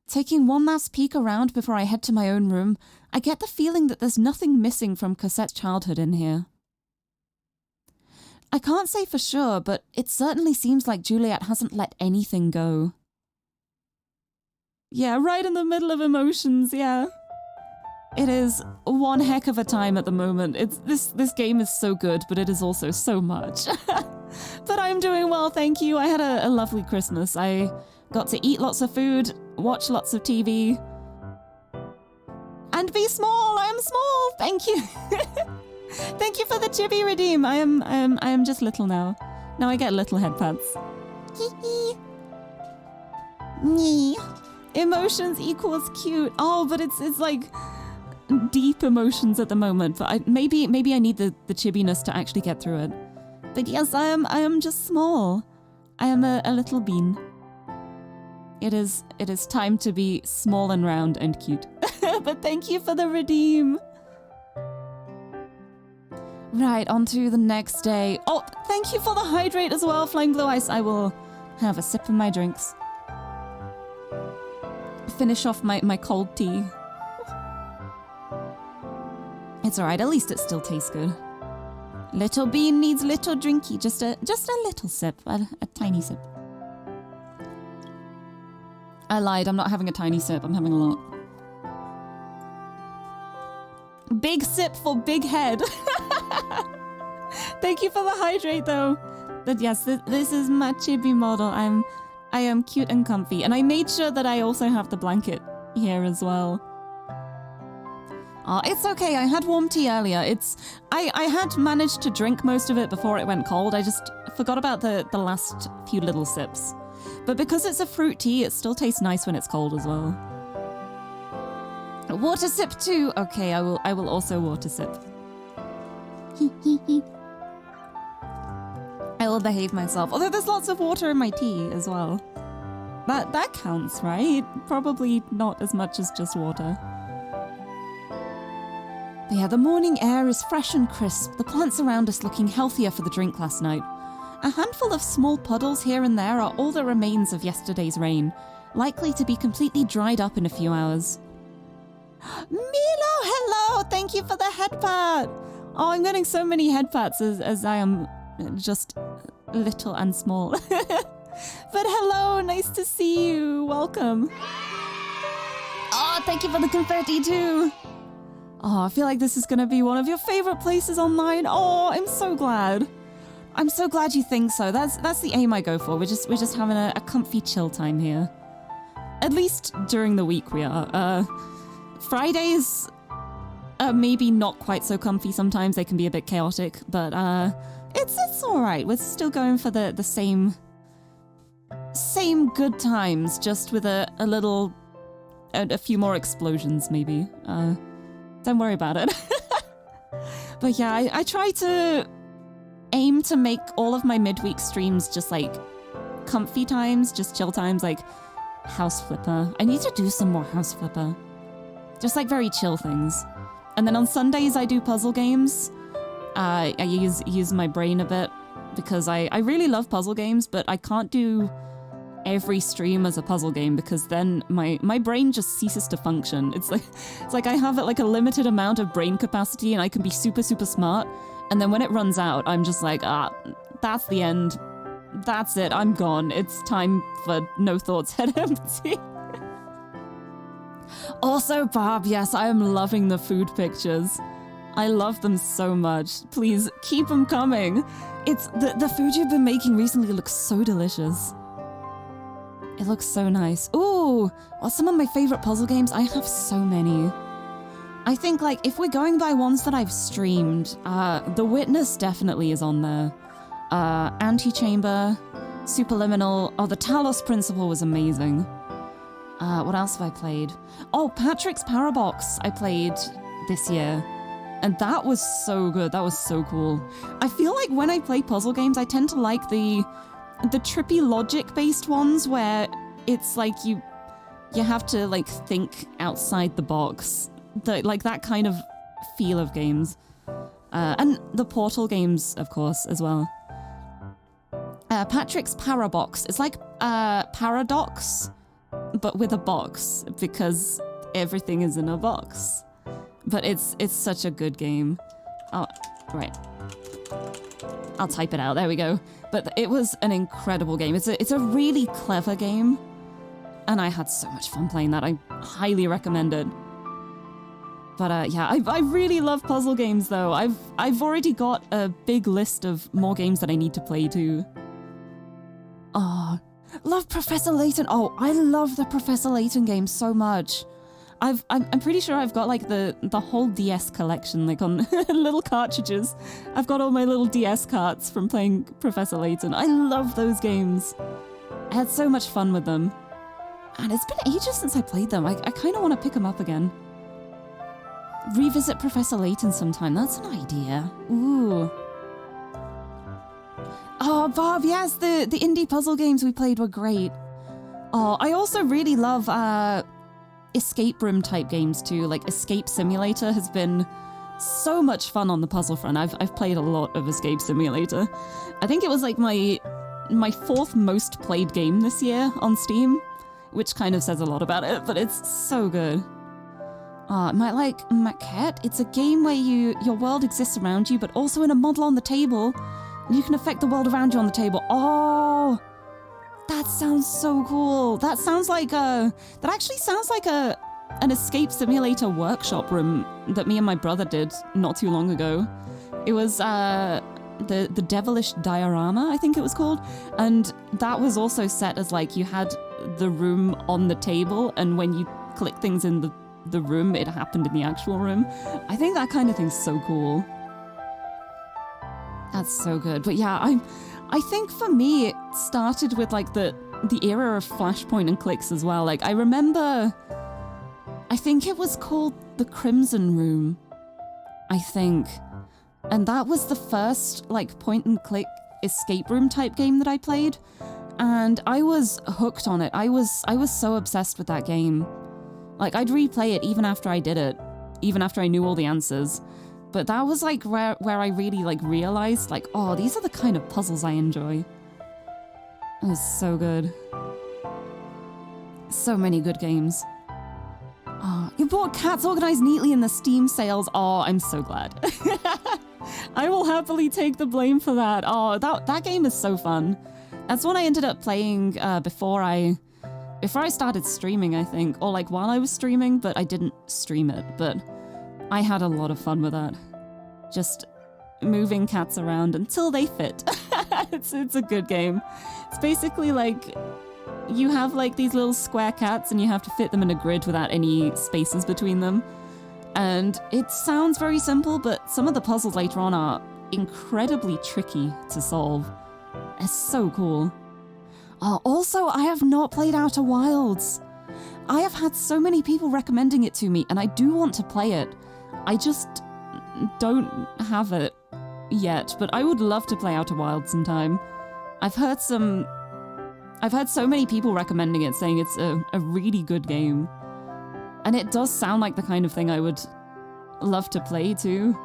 Taking one last peek around before I head to my own room, I get the feeling that there's nothing missing from Cosette's childhood in here. I can't say for sure, but it certainly seems like Juliet hasn't let anything go. Yeah, right in the middle of emotions, yeah. It is one heck of a time at the moment. This game is so good, but it is also so much. But I'm doing well, thank you. I had a lovely Christmas. I got to eat lots of food, watch lots of TV, and be small. I am small. Thank you. Thank you for the chibi redeem. I am just little now. Now I get little head pats. Emotions equals cute. Oh, but it's like deep emotions at the moment. But maybe I need the chibiness to actually get through it. But yes, I am just small. I am a little bean. It is time to be small and round and cute. But thank you for the redeem. Right, on to the next day. Oh, thank you for the hydrate as well, Flying Blue Ice. I will have a sip of my drinks. Finish off my cold tea. It's alright, at least it still tastes good. Little bean needs little drinky, just a little sip, a tiny sip. I lied, I'm not having a tiny sip, I'm having a lot. Big sip for big head. Thank you for the hydrate though. But yes, this is my chibi model. I am cute and comfy. And I made sure that I also have the blanket here as well. Oh, it's okay. I had warm tea earlier. I had managed to drink most of it before it went cold. I just forgot about the last few little sips. But because it's a fruit tea, it still tastes nice when it's cold as well. Water sip too. Okay, I will also water sip. I will behave myself. Although there's lots of water in my tea as well. That counts, right? Probably not as much as just water. But yeah, the morning air is fresh and crisp, the plants around us looking healthier for the drink last night. A handful of small puddles here and there are all the remains of yesterday's rain, likely to be completely dried up in a few hours. Milo, hello! Thank you for the head pat! Oh, I'm getting so many head pats as I am just little and small. But hello, nice to see you. Welcome. Oh, thank you for the confetti too. Oh, I feel like this is going to be one of your favorite places online. Oh, I'm so glad. I'm so glad you think so. That's the aim I go for. We're just having a comfy chill time here. At least during the week we are. Fridays are maybe not quite so comfy sometimes. They can be a bit chaotic, but it's all right. We're still going for the same good times, just with a few more explosions maybe. Don't worry about it. But yeah, I try to aim to make all of my midweek streams just like comfy times, just chill times, like House Flipper. I need to do some more House Flipper. Just like very chill things. And then on Sundays I do puzzle games. I use my brain a bit because I really love puzzle games, but I can't do every stream as a puzzle game because then my brain just ceases to function. It's like I have like a limited amount of brain capacity and I can be super, super smart. And then when it runs out, I'm just like, that's the end. That's it. I'm gone. It's time for No Thoughts, Head Empty. Also, Bob, yes, I am loving the food pictures. I love them so much. Please keep them coming. It's the food you've been making recently looks so delicious. It looks so nice. Ooh, well, some of my favorite puzzle games, I have so many. I think, like, if we're going by ones that I've streamed, The Witness definitely is on there. Antechamber, Superliminal, the Talos Principle was amazing. What else have I played? Oh, Patrick's Parabox I played this year. And that was so good, that was so cool. I feel like when I play puzzle games, I tend to like the trippy logic-based ones where it's like you have to, like, think outside the box. Like that kind of feel of games. And the Portal games, of course, as well. Patrick's Parabox. It's like Paradox, but with a box, because everything is in a box. But it's such a good game. Oh, right. I'll type it out, there we go. But it was an incredible game. It's a really clever game. And I had so much fun playing that. I highly recommend it. But yeah, I really love puzzle games though. I've already got a big list of more games that I need to play too. Oh, love Professor Layton. Oh, I love the Professor Layton game so much. I'm pretty sure I've got like the whole DS collection, like on little cartridges. I've got all my little DS carts from playing Professor Layton. I love those games. I had so much fun with them. And it's been ages since I played them. I kind of want to pick them up again. Revisit Professor Layton sometime. That's an idea. Ooh. Oh, Bob, yes, the indie puzzle games we played were great. Oh, I also really love escape room type games too. Like Escape Simulator has been so much fun on the puzzle front. I've played a lot of Escape Simulator. I think it was like my fourth most played game this year on Steam, which kind of says a lot about it, but it's so good. Might like Maquette. It's a game where your world exists around you, but also in a model on the table. And you can affect the world around you on the table. Oh, that sounds so cool. That sounds like that actually sounds like an Escape Simulator workshop room that me and my brother did not too long ago. It was the Devilish Diorama, I think it was called, and that was also set as like you had the room on the table, and when you click things in the room, it happened in the actual room. I think that kind of thing's so cool. That's so good. But yeah, I think for me it started with like the era of Flashpoint and clicks as well. Like I remember, I think it was called the Crimson Room, I think. And that was the first like point and click escape room type game that I played. And I was hooked on it. I was so obsessed with that game. Like, I'd replay it even after I did it, even after I knew all the answers. But that was, like, where I really, like, realized, like, oh, these are the kind of puzzles I enjoy. It was so good. So many good games. Oh, you bought Cats Organized Neatly in the Steam sales. Oh, I'm so glad. I will happily take the blame for that. Oh, that game is so fun. That's one I ended up playing before I started streaming, I think, or like while I was streaming, but I didn't stream it, but I had a lot of fun with that. Just moving cats around until they fit. It's a good game. It's basically like you have like these little square cats and you have to fit them in a grid without any spaces between them. And it sounds very simple, but some of the puzzles later on are incredibly tricky to solve. It's so cool. Also, I have not played Outer Wilds. I have had so many people recommending it to me, and I do want to play it. I just don't have it yet, but I would love to play Outer Wilds sometime. I've heard so many people recommending it, saying it's a really good game. And it does sound like the kind of thing I would love to play too.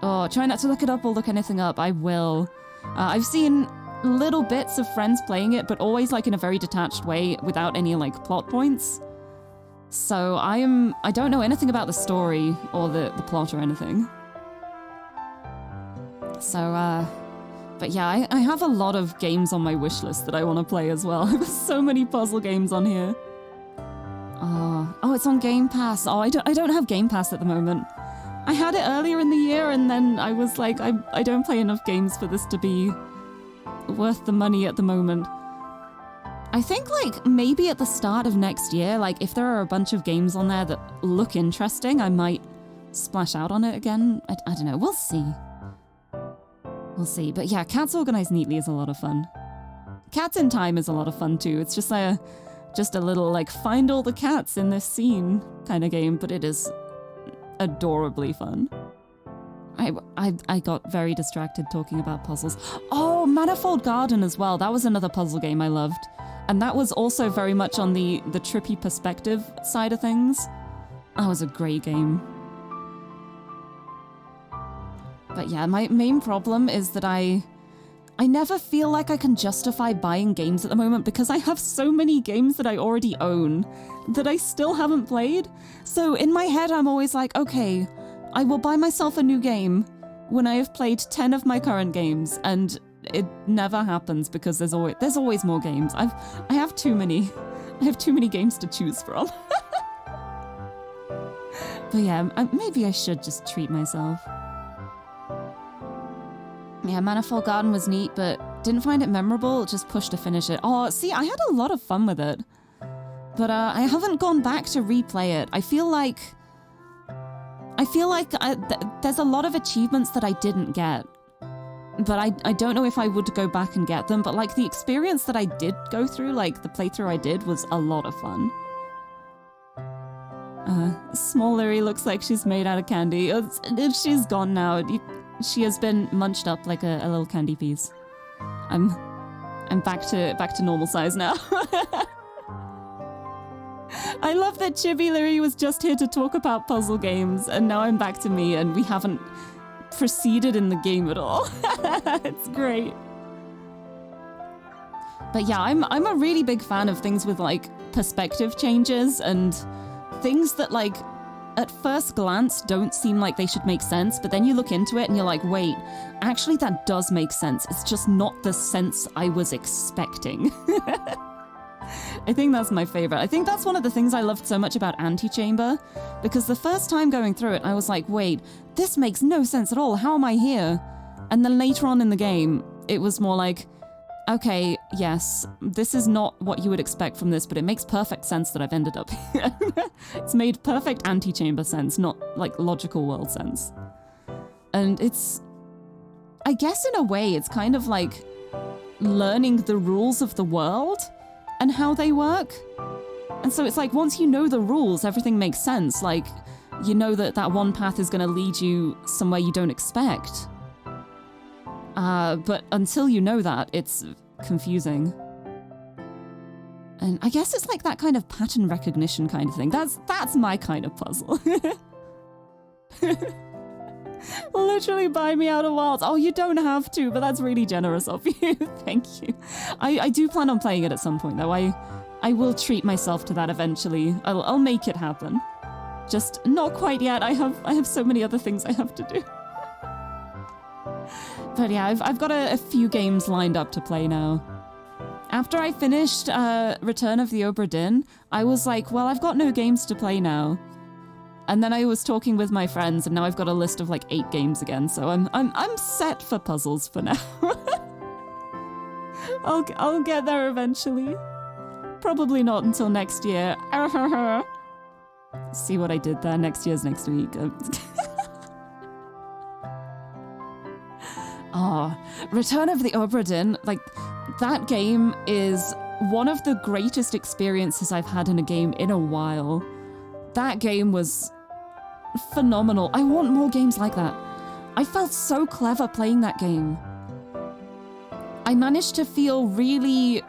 Oh, try not to look it up or look anything up. I will. I've seen little bits of friends playing it, but always like in a very detached way without any like plot points. So I don't know anything about the story or the plot or anything. So, but yeah, I have a lot of games on my wish list that I want to play as well. There's so many puzzle games on here. Oh, it's on Game Pass. Oh, I don't have Game Pass at the moment. I had it earlier in the year, and then I was like, I don't play enough games for this to be worth the money at the moment. I think, like, maybe at the start of next year, like, if there are a bunch of games on there that look interesting, I might splash out on it again. I don't know. We'll see. We'll see. But yeah, Cats Organized Neatly is a lot of fun. Cats in Time is a lot of fun, too. It's just a little, like, find all the cats in this scene kind of game, but it is adorably fun. I got very distracted talking about puzzles. Oh, Manifold Garden as well. That was another puzzle game I loved. And that was also very much on the trippy perspective side of things. That was a great game. But yeah, my main problem is that I never feel like I can justify buying games at the moment because I have so many games that I already own that I still haven't played. So in my head, I'm always like, okay, I will buy myself a new game when I have played 10 of my current games, and it never happens because there's always more games. I have too many games to choose from. But yeah, maybe I should just treat myself. Yeah, Manifold Garden was neat, but didn't find it memorable, just pushed to finish it. Oh, see, I had a lot of fun with it. But I haven't gone back to replay it. I feel like there's a lot of achievements that I didn't get. But I don't know if I would go back and get them, but like the experience that I did go through, like the playthrough I did, was a lot of fun. Small Lirie looks like she's made out of candy. She's gone now. She has been munched up like a little candy piece. I'm back to normal size now. I love that Chibi Lirie was just here to talk about puzzle games, and now I'm back to me, and we haven't proceeded in the game at all. It's great. But yeah, I'm a really big fan of things with like perspective changes and things that like at first glance don't seem like they should make sense, but then you look into it and you're like, wait, actually that does make sense. It's just not the sense I was expecting. I think that's my favorite. I think that's one of the things I loved so much about Antichamber, because the first time going through it, I was like, wait, this makes no sense at all. How am I here? And then later on in the game, it was more like, okay, yes, this is not what you would expect from this, but it makes perfect sense that I've ended up here. It's made perfect Antichamber sense, not like logical world sense. And it's, I guess in a way, it's kind of like learning the rules of the world and how they work. And so it's like, once you know the rules, everything makes sense. Like, you know that one path is going to lead you somewhere you don't expect. But until you know that, it's confusing. And I guess it's like that kind of pattern recognition kind of thing. That's my kind of puzzle. Literally buy me out of Wilds. Oh, you don't have to, but that's really generous of you. Thank you. I do plan on playing it at some point, though. I will treat myself to that eventually. I'll make it happen. Just not quite yet. I have so many other things I have to do. But yeah, I've got a few games lined up to play now. After I finished Return of the Obra Dinn, I was like, well, I've got no games to play now. And then I was talking with my friends, and now I've got a list of like 8 games again, so I'm set for puzzles for now. I'll get there eventually. Probably not until next year. See what I did there? Next year's next week. Return of the Obra Dinn, like, that game is one of the greatest experiences I've had in a game in a while. That game was phenomenal. I want more games like that. I felt so clever playing that game. I managed to feel really,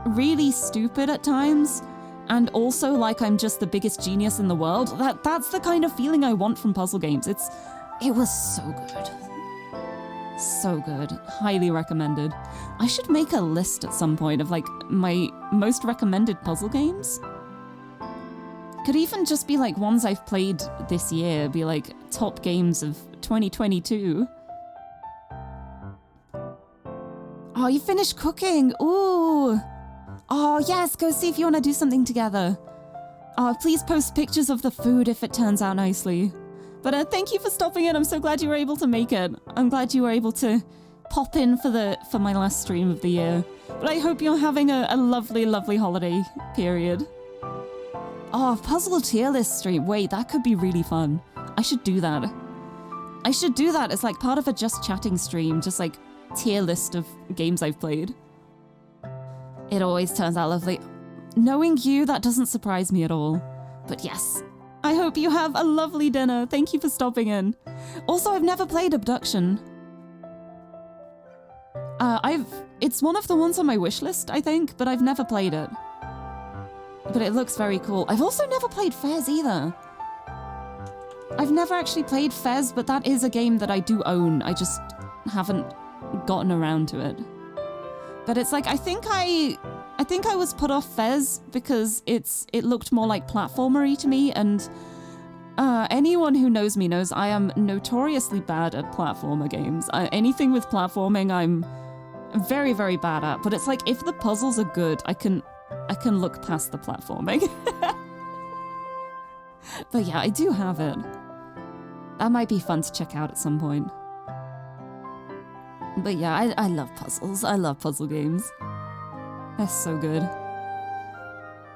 really stupid at times, and also like I'm just the biggest genius in the world. That's the kind of feeling I want from puzzle games. It was so good. So good. Highly recommended. I should make a list at some point of like my most recommended puzzle games. Could even just be like ones I've played this year, be like top games of 2022. Oh, you finished cooking. Ooh. Oh, yes, go see if you want to do something together. Oh, please post pictures of the food if it turns out nicely. But thank you for stopping in. I'm so glad you were able to make it. I'm glad you were able to pop in for my last stream of the year. But I hope you're having a lovely, lovely holiday period. Oh, puzzle tier list stream. Wait, that could be really fun. I should do that. I should do that as like part of a just chatting stream, just like tier list of games I've played. It always turns out lovely. Knowing you, that doesn't surprise me at all. But yes, I hope you have a lovely dinner. Thank you for stopping in. Also, I've never played Abduction. It's one of the ones on my wish list, I think, but I've never played it. But it looks very cool. I've also never played Fez either. I've never actually played Fez, but that is a game that I do own. I just haven't gotten around to it. But it's like, I think I was put off Fez because it looked more like platformery to me, and anyone who knows me knows I am notoriously bad at platformer games. Anything with platforming, I'm very, very bad at. But it's like, if the puzzles are good, I can look past the platforming. But yeah, I do have it. That might be fun to check out at some point. But yeah, I love puzzles. I love puzzle games. They're so good.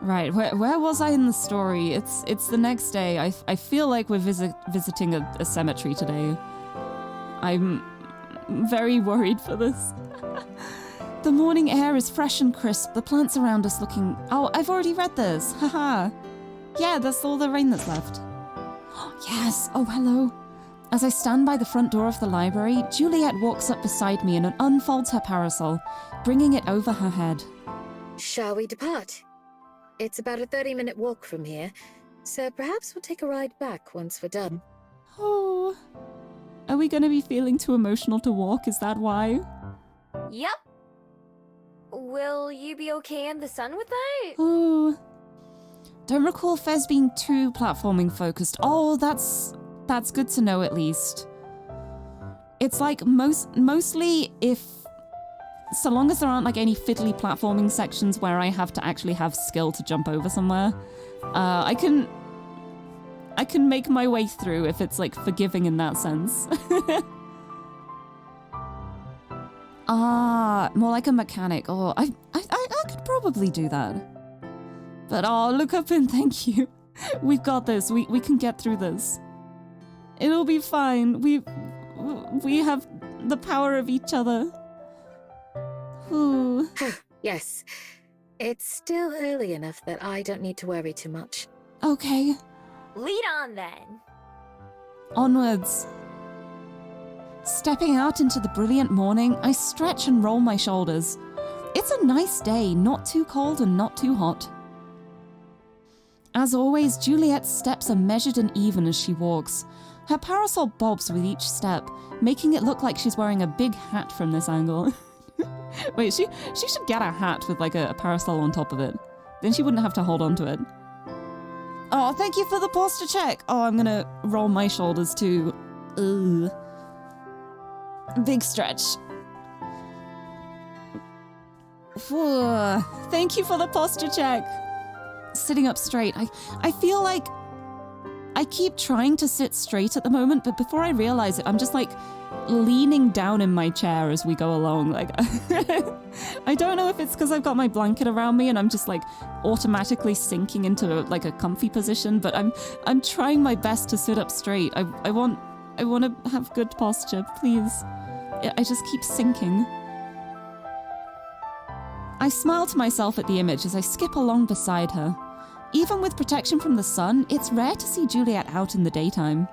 Right, where was I in the story? It's the next day. I feel like we're visiting a cemetery today. I'm very worried for this. The morning air is fresh and crisp. The plants around us looking... Oh, I've already read this. Haha. Yeah, that's all the rain that's left. Yes. Oh, hello. As I stand by the front door of the library, Juliet walks up beside me and unfolds her parasol, bringing it over her head. Shall we depart? It's about a 30-minute walk from here, so perhaps we'll take a ride back once we're done. Oh. Are we going to be feeling too emotional to walk? Is that why? Yep. Will you be okay in the sun with that? Oh. Don't recall Fez being too platforming focused. Oh, that's good to know at least. It's like mostly if... So long as there aren't like any fiddly platforming sections where I have to actually have skill to jump over somewhere, I can make my way through if it's like forgiving in that sense. More like a mechanic. Oh, I could probably do that. But oh, look up and thank you. We've got this. We can get through this. It'll be fine. We have the power of each other. Ooh. Yes. It's still early enough that I don't need to worry too much. Okay. Lead on then. Onwards. Stepping out into the brilliant morning, I stretch and roll my shoulders. It's a nice day, not too cold and not too hot. As always, Juliet's steps are measured and even as she walks. Her parasol bobs with each step, making it look like she's wearing a big hat from this angle. Wait, she should get a hat with like a parasol on top of it. Then she wouldn't have to hold on to it. Oh, thank you for the posture check. Oh, I'm gonna roll my shoulders too. Ugh. Big stretch. Thank you for the posture check. Sitting up straight. I feel like I keep trying to sit straight at the moment, but before I realize it, I'm just like leaning down in my chair as we go along. Like, I don't know if it's because I've got my blanket around me and I'm just like automatically sinking into like a comfy position, but I'm trying my best to sit up straight. I want to have good posture, please. I just keep sinking. I smile to myself at the image as I skip along beside her. Even with protection from the sun, it's rare to see Juliet out in the daytime.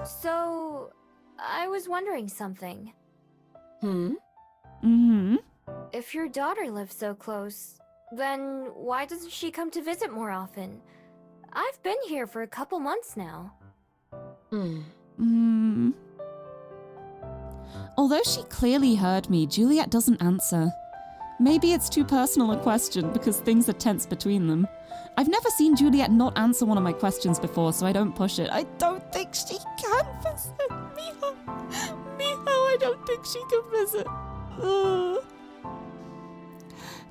So, I was wondering something. If your daughter lives so close, then why doesn't she come to visit more often? I've been here for a couple months now. Although she clearly heard me, Juliet doesn't answer. Maybe it's too personal a question because things are tense between them. I've never seen Juliet not answer one of my questions before, so I don't push it. I don't think she can visit. Miho, I don't think she can visit. Ugh.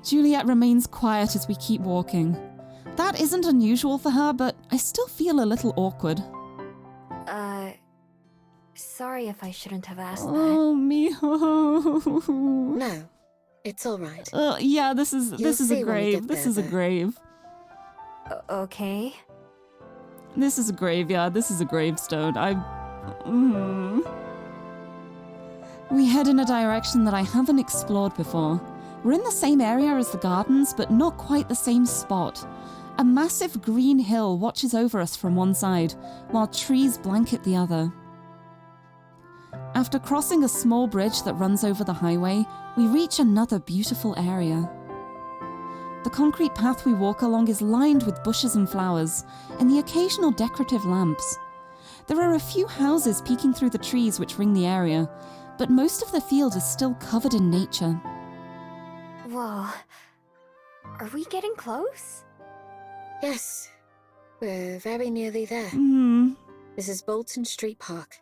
Juliet remains quiet as we keep walking. That isn't unusual for her, but I still feel a little awkward. sorry if I shouldn't have asked that. Oh, Miho. No, it's all right. Yeah, this is You'll a see when we grave. get This there, is a though. grave. Okay. This is a graveyard. This is a gravestone. We head in a direction that I haven't explored before. We're in the same area as the gardens, but not quite the same spot. A massive green hill watches over us from one side, while trees blanket the other. After crossing a small bridge that runs over the highway, we reach another beautiful area. The concrete path we walk along is lined with bushes and flowers, and the occasional decorative lamps. There are a few houses peeking through the trees which ring the area, but most of the field is still covered in nature. Whoa. Are we getting close? Yes, we're very nearly there. This is Bolton Street Park.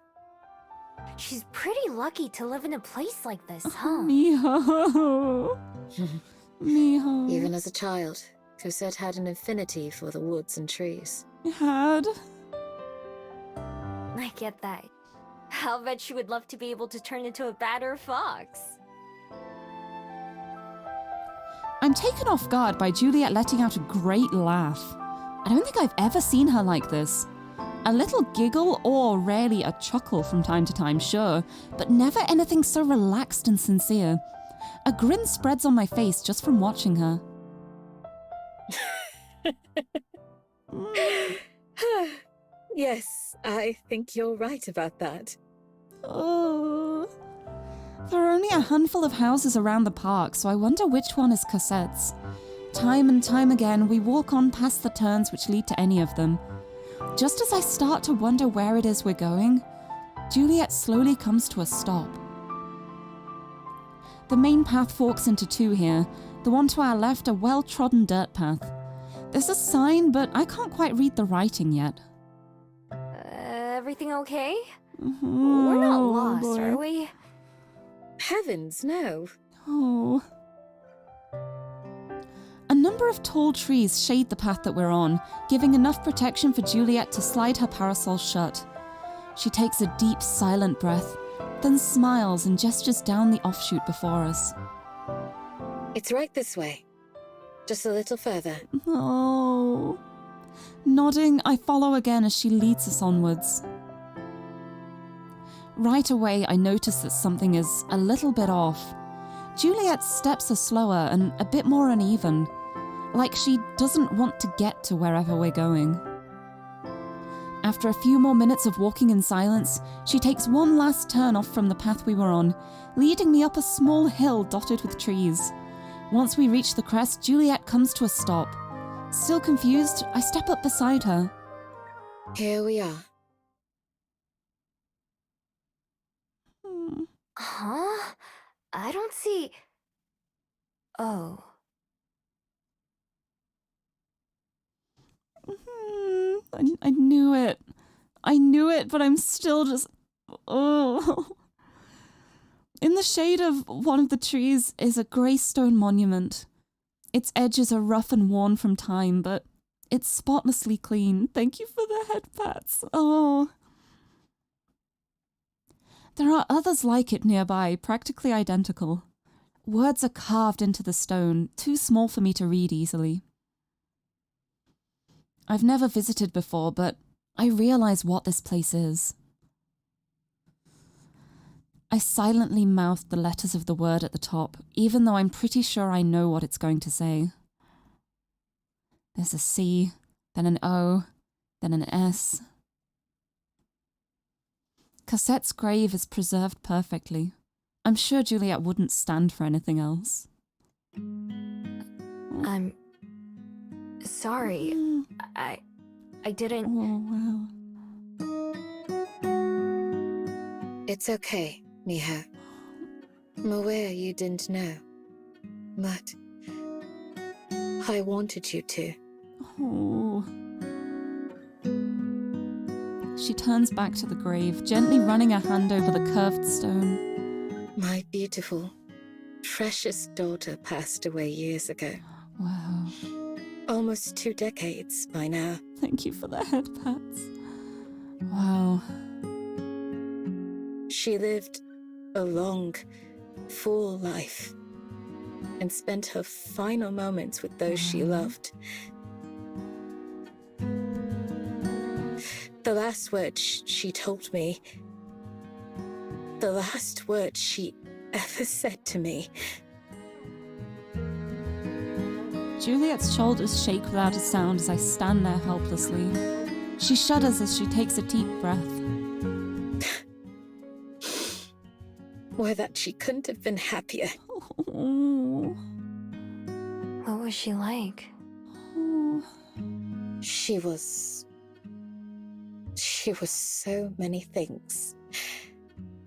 She's pretty lucky to live in a place like this, huh? Miho. Miho. Even as a child, Cosette had an affinity for the woods and trees. Had. I get that. I'll bet she would love to be able to turn into a bat or a fox. I'm taken off guard by Juliet letting out a great laugh. I don't think I've ever seen her like this. A little giggle or rarely a chuckle from time to time, sure, but never anything so relaxed and sincere. A grin spreads on my face just from watching her. Yes, I think you're right about that. Oh. There are only a handful of houses around the park, so I wonder which one is Cosette's. Time and time again, we walk on past the turns which lead to any of them. Just as I start to wonder where it is we're going, Juliet slowly comes to a stop. The main path forks into two here, the one to our left a well-trodden dirt path. There's a sign, but I can't quite read the writing yet. Everything okay? Oh, We're not lost, boy. are we? Heavens, no. Oh. A number of tall trees shade the path that we're on, giving enough protection for Juliet to slide her parasol shut. She takes a deep, silent breath, then smiles and gestures down the offshoot before us. It's right this way. Just a little further. Oh. Nodding, I follow again as she leads us onwards. Right away, I notice that something is a little bit off. Juliet's steps are slower and a bit more uneven, like she doesn't want to get to wherever we're going. After a few more minutes of walking in silence, she takes one last turn off from the path we were on, leading me up a small hill dotted with trees. Once we reach the crest, Juliet comes to a stop. Still confused, I step up beside her. Here we are. Huh? I don't see... Oh. I knew it. I knew it, but I'm still just... Oh. In the shade of one of the trees is a grey stone monument. Its edges are rough and worn from time, but it's spotlessly clean. Thank you for the head pats. Oh. There are others like it nearby, practically identical. Words are carved into the stone, too small for me to read easily. I've never visited before, but I realize what this place is. I silently mouth the letters of the word at the top, even though I'm pretty sure I know what it's going to say. There's a C, then an O, then an S. Cosette's grave is preserved perfectly. I'm sure Juliet wouldn't stand for anything else. I'm... sorry. I didn't... Oh, wow. It's okay, Miho. I'm aware you didn't know, but I wanted you to. Oh. She turns back to the grave, gently running her hand over the curved stone. My beautiful, precious daughter passed away years ago. Wow. Almost 2 decades by now. Thank you for the head pats. Wow. She lived a long, full life and spent her final moments with those she loved. The last words she told me, the last words she ever said to me. Juliet's shoulders shake without a sound as I stand there helplessly. She shudders as she takes a deep breath. Or that she couldn't have been happier. Oh. What was she like? Oh. She was so many things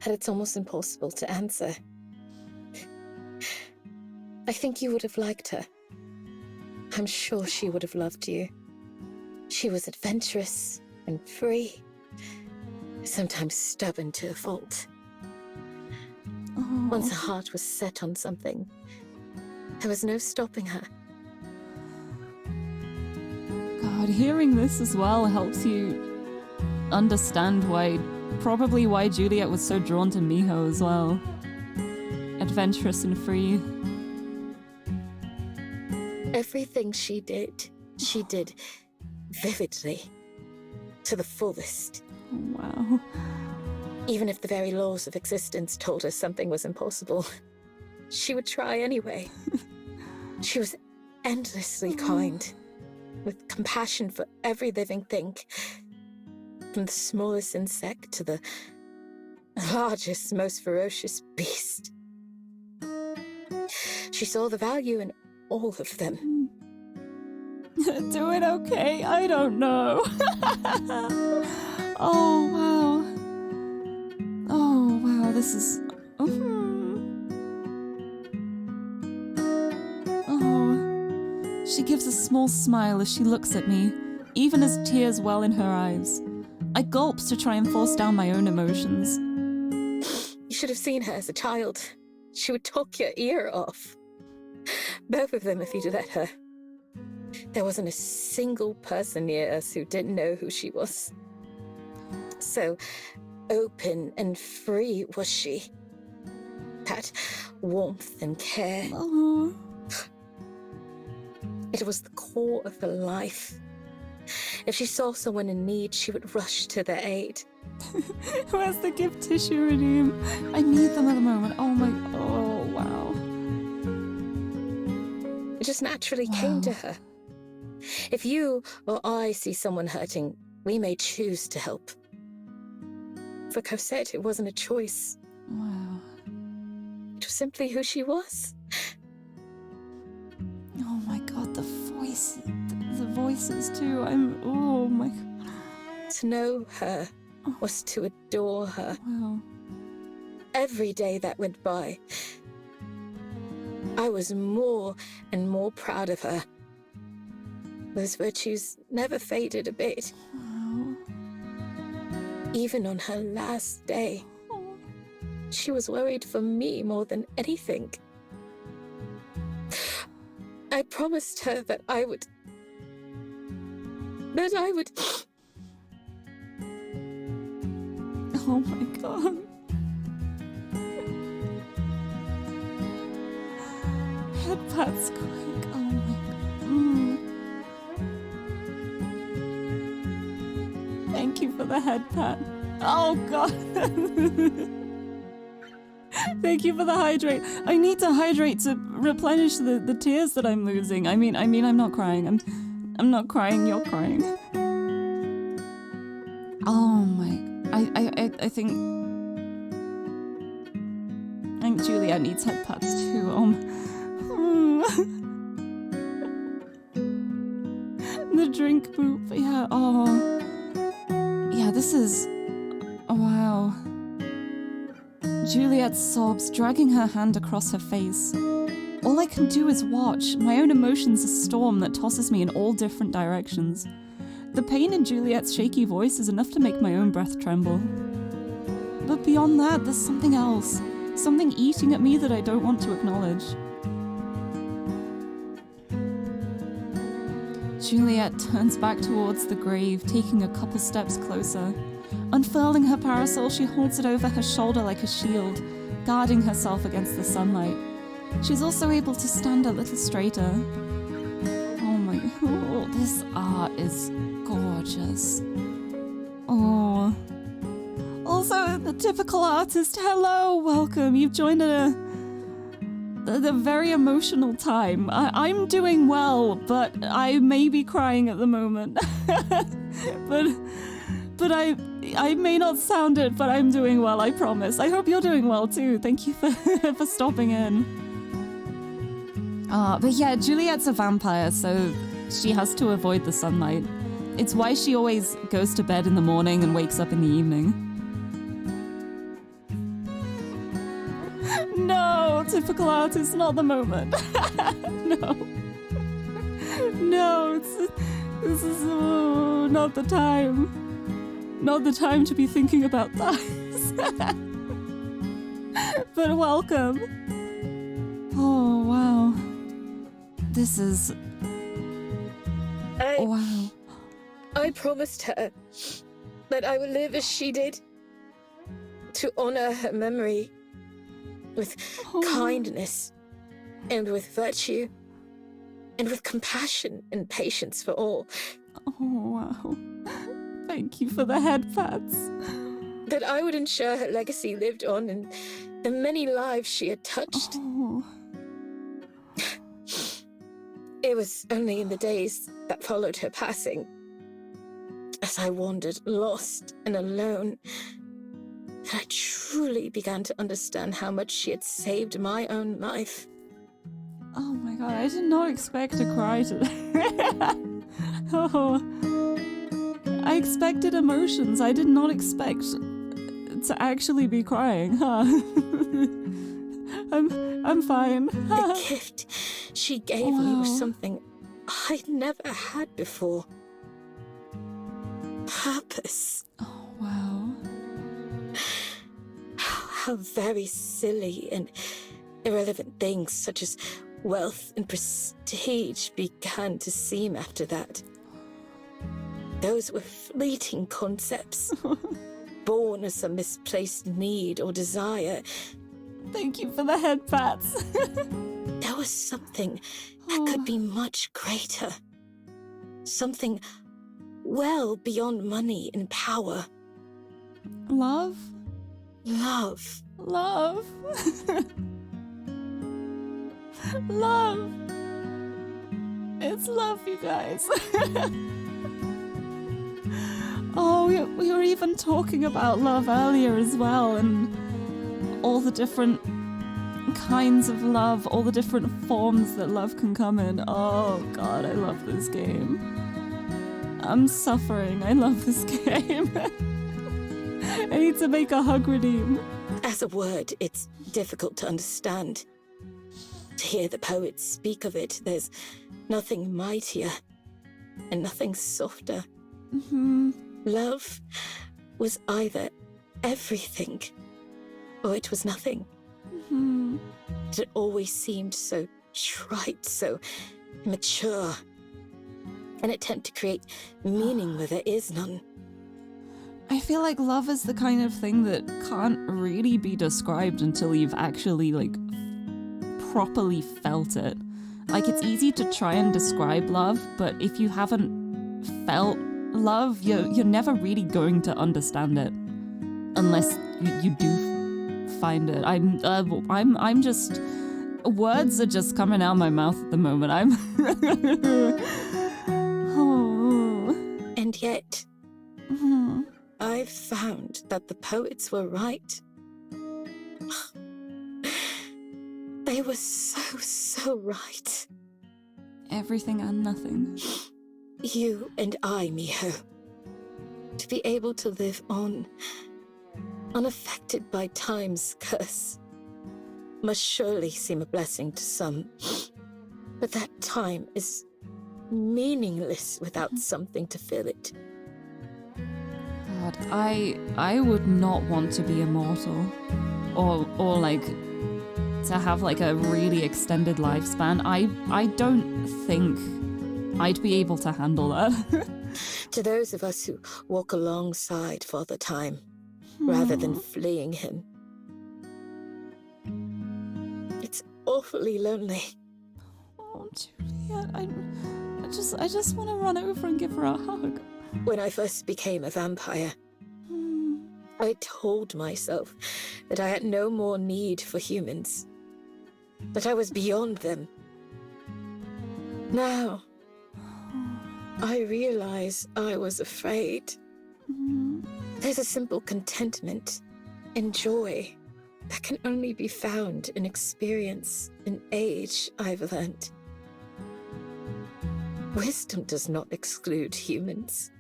that it's almost impossible to answer. I think you would have liked her. I'm sure she would have loved you. She was adventurous and free, sometimes stubborn to a fault. Oh. Once her heart was set on something, there was no stopping her. God, hearing this as well helps you understand probably why Juliet was so drawn to Miho as well. Adventurous and free. Everything she did vividly, to the fullest. Wow. Even if the very laws of existence told her something was impossible, she would try anyway. She was endlessly kind, with compassion for every living thing, from the smallest insect to the largest, most ferocious beast. She saw the value in all of them. Doing okay? I don't know. Oh, wow. Oh, wow, this is... Oh. She gives a small smile as she looks at me, even as tears well in her eyes. I gulp to try and force down my own emotions. You should have seen her as a child. She would talk your ear off. Both of them, if you'd let her. There wasn't a single person near us who didn't know who she was. So open and free was she. That warmth and care. Oh. It was the core of her life. If she saw someone in need, she would rush to their aid. Where's the gift tissue redeem? I need them at the moment. Oh my... Oh, wow. It just naturally came to her. If you or I see someone hurting, we may choose to help. For Cosette, it wasn't a choice. Wow. It was simply who she was. Oh my god, the voices. The voices too. Oh my god. To know her was to adore her. Wow. Every day that went by, I was more and more proud of her. Those virtues never faded a bit. Wow. Even on her last day, Oh. she was worried for me more than anything. I promised her that I would... Oh my god. Head pats quick. Oh my god. Thank you for the head pat. Oh god. Thank you for the hydrate. I need to hydrate to replenish the tears that I'm losing. I mean I'm not crying. I'm not crying, you're crying. Oh my... I think Juliet needs head pats too. The drink poop. Yeah, oh. Yeah, this is... Oh, wow. Juliet sobs, dragging her hand across her face. All I can do is watch. My own emotions a storm that tosses me in all different directions. The pain in Juliet's shaky voice is enough to make my own breath tremble. But beyond that, there's something else. Something eating at me that I don't want to acknowledge. Juliet turns back towards the grave, taking a couple steps closer. Unfurling her parasol, she holds it over her shoulder like a shield, guarding herself against the sunlight. She's also able to stand a little straighter. Oh, this art is gorgeous. Oh. Also, the typical artist, hello, welcome. You've joined at a very emotional time. I'm doing well, but I may be crying at the moment. but I may not sound it, but I'm doing well, I promise. I hope you're doing well too. Thank you for stopping in. But yeah, Juliet's a vampire, so she has to avoid the sunlight. It's why she always goes to bed in the morning and wakes up in the evening. No, typical artist, not the moment. No. No, this is not the time. Not the time to be thinking about thighs. But welcome. Oh, wow. This is... Wow. I promised her that I would live as she did, to honor her memory with kindness and with virtue and with compassion and patience for all. Oh, wow. Thank you for the head pats. That I would ensure her legacy lived on in the many lives she had touched. Oh. It was only in the days that followed her passing, as I wandered lost and alone, that I truly began to understand how much she had saved my own life. Oh my god, I did not expect to cry today. Oh. I expected emotions. I did not expect to actually be crying, huh? I'm fine. The gift she gave me was something I'd never had before. Purpose. Oh, wow. How very silly and irrelevant things such as wealth and prestige began to seem after that. Those were fleeting concepts, born as a misplaced need or desire. Thank you for the head pats. There was something that could be much greater. Something well beyond money and power. Love? Love. Love. Love. It's love, you guys. Oh, we were even talking about love earlier as well, and all the different kinds of love, all the different forms that love can come in. Oh god, I love this game. I'm suffering. I love this game. I need to make a hug redeem. As a word, it's difficult to understand. To hear the poets speak of it, there's nothing mightier and nothing softer. Mm-hmm. Love was either everything or it was nothing. Mm-hmm. It always seemed so trite, so immature. An attempt to create meaning where there is none. I feel like love is the kind of thing that can't really be described until you've actually, properly felt it. Like, it's easy to try and describe love, but if you haven't felt love, you're never really going to understand it. Unless you do find it. I'm just... Words are just coming out of my mouth at the moment. Oh. And yet... Mm-hmm. I've found that the poets were right. They were so right. Everything and nothing. You and I, Miho. To be able to live on, unaffected by time's curse, must surely seem a blessing to some. But that time is meaningless without something to fill it. God, I would not want to be immortal. Or to have a really extended lifespan. I don't think I'd be able to handle that. To those of us who walk alongside Father Time, rather than fleeing him, it's awfully lonely. Oh, Juliet, I just want to run over and give her a hug. When I first became a vampire, I told myself that I had no more need for humans, that I was beyond them. Now, I realize I was afraid. There's a simple contentment and joy that can only be found in experience and age, I've learned. Wisdom does not exclude humans.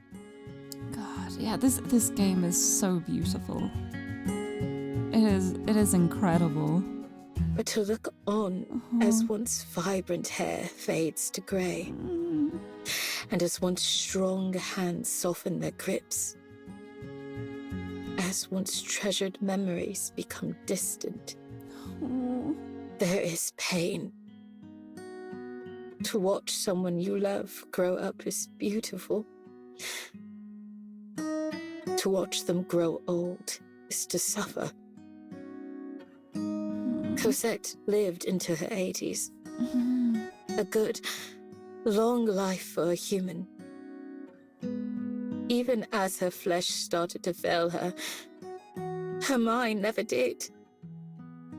God, yeah, this game is so beautiful. It is incredible. But to look on as once vibrant hair fades to grey, and as once strong hands soften their grips, as once treasured memories become distant, there is pain. To watch someone you love grow up is beautiful. To watch them grow old is to suffer. Cosette lived into her 80s. A good, long life for a human. Even as her flesh started to fail her, her mind never did.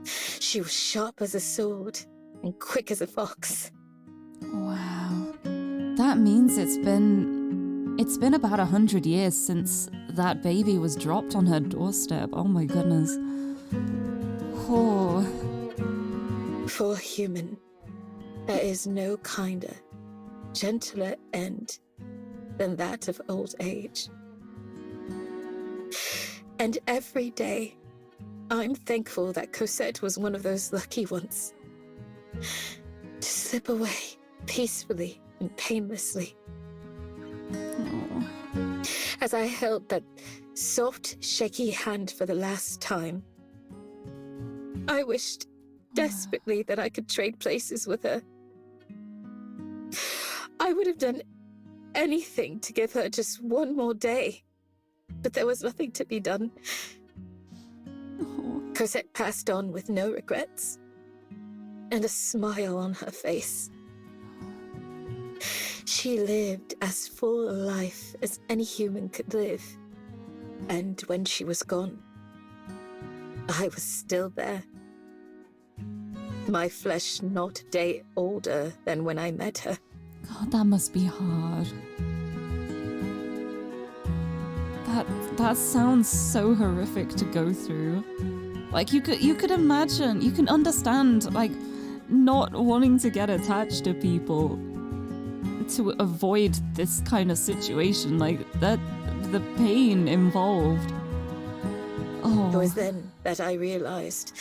She was sharp as a sword and quick as a fox. Wow. That means it's been about 100 years since that baby was dropped on her doorstep. Oh my goodness. Oh. For a human, there is no kinder, gentler end than that of old age. And every day, I'm thankful that Cosette was one of those lucky ones. To slip away peacefully and painlessly. Oh. As I held that soft, shaky hand for the last time, I wished desperately that I could trade places with her. I would have done anything to give her just one more day, but there was nothing to be done. Oh. Cosette passed on with no regrets, and a smile on her face. She lived as full a life as any human could live, and when she was gone, I was still there. My flesh not a day older than when I met her. God, that must be hard. That sounds so horrific to go through. Like you could imagine, you can understand like not wanting to get attached to people to avoid this kind of situation, like that, the pain involved. Oh. It was then that I realized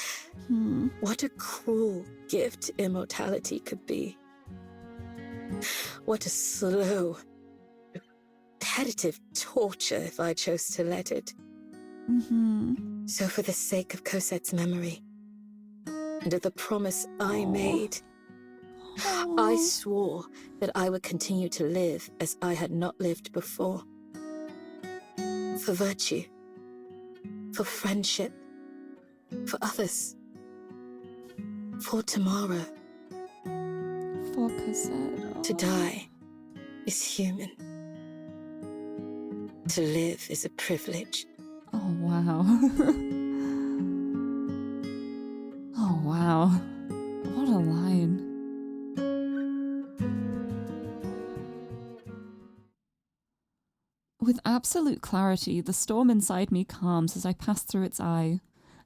what a cruel gift immortality could be. What a slow, repetitive torture if I chose to let it. So for the sake of Cosette's memory, and of the promise I made, I swore that I would continue to live as I had not lived before. For virtue, for friendship, for others, for tomorrow. For Cosette. Oh. To die is human. To live is a privilege. Oh, wow. Oh, wow. What a line. With absolute clarity, the storm inside me calms as I pass through its eye.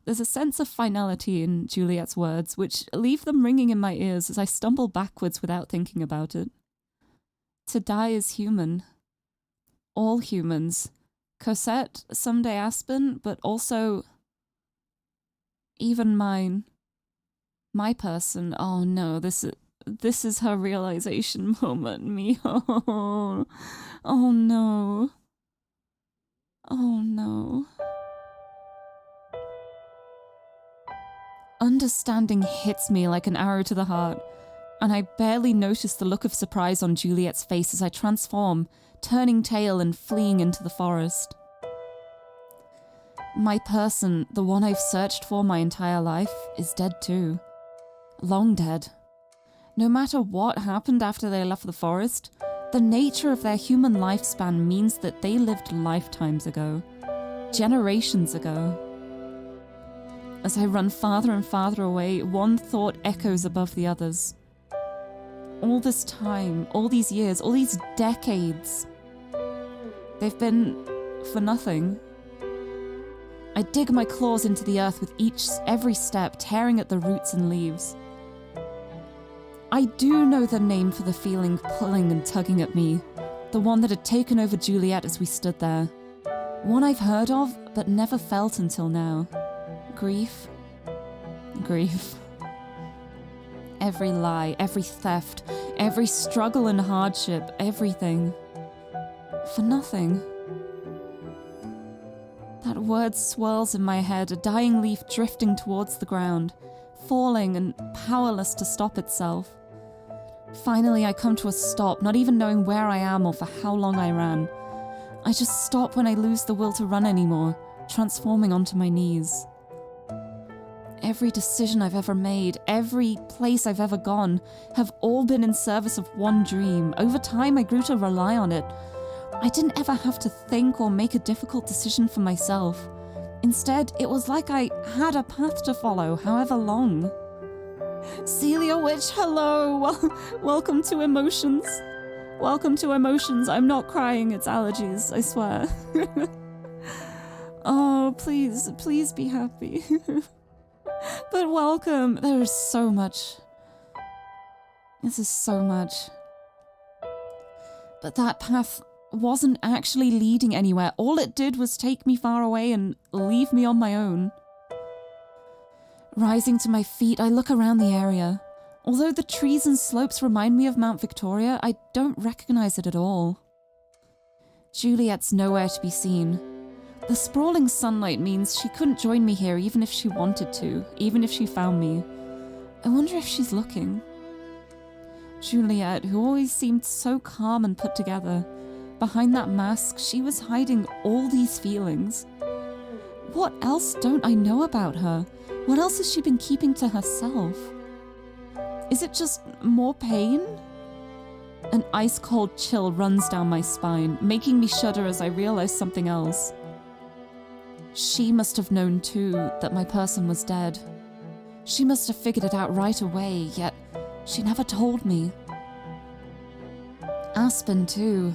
There's a sense of finality in Juliet's words, which leave them ringing in my ears as I stumble backwards without thinking about it. To die is human. All humans. Cosette, someday Aspen, but also even mine. My person. Oh no, this is her realization moment. Me. Oh no. Oh no. Understanding hits me like an arrow to the heart. and I barely notice the look of surprise on Juliet's face as I transform, turning tail and fleeing into the forest. My person, the one I've searched for my entire life, is dead too. Long dead. No matter what happened after they left the forest, the nature of their human lifespan means that they lived lifetimes ago, generations ago. As I run farther and farther away, one thought echoes above the others. All this time, all these years, all these decades, they've been for nothing. I dig my claws into the earth with every step, tearing at the roots and leaves. I do know the name for the feeling pulling and tugging at me, the one that had taken over Juliet as we stood there. One I've heard of, but never felt until now. Grief. Grief. Every lie, every theft, every struggle and hardship, everything. For nothing. That word swirls in my head, a dying leaf drifting towards the ground, falling and powerless to stop itself. Finally, I come to a stop, not even knowing where I am or for how long I ran. I just stop when I lose the will to run anymore, transforming onto my knees. Every decision I've ever made, every place I've ever gone, have all been in service of one dream. Over time, I grew to rely on it. I didn't ever have to think or make a difficult decision for myself. Instead, it was like I had a path to follow, however long. Celia Witch, hello! Welcome to Emotions. Welcome to Emotions. I'm not crying, it's allergies, I swear. Oh, please be happy. But welcome. There is so much. This is so much. But that path wasn't actually leading anywhere. All it did was take me far away and leave me on my own. Rising to my feet, I look around the area. Although the trees and slopes remind me of Mount Victoria, I don't recognize it at all. Juliet's nowhere to be seen. The sprawling sunlight means she couldn't join me here even if she wanted to, even if she found me. I wonder if she's looking. Juliet, who always seemed so calm and put together, behind that mask, she was hiding all these feelings. What else don't I know about her? What else has she been keeping to herself? Is it just more pain? An ice-cold chill runs down my spine, making me shudder as I realize something else. She must have known too that my person was dead. She must have figured it out right away, yet she never told me. Aspen too.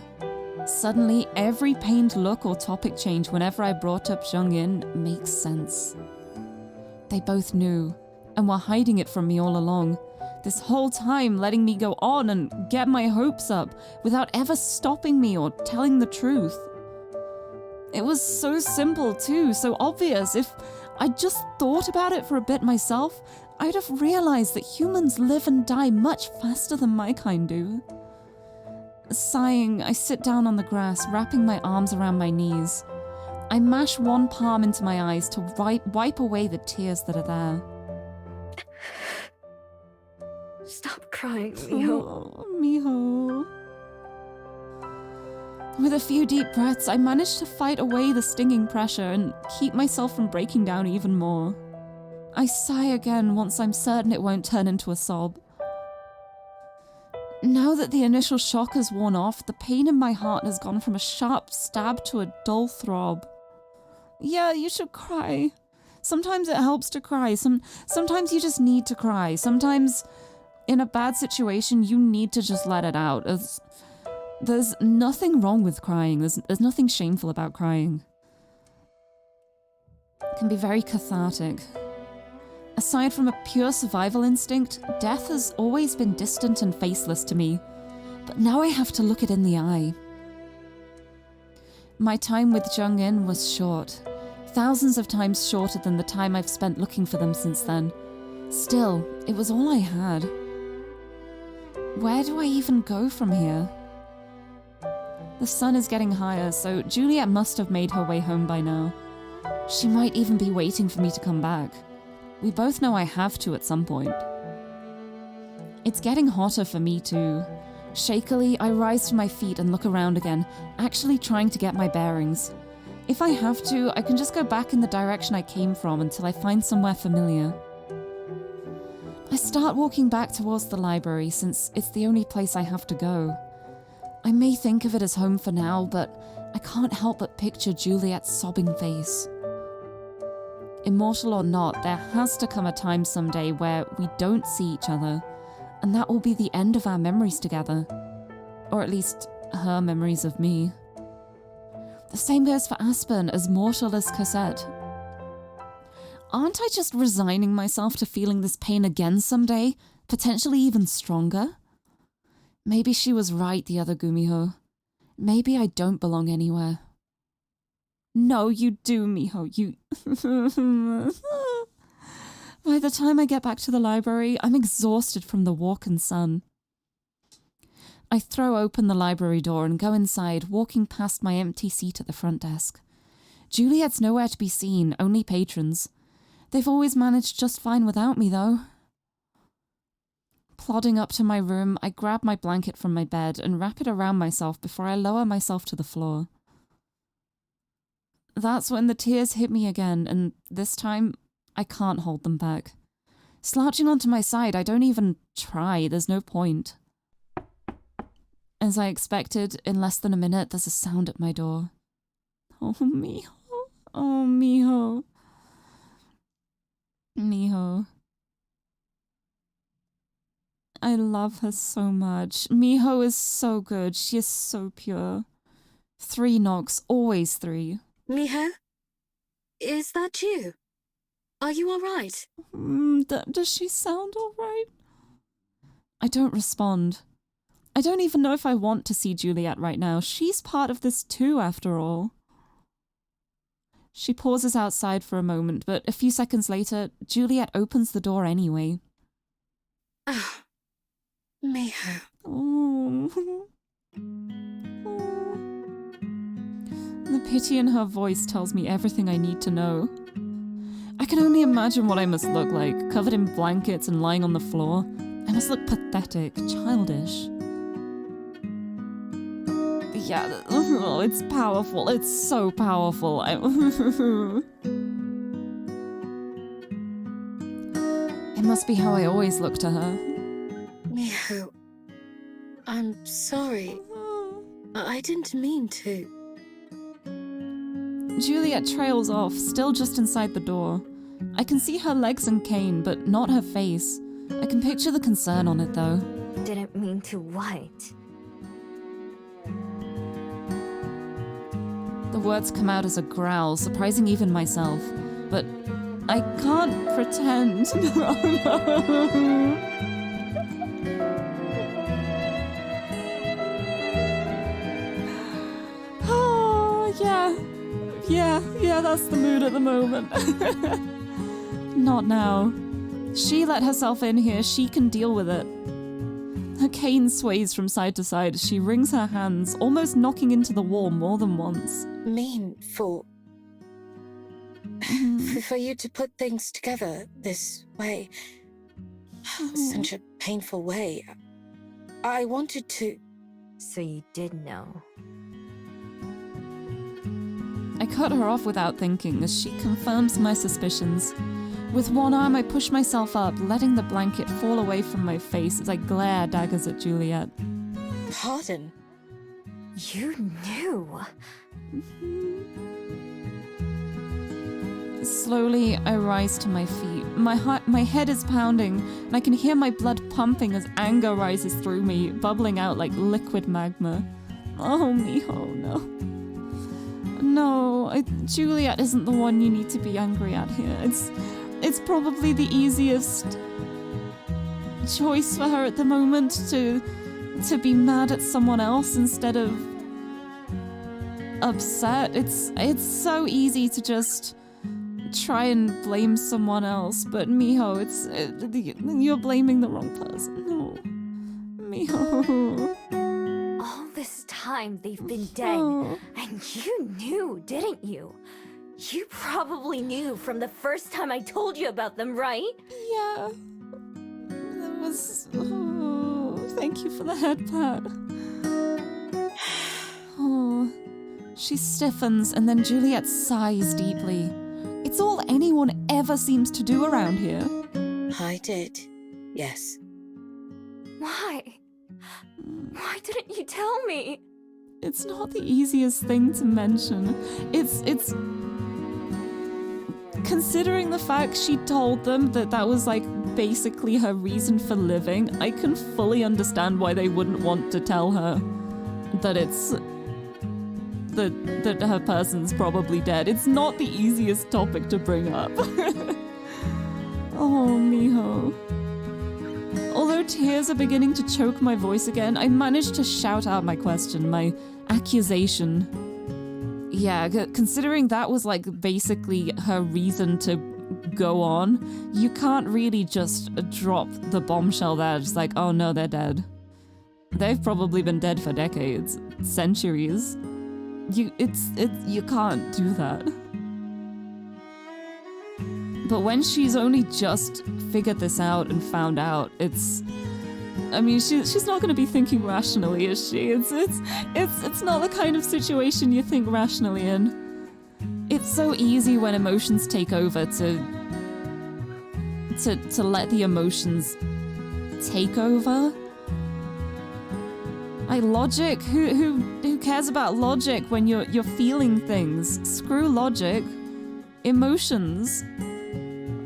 Suddenly, every pained look or topic change whenever I brought up Zheng-In makes sense. They both knew, and were hiding it from me all along. This whole time letting me go on and get my hopes up without ever stopping me or telling the truth. It was so simple too, so obvious. If I'd just thought about it for a bit myself, I'd have realized that humans live and die much faster than my kind do. Sighing, I sit down on the grass, wrapping my arms around my knees. I mash one palm into my eyes to wipe away the tears that are there. Stop crying, Miho. Oh, Miho. With a few deep breaths, I manage to fight away the stinging pressure and keep myself from breaking down even more. I sigh again once I'm certain it won't turn into a sob. Now that the initial shock has worn off, the pain in my heart has gone from a sharp stab to a dull throb. Yeah, you should cry. Sometimes it helps to cry. Sometimes you just need to cry. Sometimes, in a bad situation, you need to just let it out. There's nothing wrong with crying. There's nothing shameful about crying. It can be very cathartic. Aside from a pure survival instinct, death has always been distant and faceless to me. But now I have to look it in the eye. My time with Zheng-In was short. Thousands of times shorter than the time I've spent looking for them since then. Still, it was all I had. Where do I even go from here? The sun is getting higher, so Juliet must have made her way home by now. She might even be waiting for me to come back. We both know I have to at some point. It's getting hotter for me too. Shakily, I rise to my feet and look around again, actually trying to get my bearings. If I have to, I can just go back in the direction I came from until I find somewhere familiar. I start walking back towards the library since it's the only place I have to go. I may think of it as home for now, but I can't help but picture Juliet's sobbing face. Immortal or not, there has to come a time someday where we don't see each other, and that will be the end of our memories together. Or at least, her memories of me. The same goes for Aspen, as mortal as Cosette. Aren't I just resigning myself to feeling this pain again someday, potentially even stronger? Maybe she was right, the other Gumiho. Maybe I don't belong anywhere. No, you do, Miho, you... By the time I get back to the library, I'm exhausted from the walk and sun. I throw open the library door and go inside, walking past my empty seat at the front desk. Juliet's nowhere to be seen, only patrons. They've always managed just fine without me, though. Plodding up to my room, I grab my blanket from my bed and wrap it around myself before I lower myself to the floor. That's when the tears hit me again, and this time, I can't hold them back. Slouching onto my side, I don't even try, there's no point. As I expected, in less than a minute, there's a sound at my door. Oh, Miho. Oh, Miho. Miho. I love her so much. Miho is so good. She is so pure. 3 knocks, always 3. Miho? Is that you? Are you alright? Does she sound alright? I don't respond. I don't even know if I want to see Juliet right now. She's part of this too, after all. She pauses outside for a moment, but a few seconds later, Juliet opens the door anyway. Ah, Miho. Oh. The pity in her voice tells me everything I need to know. I can only imagine what I must look like, covered in blankets and lying on the floor. I must look pathetic, childish. Yeah, oh, it's powerful. It's so powerful. It must be how I always look to her. Miho, I'm sorry. I didn't mean to. Juliet trails off, still just inside the door. I can see her legs and cane, but not her face. I can picture the concern on it, though. Didn't mean to what? The words come out as a growl, surprising even myself. But I can't pretend. Oh, yeah, that's the mood at the moment. Not now. She let herself in here, she can deal with it. Her cane sways from side to side as she wrings her hands, almost knocking into the wall more than once. Mean for you to put things together this way. Such a painful way. I wanted to... So you did know. I cut her off without thinking as she confirms my suspicions. With one arm, I push myself up, letting the blanket fall away from my face as I glare daggers at Juliet. Pardon? You knew. Slowly, I rise to my feet. My head is pounding, and I can hear my blood pumping as anger rises through me, bubbling out like liquid magma. Oh, Miho, no. No, Juliet isn't the one you need to be angry at here. It's probably the easiest choice for her at the moment to be mad at someone else instead of upset. It's so easy to just try and blame someone else, but Miho, you're blaming the wrong person. No, Miho. All this time they've been dead, Oh. and you knew, didn't you? You probably knew from the first time I told you about them, right? Yeah. That was... Thank you for the head pat. Oh, she stiffens and then Juliet sighs deeply. It's all anyone ever seems to do around here. I did. Yes. Why? Why didn't you tell me? It's not the easiest thing to mention. It's considering the fact she told them that was like basically her reason for living, I can fully understand why they wouldn't want to tell her that that her person's probably dead. It's not the easiest topic to bring up. Oh, Miho. Although tears are beginning to choke my voice again, I managed to shout out my question, my accusation. Yeah, considering that was like basically her reason to go on, you can't really just drop the bombshell there, just like, oh no, they're dead. They've probably been dead for decades, centuries. You can't do that. But when she's only just figured this out and found out, she's not going to be thinking rationally, is she? It's not the kind of situation you think rationally in. It's so easy when emotions take over to let the emotions take over. Like logic, who cares about logic when you're feeling things? Screw logic. Emotions.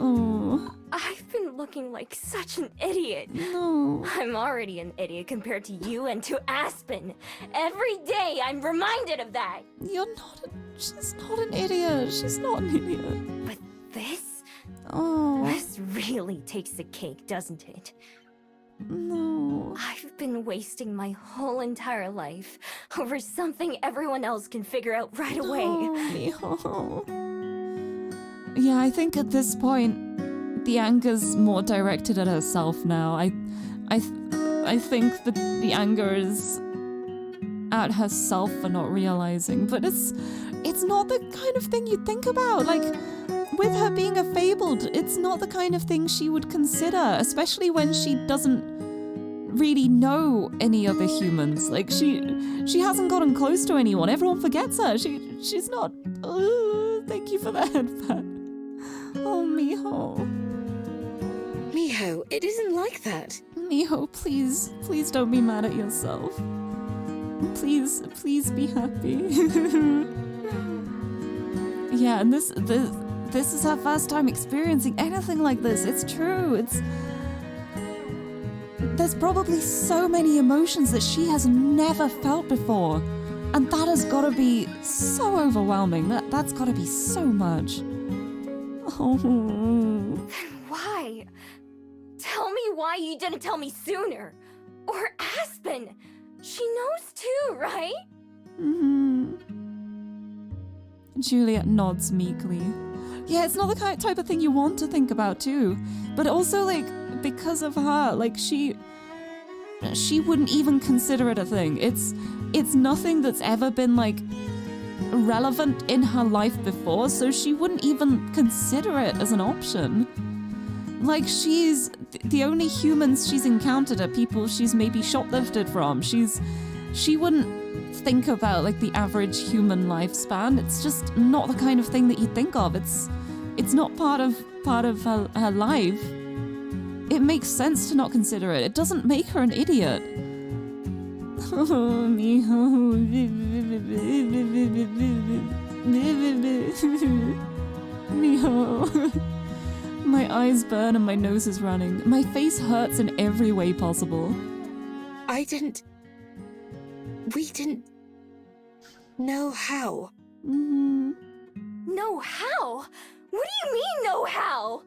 Oh. I've been looking like such an idiot. No. I'm already an idiot compared to you and to Aspen. Every day I'm reminded of that. She's not an idiot. She's not an idiot. But this Oh. really takes the cake, doesn't it? No. I've been wasting my whole entire life over something everyone else can figure out right away. No. Yeah, I think at this point, the anger's more directed at herself now. I think that the anger is at herself for not realizing, but it's not the kind of thing you'd think about. Like, with her being a fabled, it's not the kind of thing she would consider, especially when she doesn't really know any other humans. Like, she hasn't gotten close to anyone. Everyone forgets her. She's not... thank you for the head pat. Oh, Miho. Miho, it isn't like that. Miho, please don't be mad at yourself. Please be happy. Yeah, and this is her first time experiencing anything like this. It's true. There's probably so many emotions that she has never felt before. And that has got to be so overwhelming. That's got to be so much. Oh. Why? Tell me why you didn't tell me sooner. Or Aspen. She knows too, right? Mm-hmm. Juliet nods meekly. Yeah, it's not the type of thing you want to think about too. But also, like, because of her, like, she wouldn't even consider it a thing. It's nothing that's ever been, like, relevant in her life before, so she wouldn't even consider it as an option. Like, she's the only humans she's encountered are people she's maybe shoplifted from. She wouldn't think about, like, the average human lifespan. It's just not the kind of thing that you think of. It's not part of her life. It makes sense to not consider it. It doesn't make her an idiot. Oh, Miho. Miho. My eyes burn and my nose is running. My face hurts in every way possible. We didn't know how. Mm-hmm. Know how? What do you mean, know how?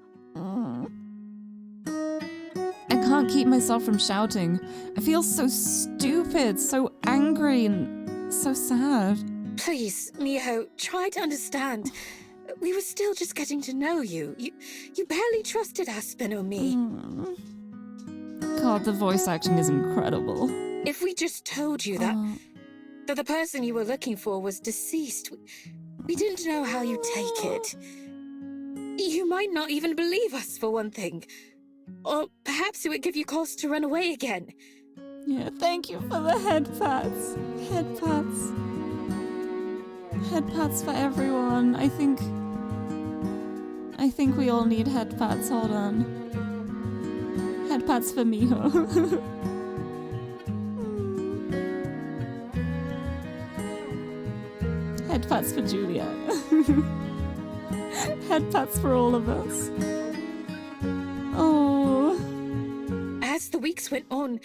I can't keep myself from shouting. I feel so stupid, so angry, and so sad. Please, Miho, try to understand. We were still just getting to know you. You barely trusted Aspen or me. God, the voice acting is incredible. If we just told you that the person you were looking for was deceased, we didn't know how you'd take it. You might not even believe us, for one thing. Or perhaps it would give you cause to run away again. Yeah, thank you for the head pats. Head pats. Head pats for everyone. I think we all need head pats. Hold on. Head pats for Miho. Head pats for Julia. Head pats for all of us. Oh. As the weeks went on,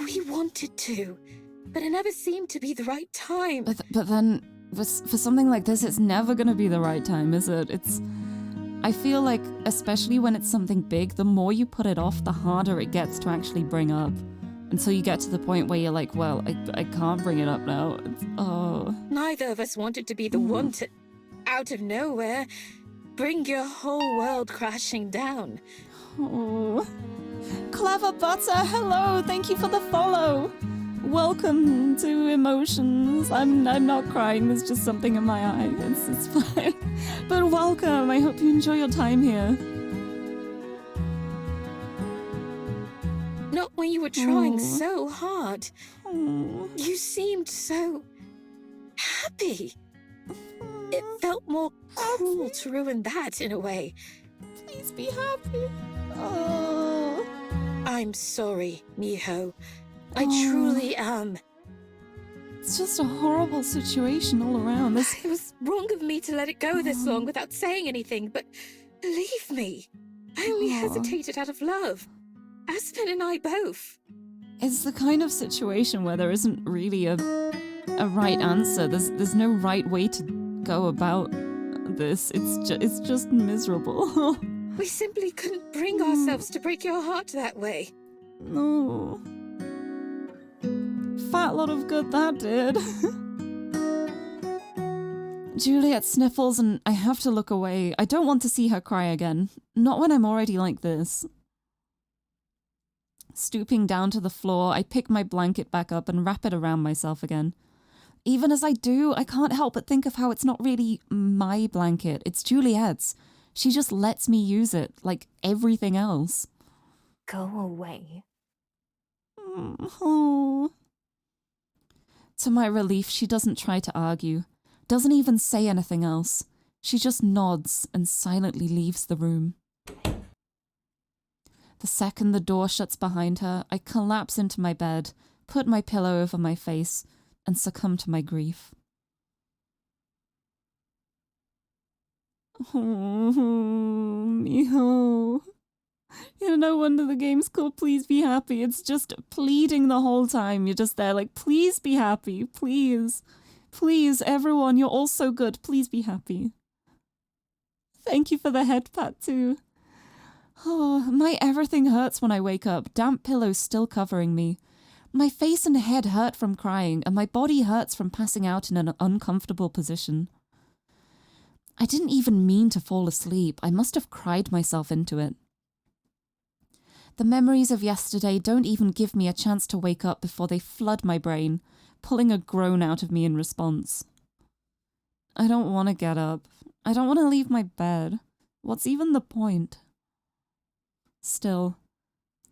we wanted to, but it never seemed to be the right time. But then, for something like this, it's never gonna be the right time, is it? I feel like, especially when it's something big, the more you put it off, the harder it gets to actually bring up. Until you get to the point where you're like, well, I can't bring it up now. Oh. Neither of us wanted to be the one to, out of nowhere, bring your whole world crashing down. Oh. Clever Butter, hello! Thank you for the follow! Welcome to Emotions. I'm not crying, there's just something in my eye. It's fine. But welcome, I hope you enjoy your time here. Not when you were trying so hard. Oh. You seemed so happy. It felt more cruel to ruin that in a way. Please be happy. Oh. I'm sorry, Miho. I truly am. It's just a horrible situation all around. It was wrong of me to let it go this long without saying anything, but believe me, I only hesitated out of love. Aspen and I both. It's the kind of situation where there isn't really a right answer. There's no right way to go about this. It's just miserable. We simply couldn't bring ourselves to break your heart that way. No. Fat lot of good that did. Juliet sniffles and I have to look away. I don't want to see her cry again. Not when I'm already like this. Stooping down to the floor, I pick my blanket back up and wrap it around myself again. Even as I do, I can't help but think of how it's not really my blanket, it's Juliet's. She just lets me use it, like everything else. Go away. Oh. To my relief, she doesn't try to argue, doesn't even say anything else. She just nods and silently leaves the room. The second the door shuts behind her, I collapse into my bed, put my pillow over my face, and succumb to my grief. Oh, Miho. No wonder the game's called Please Be Happy. It's just pleading the whole time. You're just there like, please be happy, please. Please, everyone, you're all so good. Please be happy. Thank you for the head pat too. Oh, my everything hurts when I wake up, damp pillows still covering me. My face and head hurt from crying, and my body hurts from passing out in an uncomfortable position. I didn't even mean to fall asleep. I must have cried myself into it. The memories of yesterday don't even give me a chance to wake up before they flood my brain, pulling a groan out of me in response. I don't want to get up. I don't want to leave my bed. What's even the point? Still,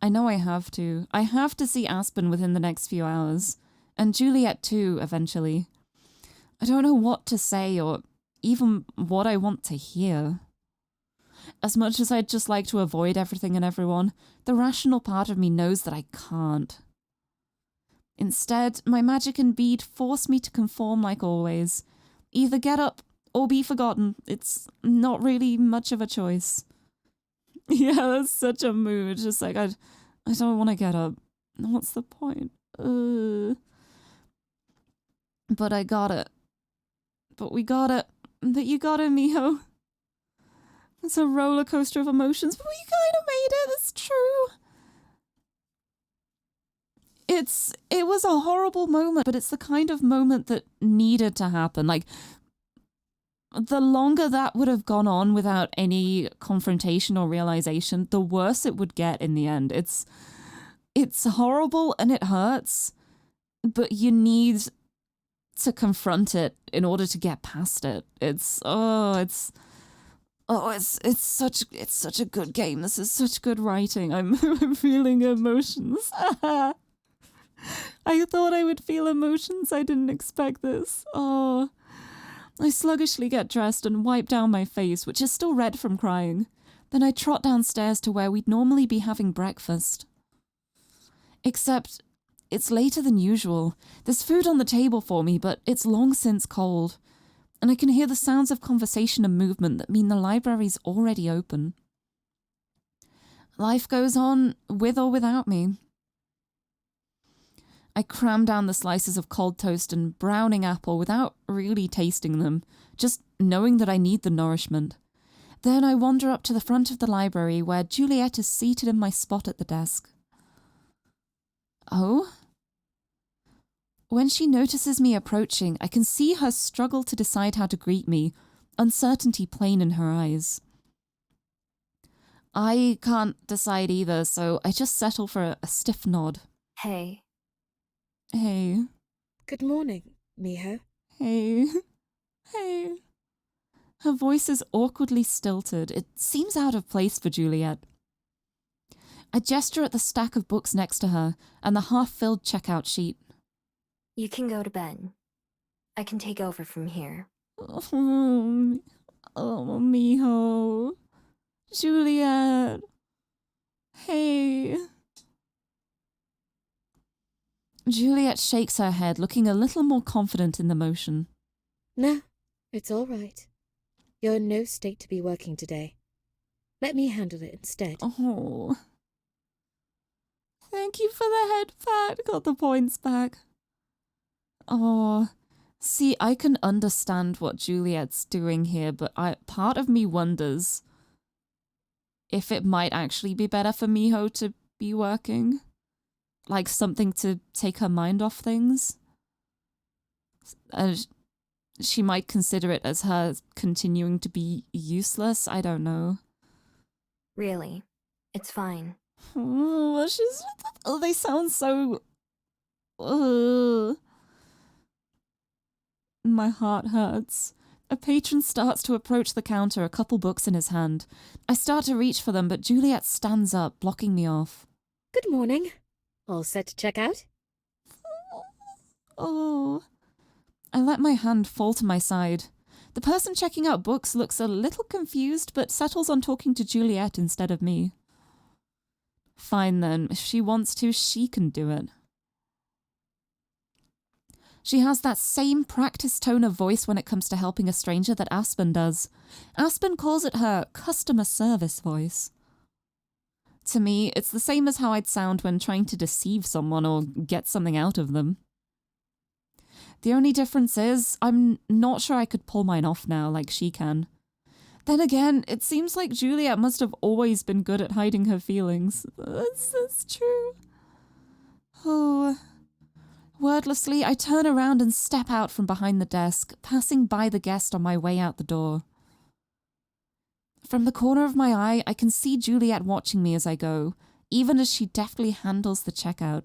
I know I have to. I have to see Aspen within the next few hours. And Juliet too, eventually. I don't know what to say or even what I want to hear. As much as I'd just like to avoid everything and everyone, the rational part of me knows that I can't. Instead, my magic and bead force me to conform like always. Either get up or be forgotten. It's not really much of a choice. Yeah, that's such a mood. Just like, I don't want to get up. What's the point? But I got it. But we got it. But you got it, Miho. It's a roller coaster of emotions, but we kind of made it. It's true. It was a horrible moment, but it's the kind of moment that needed to happen. Like, the longer that would have gone on without any confrontation or realization, the worse it would get in the end. It's horrible and it hurts, but you need to confront it in order to get past it. It's such a good game. This is such good writing. I'm feeling emotions. I thought I would feel emotions. I didn't expect this. Oh. I sluggishly get dressed and wipe down my face, which is still red from crying. Then I trot downstairs to where we'd normally be having breakfast. Except, it's later than usual. There's food on the table for me, but it's long since cold. And I can hear the sounds of conversation and movement that mean the library's already open. Life goes on, with or without me. I cram down the slices of cold toast and browning apple without really tasting them, just knowing that I need the nourishment. Then I wander up to the front of the library where Juliet is seated in my spot at the desk. Oh? When she notices me approaching, I can see her struggle to decide how to greet me, uncertainty plain in her eyes. I can't decide either, so I just settle for a stiff nod. Hey. Hey. Good morning, Miho. Hey. Hey. Her voice is awkwardly stilted. It seems out of place for Juliet. I gesture at the stack of books next to her and the half-filled checkout sheet. You can go to bed. I can take over from here. Oh, Miho. Juliet. Hey. Juliet shakes her head, looking a little more confident in the motion. No, it's all right. You're in no state to be working today. Let me handle it instead. Oh. Thank you for the head pat. Got the points back. Oh. See, I can understand what Juliet's doing here, but part of me wonders if it might actually be better for Miho to be working. Like something to take her mind off things. She might consider it as her continuing to be useless. I don't know. Really, it's fine. Oh, they sound so... My heart hurts. A patron starts to approach the counter, a couple books in his hand. I start to reach for them, but Juliet stands up, blocking me off. Good morning. All set to check out? Oh. I let my hand fall to my side. The person checking out books looks a little confused, but settles on talking to Juliet instead of me. Fine then, if she wants to, she can do it. She has that same practiced tone of voice when it comes to helping a stranger that Aspen does. Aspen calls it her customer service voice. To me, it's the same as how I'd sound when trying to deceive someone or get something out of them. The only difference is, I'm not sure I could pull mine off now like she can. Then again, it seems like Juliet must have always been good at hiding her feelings. That's true. Oh. Wordlessly, I turn around and step out from behind the desk, passing by the guest on my way out the door. From the corner of my eye, I can see Juliet watching me as I go, even as she deftly handles the checkout.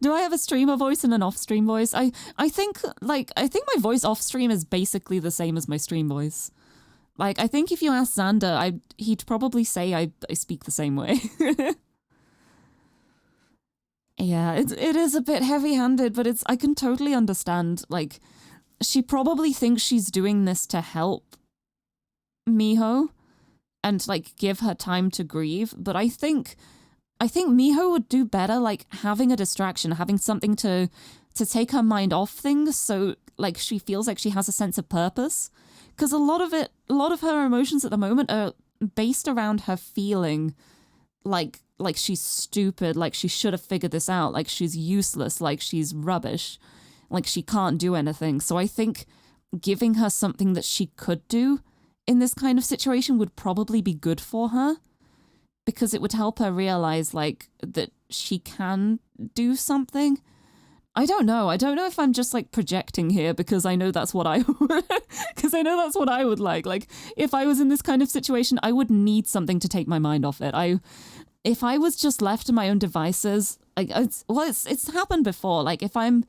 Do I have a streamer voice and an off-stream voice? I think my voice off-stream is basically the same as my stream voice. Like, I think if you ask Xander, he'd probably say I speak the same way. Yeah, it is a bit heavy-handed, but I can totally understand, like, she probably thinks she's doing this to help Miho and, like, give her time to grieve, but I think Miho would do better, like, having a distraction, having something to take her mind off things so, like, she feels like she has a sense of purpose. Because a lot of her emotions at the moment are based around her feeling like she's stupid, like she should have figured this out, like she's useless, like she's rubbish, like she can't do anything. So I think giving her something that she could do in this kind of situation would probably be good for her, because it would help her realize, like, that she can do something. I don't know if I'm just, like, projecting here, because I know that's what I would like. Like, if I was in this kind of situation, I would need something to take my mind off it. If I was just left to my own devices, like, it's happened before. Like, if I'm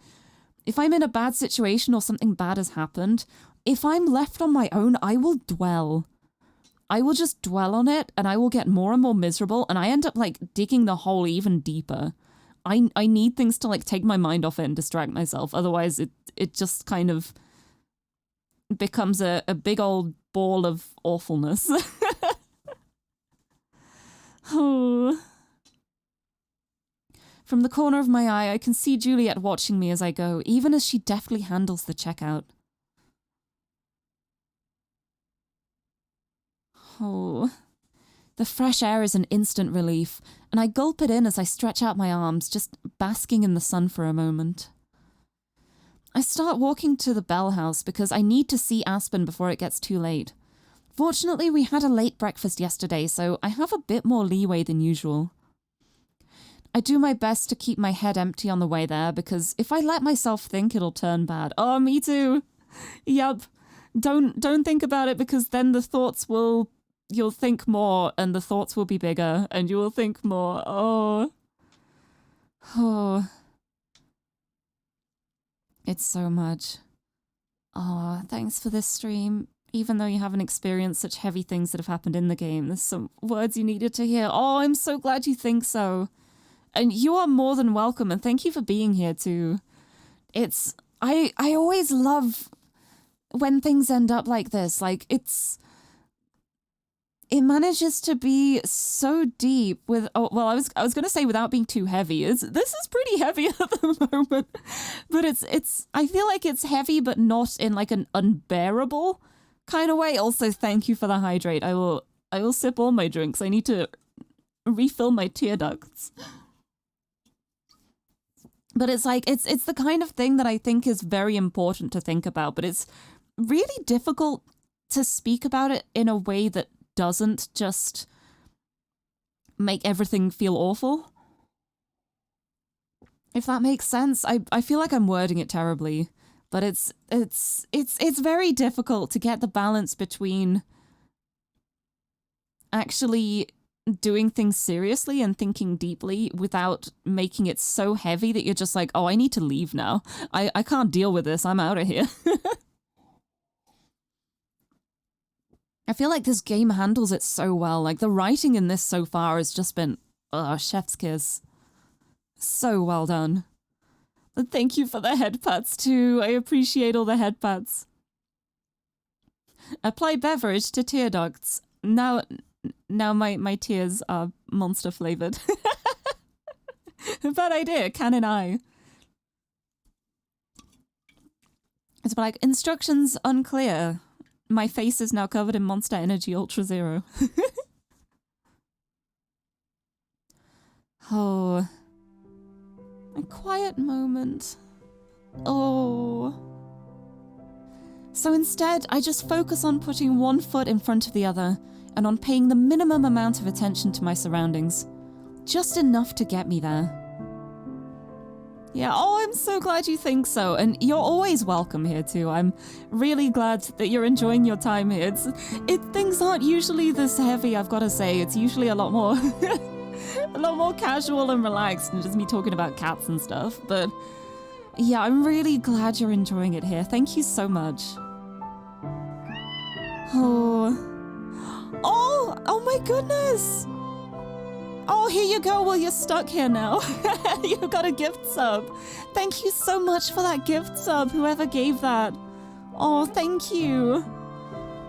in a bad situation or something bad has happened, if I'm left on my own, I will dwell. I will just dwell on it and I will get more and more miserable and I end up like digging the hole even deeper. I need things to like take my mind off it and distract myself. Otherwise it just kind of becomes a big old ball of awfulness. Oh. From the corner of my eye, I can see Juliet watching me as I go, even as she deftly handles the checkout. Oh. The fresh air is an instant relief, and I gulp it in as I stretch out my arms, just basking in the sun for a moment. I start walking to the Bell House because I need to see Aspen before it gets too late. Fortunately, we had a late breakfast yesterday, so I have a bit more leeway than usual. I do my best to keep my head empty on the way there, because if I let myself think, it'll turn bad. Oh, me too. Yup. Don't think about it, because then the thoughts will... You'll think more, and the thoughts will be bigger, and you will think more. Oh. Oh. It's so much. Oh, thanks for this stream. Even though you haven't experienced such heavy things that have happened in the game, there's some words you needed to hear. Oh, I'm so glad you think so. And you are more than welcome, and thank you for being here too. It's... I always love when things end up like this. Like, it's... It manages to be so deep with... Oh, well, I was going to say without being too heavy. This is pretty heavy at the moment. But it's... I feel like it's heavy, but not in like an unbearable kind of way. Also, thank you for the hydrate. I will sip all my drinks. I need to refill my tear ducts. But it's like, it's the kind of thing that I think is very important to think about, but it's really difficult to speak about it in a way that doesn't just make everything feel awful. If that makes sense. I feel like I'm wording it terribly, but it's very difficult to get the balance between actually doing things seriously and thinking deeply without making it so heavy that you're just like, oh, I need to leave now. I can't deal with this. I'm out of here. I feel like this game handles it so well. Like, the writing in this so far has just been, chef's kiss. So well done. But thank you for the head pats too. I appreciate all the head pats. Apply beverage to tear ducts. Now my tears are monster flavored. Bad idea, canon eye. It's like, instructions unclear. My face is now covered in Monster Energy Ultra Zero. Oh. A quiet moment. Oh. So instead, I just focus on putting one foot in front of the other and on paying the minimum amount of attention to my surroundings. Just enough to get me there. Yeah, oh, I'm so glad you think so, and you're always welcome here too. I'm really glad that you're enjoying your time here. Things aren't usually this heavy, I've got to say. It's usually a lot more a lot more casual and relaxed and just me talking about cats and stuff. But yeah, I'm really glad you're enjoying it here. Thank you so much. Oh my goodness! Oh, here you go. Well, you're stuck here now. You got a gift sub. Thank you so much for that gift sub, whoever gave that. Oh, thank you.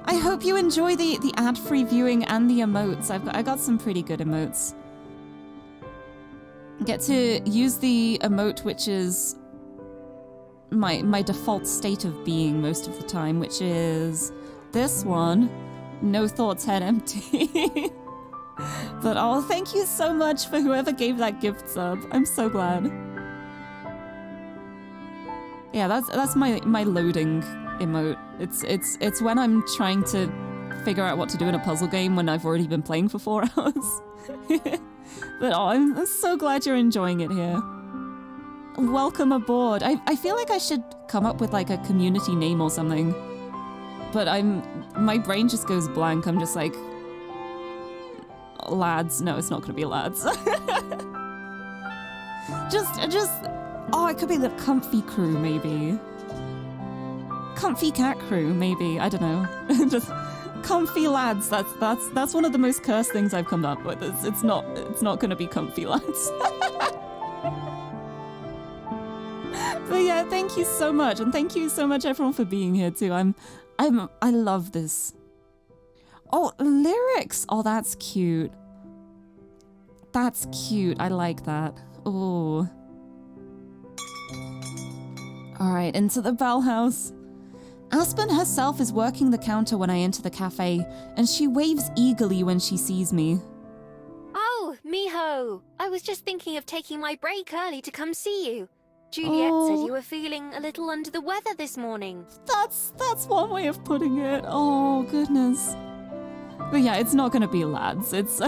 I hope you enjoy the ad-free viewing and the emotes. I got some pretty good emotes. Get to use the emote, which is my default state of being most of the time, which is this one. No thoughts, head empty. But oh, thank you so much for whoever gave that gift sub. I'm so glad. Yeah, that's my loading emote. It's when I'm trying to figure out what to do in a puzzle game when I've already been playing for 4 hours. But oh, I'm so glad you're enjoying it here. Welcome aboard. I feel like I should come up with like a community name or something. But my brain just goes blank. I'm just like, lads. No, it's not gonna be lads. Oh, it could be the comfy crew, maybe. Comfy cat crew, maybe. I don't know. Just comfy lads. That's one of the most cursed things I've come up with. It's not gonna be comfy lads. But yeah, thank you so much, and thank you so much everyone for being here too. I love this. Oh, lyrics. Oh, that's cute. That's cute. I like that. Oh. All right, into the Bell House. Aspen herself is working the counter when I enter the cafe, and she waves eagerly when she sees me. Oh, Miho! I was just thinking of taking my break early to come see you. Juliet said you were feeling a little under the weather this morning. That's one way of putting it. Oh, goodness. But yeah, it's not gonna be lads. It's...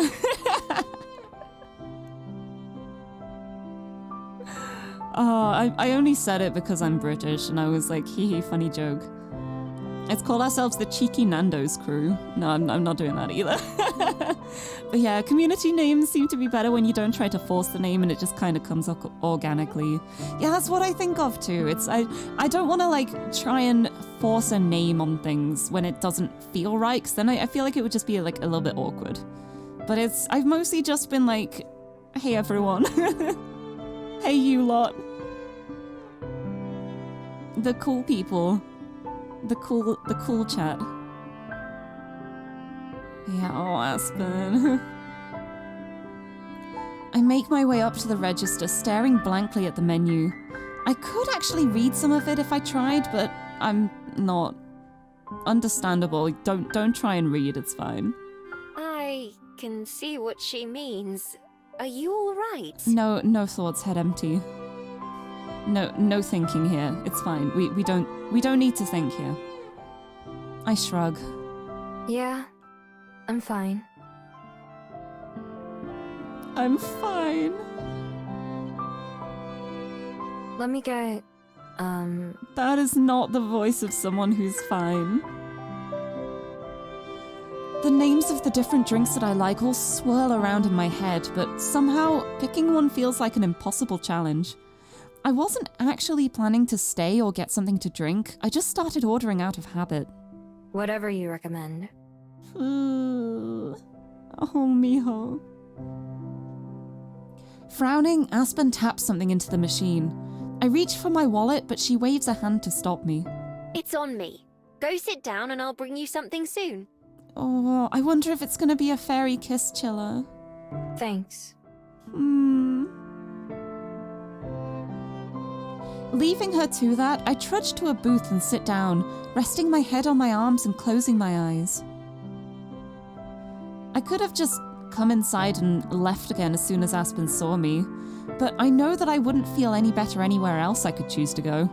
Oh, I only said it because I'm British, and I was like, hee hee, funny joke. Let's call ourselves the Cheeky Nando's crew. No, I'm not doing that either. But yeah, community names seem to be better when you don't try to force the name and it just kind of comes up organically. Yeah, that's what I think of too. I don't want to like try and force a name on things when it doesn't feel right, because then I feel like it would just be like a little bit awkward. But I've mostly just been like, hey everyone. Hey you lot. The cool people. The cool chat. Yeah, oh, Aspen. I make my way up to the register, staring blankly at the menu. I could actually read some of it if I tried, but I'm not. Understandable. Don't try and read, it's fine. I can see what she means. Are you all right? No thoughts, head empty. No thinking here. It's fine. We don't need to think here. I shrug. Yeah, I'm fine. I'm fine. Let me get, That is not the voice of someone who's fine. The names of the different drinks that I like all swirl around in my head, but somehow picking one feels like an impossible challenge. I wasn't actually planning to stay or get something to drink. I just started ordering out of habit. whatever you recommend. Oh, Miho. Frowning, Aspen taps something into the machine. I reach for my wallet, but she waves a hand to stop me. It's on me. Go sit down and I'll bring you something soon. Oh, I wonder if it's gonna be a fairy kiss chiller. Thanks. Leaving her to that, I trudge to a booth and sit down, resting my head on my arms and closing my eyes. I could have just come inside and left again as soon as Aspen saw me, but I know that I wouldn't feel any better anywhere else I could choose to go.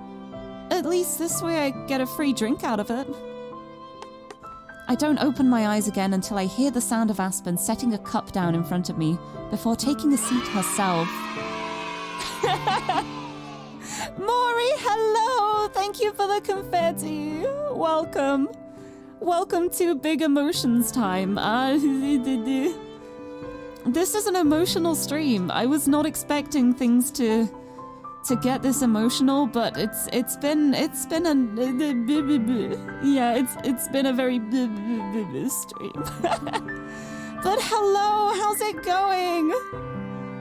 At least this way I get a free drink out of it. I don't open my eyes again until I hear the sound of Aspen setting a cup down in front of me before taking a seat herself. Maury, hello! Thank you for the confetti. Welcome. Welcome to Big Emotions time. This is an emotional stream. I was not expecting things to get this emotional, but it's been a very stream. But hello, how's it going?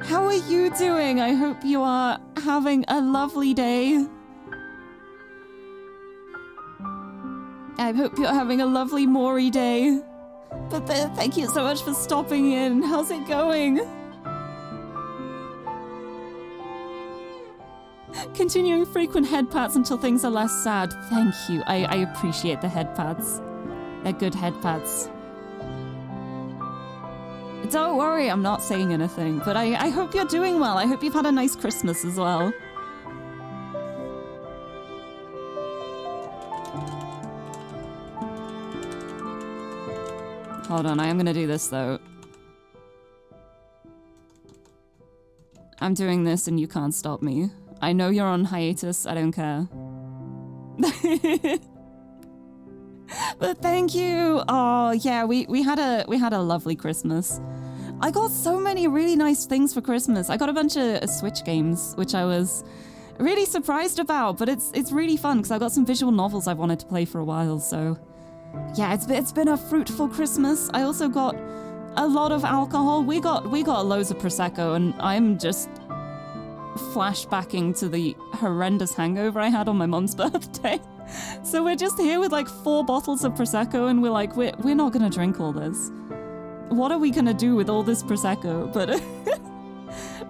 How are you doing? I hope you are having a lovely day. I hope you're having a lovely Maury day. But thank you so much for stopping in. How's it going? Continuing frequent head pats until things are less sad. Thank you. I appreciate the head pats. They're good head pats. Don't worry, I'm not saying anything, but I hope you're doing well. I hope you've had a nice Christmas as well. Hold on, I am gonna do this though. I'm doing this and you can't stop me. I know you're on hiatus, I don't care. But thank you. Oh yeah, we had a lovely Christmas. I got so many really nice things for Christmas. I got a bunch of Switch games, which I was really surprised about, but it's really fun because I've got some visual novels I've wanted to play for a while, so yeah, it's been a fruitful Christmas. I also got a lot of alcohol. We got loads of Prosecco, and I'm just flashbacking to the horrendous hangover I had on my mum's birthday. So we're just here with like 4 bottles of Prosecco, and we're like, we're not gonna drink all this. What are we gonna do with all this Prosecco?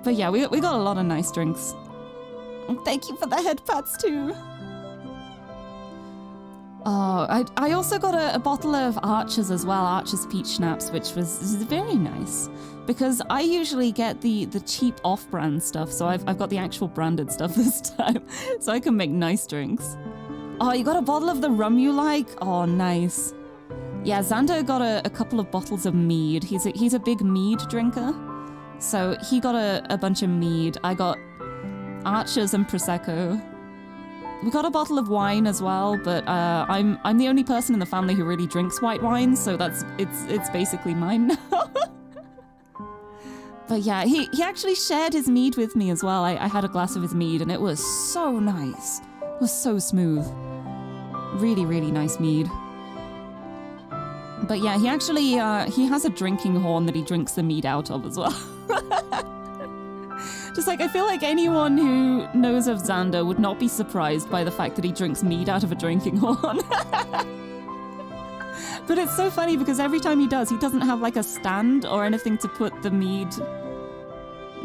But yeah, we got a lot of nice drinks. Thank you for the head pats too. Oh, I also got a bottle of Archer's as well, Archer's peach schnapps, which was very nice. Because I usually get the cheap off-brand stuff, so I've got the actual branded stuff this time, so I can make nice drinks. Oh, you got a bottle of the rum you like? Oh, nice. Yeah, Xander got a couple of bottles of mead. He's a big mead drinker, so he got a bunch of mead. I got Archer's and Prosecco. We got a bottle of wine as well, but I'm the only person in the family who really drinks white wine, so it's basically mine now. But yeah, he actually shared his mead with me as well. I had a glass of his mead, and it was so nice. It was so smooth. Really, really nice mead. But yeah, he actually he has a drinking horn that he drinks the mead out of as well. Just like, I feel like anyone who knows of Xander would not be surprised by the fact that he drinks mead out of a drinking horn. But it's so funny because every time he does, he doesn't have like a stand or anything to put the mead,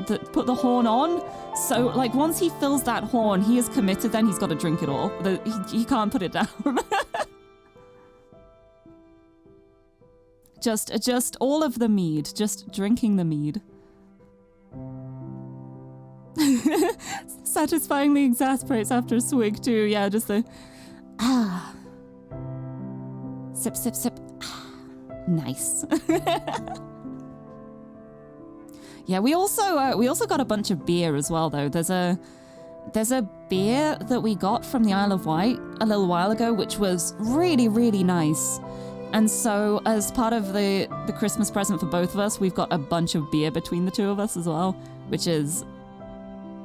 put the horn on. So like once he fills that horn, he is committed, then he's got to drink it all. He can't put it down. Just all of the mead, just drinking the mead. Satisfyingly exasperates after a swig too. Yeah, just the sip, sip, sip. Nice. Yeah, we also got a bunch of beer as well though. There's a beer that we got from the Isle of Wight a little while ago, which was really, really nice. And so as part of the Christmas present for both of us, we've got a bunch of beer between the two of us as well, which is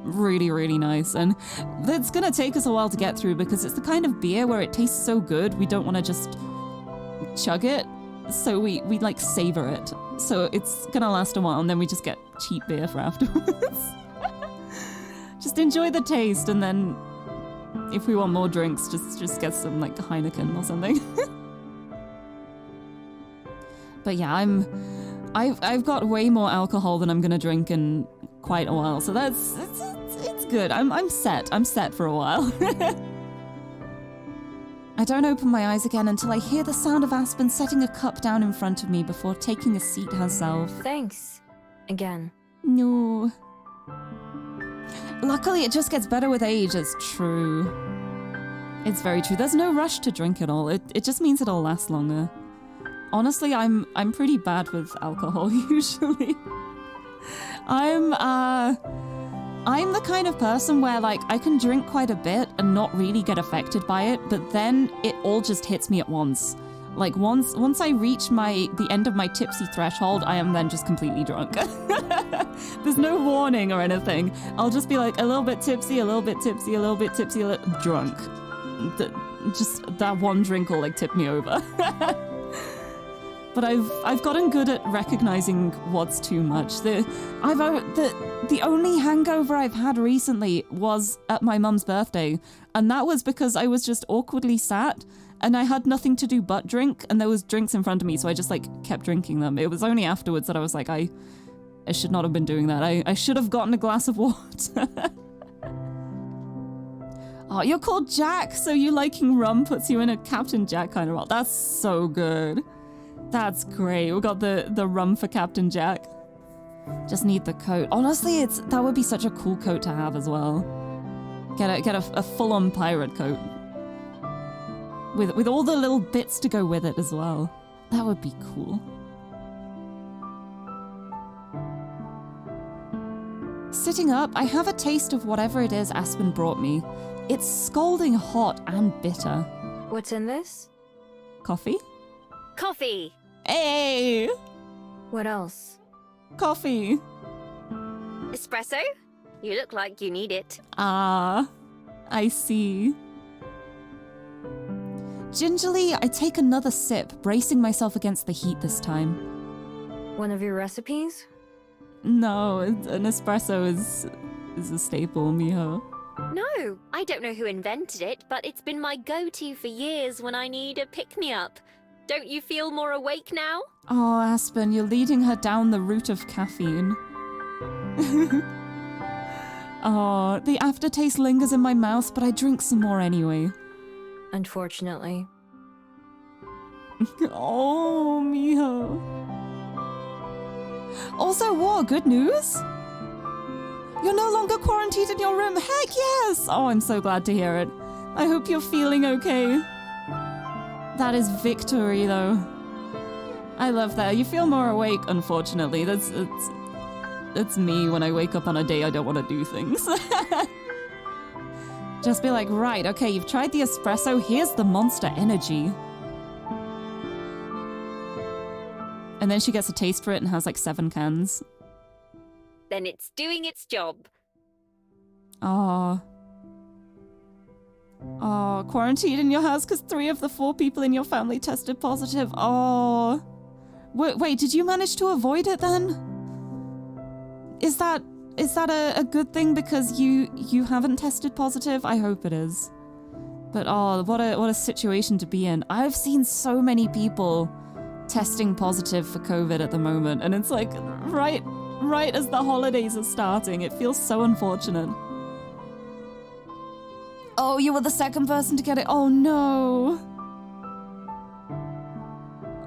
really, really nice. And it's gonna take us a while to get through because it's the kind of beer where it tastes so good we don't want to just chug it, so we like savor it, so it's gonna last a while, and then we just get cheap beer for afterwards. Just enjoy the taste, and then if we want more drinks, just get some like Heineken or something. But yeah, I've got way more alcohol than I'm gonna drink in quite a while, so it's good. I'm set for a while. I don't open my eyes again until I hear the sound of Aspen setting a cup down in front of me before taking a seat herself. Thanks. Again. No. Luckily, it just gets better with age, it's true. It's very true. There's no rush to drink it all. It just means it'll last longer. Honestly, I'm pretty bad with alcohol usually. I'm the kind of person where like I can drink quite a bit and not really get affected by it, but then it all just hits me at once. Like once I reach the end of my tipsy threshold, I am then just completely drunk. There's no warning or anything. I'll just be like a little bit tipsy, a little bit tipsy, a little bit tipsy, drunk. Just that one drink will like tip me over. But I've gotten good at recognizing what's too much. The only hangover I've had recently was at my mum's birthday, and that was because I was just awkwardly sat and I had nothing to do but drink, and there was drinks in front of me, so I just like kept drinking them. It was only afterwards that I was like, I should not have been doing that. I should have gotten a glass of water. Oh, you're called Jack, so you liking rum puts you in a Captain Jack kind of role. That's so good. That's great. We got the rum for Captain Jack. Just need the coat. Honestly, that would be such a cool coat to have as well. Get a full-on pirate coat. With all the little bits to go with it as well. That would be cool. Sitting up, I have a taste of whatever it is Aspen brought me. It's scalding hot and bitter. What's in this? Coffee? Coffee! Hey! What else? Coffee. Espresso? You look like you need it. Ah, I see. Gingerly, I take another sip, bracing myself against the heat this time. One of your recipes? No, an espresso is a staple, mijo. No, I don't know who invented it, but it's been my go-to for years when I need a pick-me-up. Don't you feel more awake now? Oh, Aspen, you're leading her down the route of caffeine. Oh, the aftertaste lingers in my mouth, but I drink some more anyway. Unfortunately. Oh, mijo. Also, what, good news? You're no longer quarantined in your room. Heck yes! Oh, I'm so glad to hear it. I hope you're feeling okay. That is victory, though. I love that. You feel more awake, unfortunately. It's me when I wake up on a day I don't want to do things. Just be like, right, okay, you've tried the espresso, here's the Monster Energy. And then she gets a taste for it and has like 7 cans. Then it's doing its job. Oh. Oh, quarantined in your house because 3 of the 4 people in your family tested positive. Oh. Wait, did you manage to avoid it then? Is that a good thing because you haven't tested positive? I hope it is. But oh, what a situation to be in. I've seen so many people testing positive for COVID at the moment, and it's like right as the holidays are starting. It feels so unfortunate. Oh, you were the second person to get it. Oh no.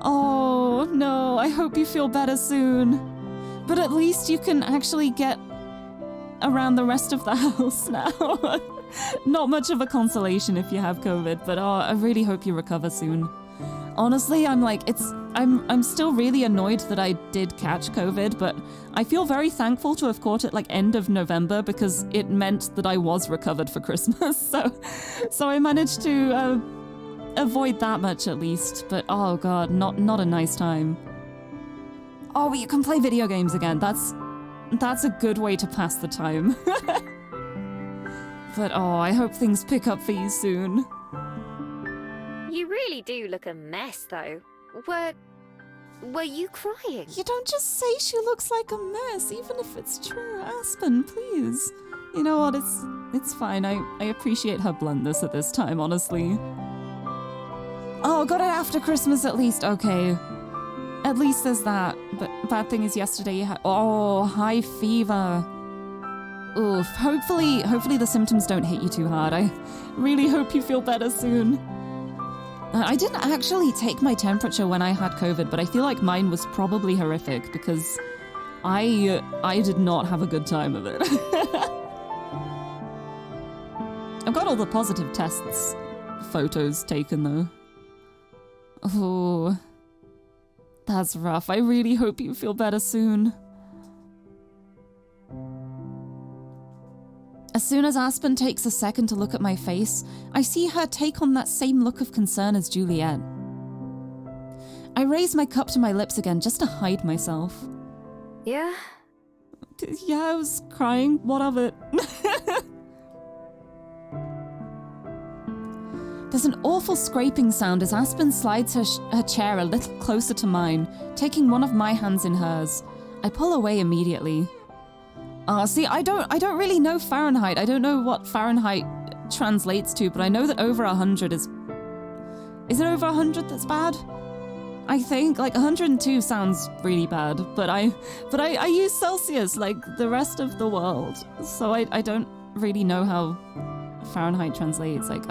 Oh no, I hope you feel better soon. But at least you can actually get around the rest of the house now. Not much of a consolation if you have COVID, but oh, I really hope you recover soon. Honestly, I'm still really annoyed that I did catch COVID, but I feel very thankful to have caught it like end of November because it meant that I was recovered for Christmas. So I managed to avoid that much at least, but oh god, not a nice time. Oh, but you can play video games again. That's a good way to pass the time. But oh, I hope things pick up for you soon. You really do look a mess, though. Were you crying? You don't just say she looks like a mess, even if it's true. Aspen, please. You know what, it's fine. I appreciate her bluntness at this time, honestly. Oh, got it after Christmas at least. Okay. At least there's that. But bad thing is yesterday you had... Oh, high fever. Oof. Hopefully the symptoms don't hit you too hard. I really hope you feel better soon. I didn't actually take my temperature when I had COVID, but I feel like mine was probably horrific because I did not have a good time of it. I've got all the positive tests photos taken though. Oh, that's rough. I really hope you feel better soon. As soon as Aspen takes a second to look at my face, I see her take on that same look of concern as Juliet. I raise my cup to my lips again just to hide myself. Yeah? Yeah, I was crying. What of it? There's an awful scraping sound as Aspen slides her chair a little closer to mine, taking one of my hands in hers. I pull away immediately. See, I don't really know Fahrenheit. I don't know what Fahrenheit translates to, but I know that over 100 is... Is it over 100 that's bad? I think, like, 102 sounds really bad, but I use Celsius like the rest of the world, so I don't really know how Fahrenheit translates, like,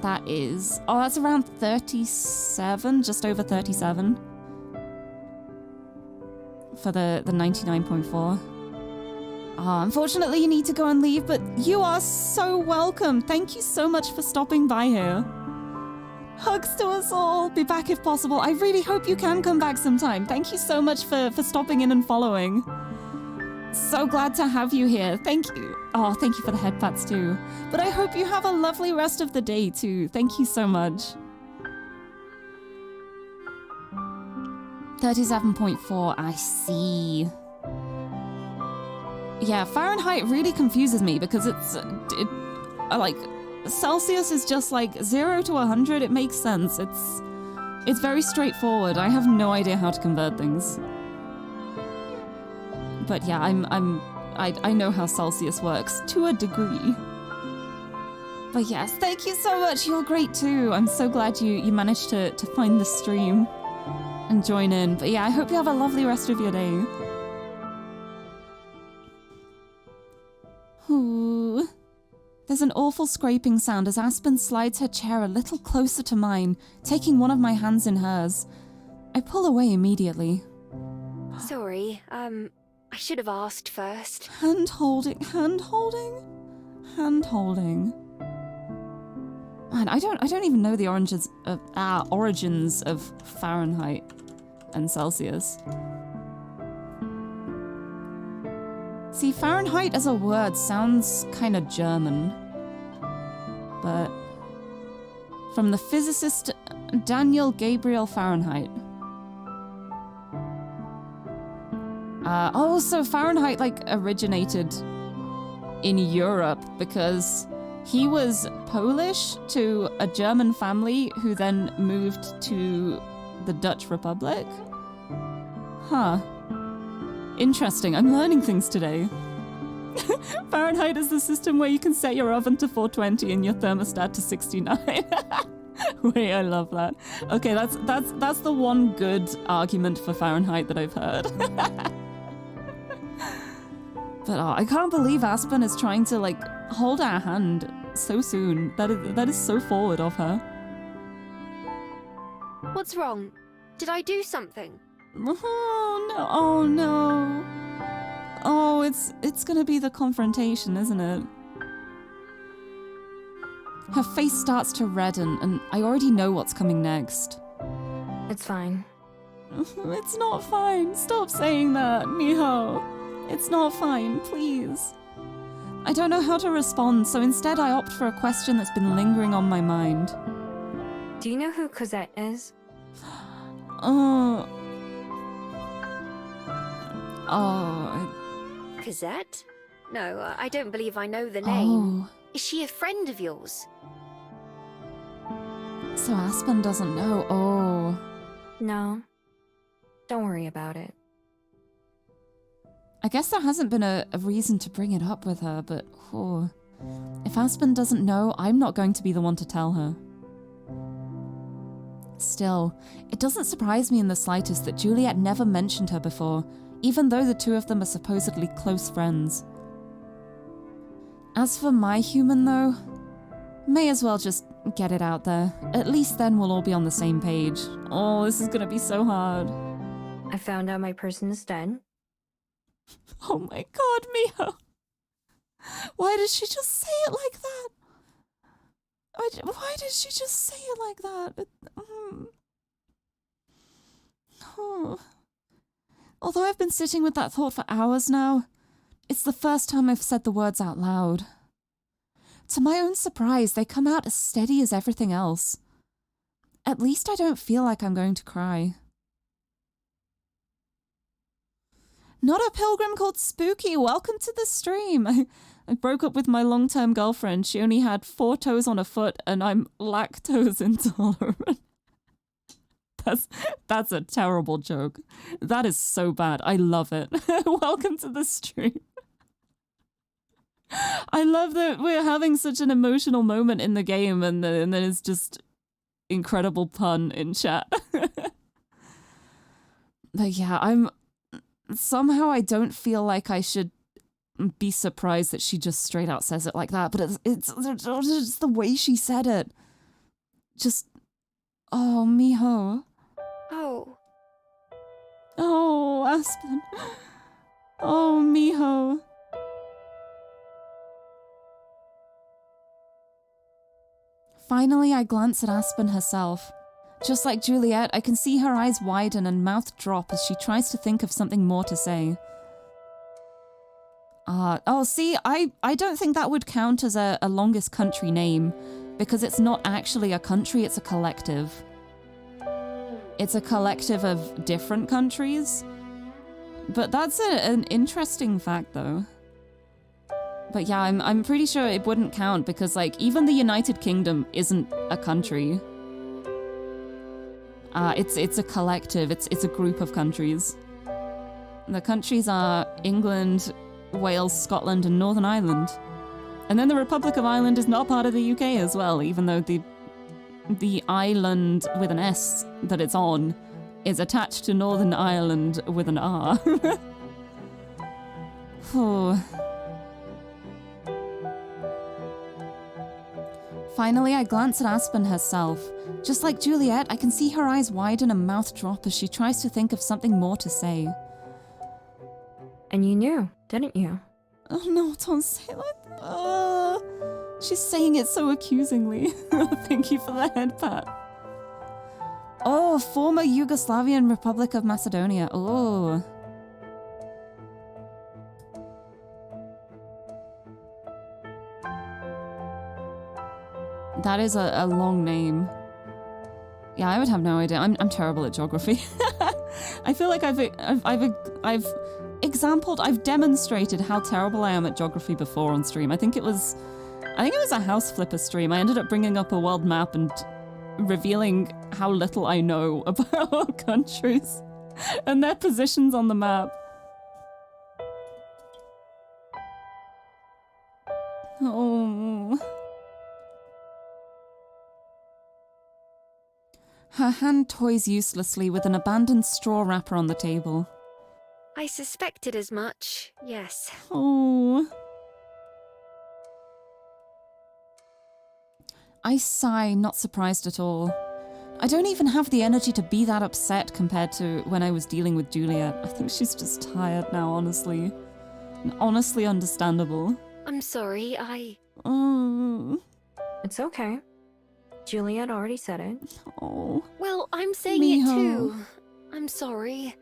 that is... Oh, that's around 37, just over 37. For the 99.4. Unfortunately you need to go and leave, but you are so welcome. Thank you so much for stopping by here. Hugs to us all. Be back if possible. I really hope you can come back sometime. Thank you so much for stopping in and following. So glad to have you here. Thank you. Oh, thank you for the head pats too. But I hope you have a lovely rest of the day too. Thank you so much. 37.4, I see. Yeah, Fahrenheit really confuses me because it's like Celsius is just like 0 to 100. It makes sense. It's very straightforward. I have no idea how to convert things. But yeah, I know how Celsius works to a degree. But yes, thank you so much. You're great too. I'm so glad you managed to find the stream and join in. But yeah, I hope you have a lovely rest of your day. Ooh. There's an awful scraping sound as Aspen slides her chair a little closer to mine, taking one of my hands in hers. I pull away immediately. Sorry, I should have asked first. Hand holding. Man, I don't even know the origins of Fahrenheit and Celsius. See, Fahrenheit as a word sounds kind of German. But from the physicist Daniel Gabriel Fahrenheit. So Fahrenheit originated in Europe because he was Polish to a German family who then moved to the Dutch Republic. Huh. Interesting, I'm learning things today. Fahrenheit is the system where you can set your oven to 420 and your thermostat to 69. Wait, I love that. Okay, that's the one good argument for Fahrenheit that I've heard. But I can't believe Aspen is trying to hold our hand so soon. That is so forward of her. What's wrong? Did I do something? Oh no! Oh no! Oh, it's gonna be the confrontation, isn't it? Her face starts to redden, and I already know what's coming next. It's fine. It's not fine. Stop saying that, Miho. It's not fine, please. I don't know how to respond, so instead I opt for a question that's been lingering on my mind. Do you know who Cosette is? Cosette? No, I don't believe I know the name. Oh. Is she a friend of yours? So Aspen doesn't know. Oh. No. Don't worry about it. I guess there hasn't been a reason to bring it up with her, but if Aspen doesn't know, I'm not going to be the one to tell her. Still, it doesn't surprise me in the slightest that Juliet never mentioned her before, even though the two of them are supposedly close friends. As for my human, though, may as well just get it out there. At least then we'll all be on the same page. Oh, this is gonna be so hard. I found out my person is dead. Oh my god, Miho! Why did she just say it like that? Why did she just say it like that? Oh. Although I've been sitting with that thought for hours now, it's the first time I've said the words out loud. To my own surprise, they come out as steady as everything else. At least I don't feel like I'm going to cry. Not a pilgrim called Spooky, welcome to the stream. I broke up with my long-term girlfriend. She only had 4 toes on her foot and I'm lactose intolerant. That's a terrible joke. That is so bad. I love it. Welcome to the stream. I love that we're having such an emotional moment in the game and then it's just incredible pun in chat. But yeah, somehow I don't feel like I should be surprised that she just straight out says it like that, but it's just the way she said it. Just, oh, Miho. Oh. Oh, Aspen. Oh, Miho. Finally, I glance at Aspen herself. Just like Juliet, I can see her eyes widen and mouth drop as she tries to think of something more to say. See, I don't think that would count as a longest country name, because it's not actually a country, it's a collective. It's a collective of different countries. But that's an interesting fact, though. But yeah, I'm pretty sure it wouldn't count because, like, even the United Kingdom isn't a country. It's a collective. It's a group of countries. The countries are England, Wales, Scotland, and Northern Ireland. And then the Republic of Ireland is not part of the UK as well, even though the island with an S that it's on is attached to Northern Ireland with an R. Oh. Finally, I glance at Aspen herself. Just like Juliet, I can see her eyes widen and mouth drop as she tries to think of something more to say. And you knew, didn't you? Oh no, don't say it like that. She's saying it so accusingly. Thank you for the head pat. Oh, former Yugoslavian Republic of Macedonia. Oh. That is a long name. Yeah, I would have no idea. I'm terrible at geography. I feel like I've demonstrated how terrible I am at geography before on stream. I think it was a House Flipper stream. I ended up bringing up a world map and revealing how little I know about countries and their positions on the map. Oh. Her hand toys uselessly with an abandoned straw wrapper on the table. I suspected as much, yes. Oh. I sigh, not surprised at all. I don't even have the energy to be that upset compared to when I was dealing with Juliet. I think she's just tired now, honestly. And honestly understandable. I'm sorry, Oh. It's okay. Juliet already said it. Oh. Well, I'm saying Miho. it too. I'm sorry.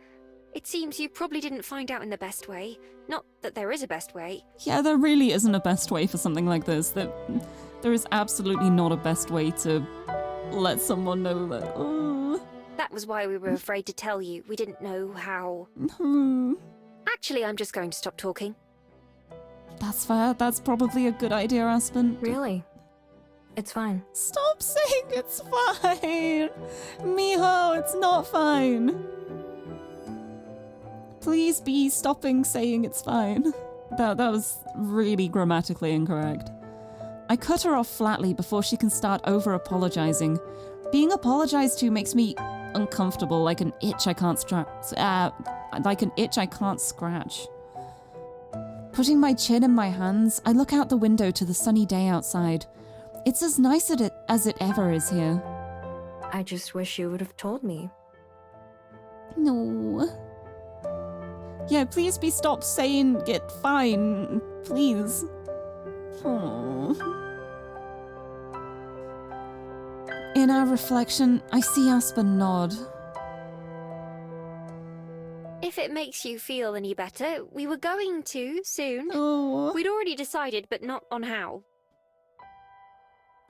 It seems you probably didn't find out in the best way. Not that there is a best way. Yeah, there really isn't a best way for something like this. There is absolutely not a best way to let someone know that. Oh. That was why we were afraid to tell you. We didn't know how. Actually, I'm just going to stop talking. That's fair. That's probably a good idea, Aspen. Really? It's fine. Stop saying it's fine! Miho, it's not fine. Please be stopping saying it's fine. That was really grammatically incorrect. I cut her off flatly before she can start over-apologizing. Being apologized to makes me uncomfortable, like an itch I can't scratch. Putting my chin in my hands, I look out the window to the sunny day outside. It's as nice as it ever is here. I just wish you would have told me. No. Yeah, please stop saying it fine. Please. Aww. In our reflection, I see Aspen nod. If it makes you feel any better, we were going to soon. Oh. We'd already decided, but not on how.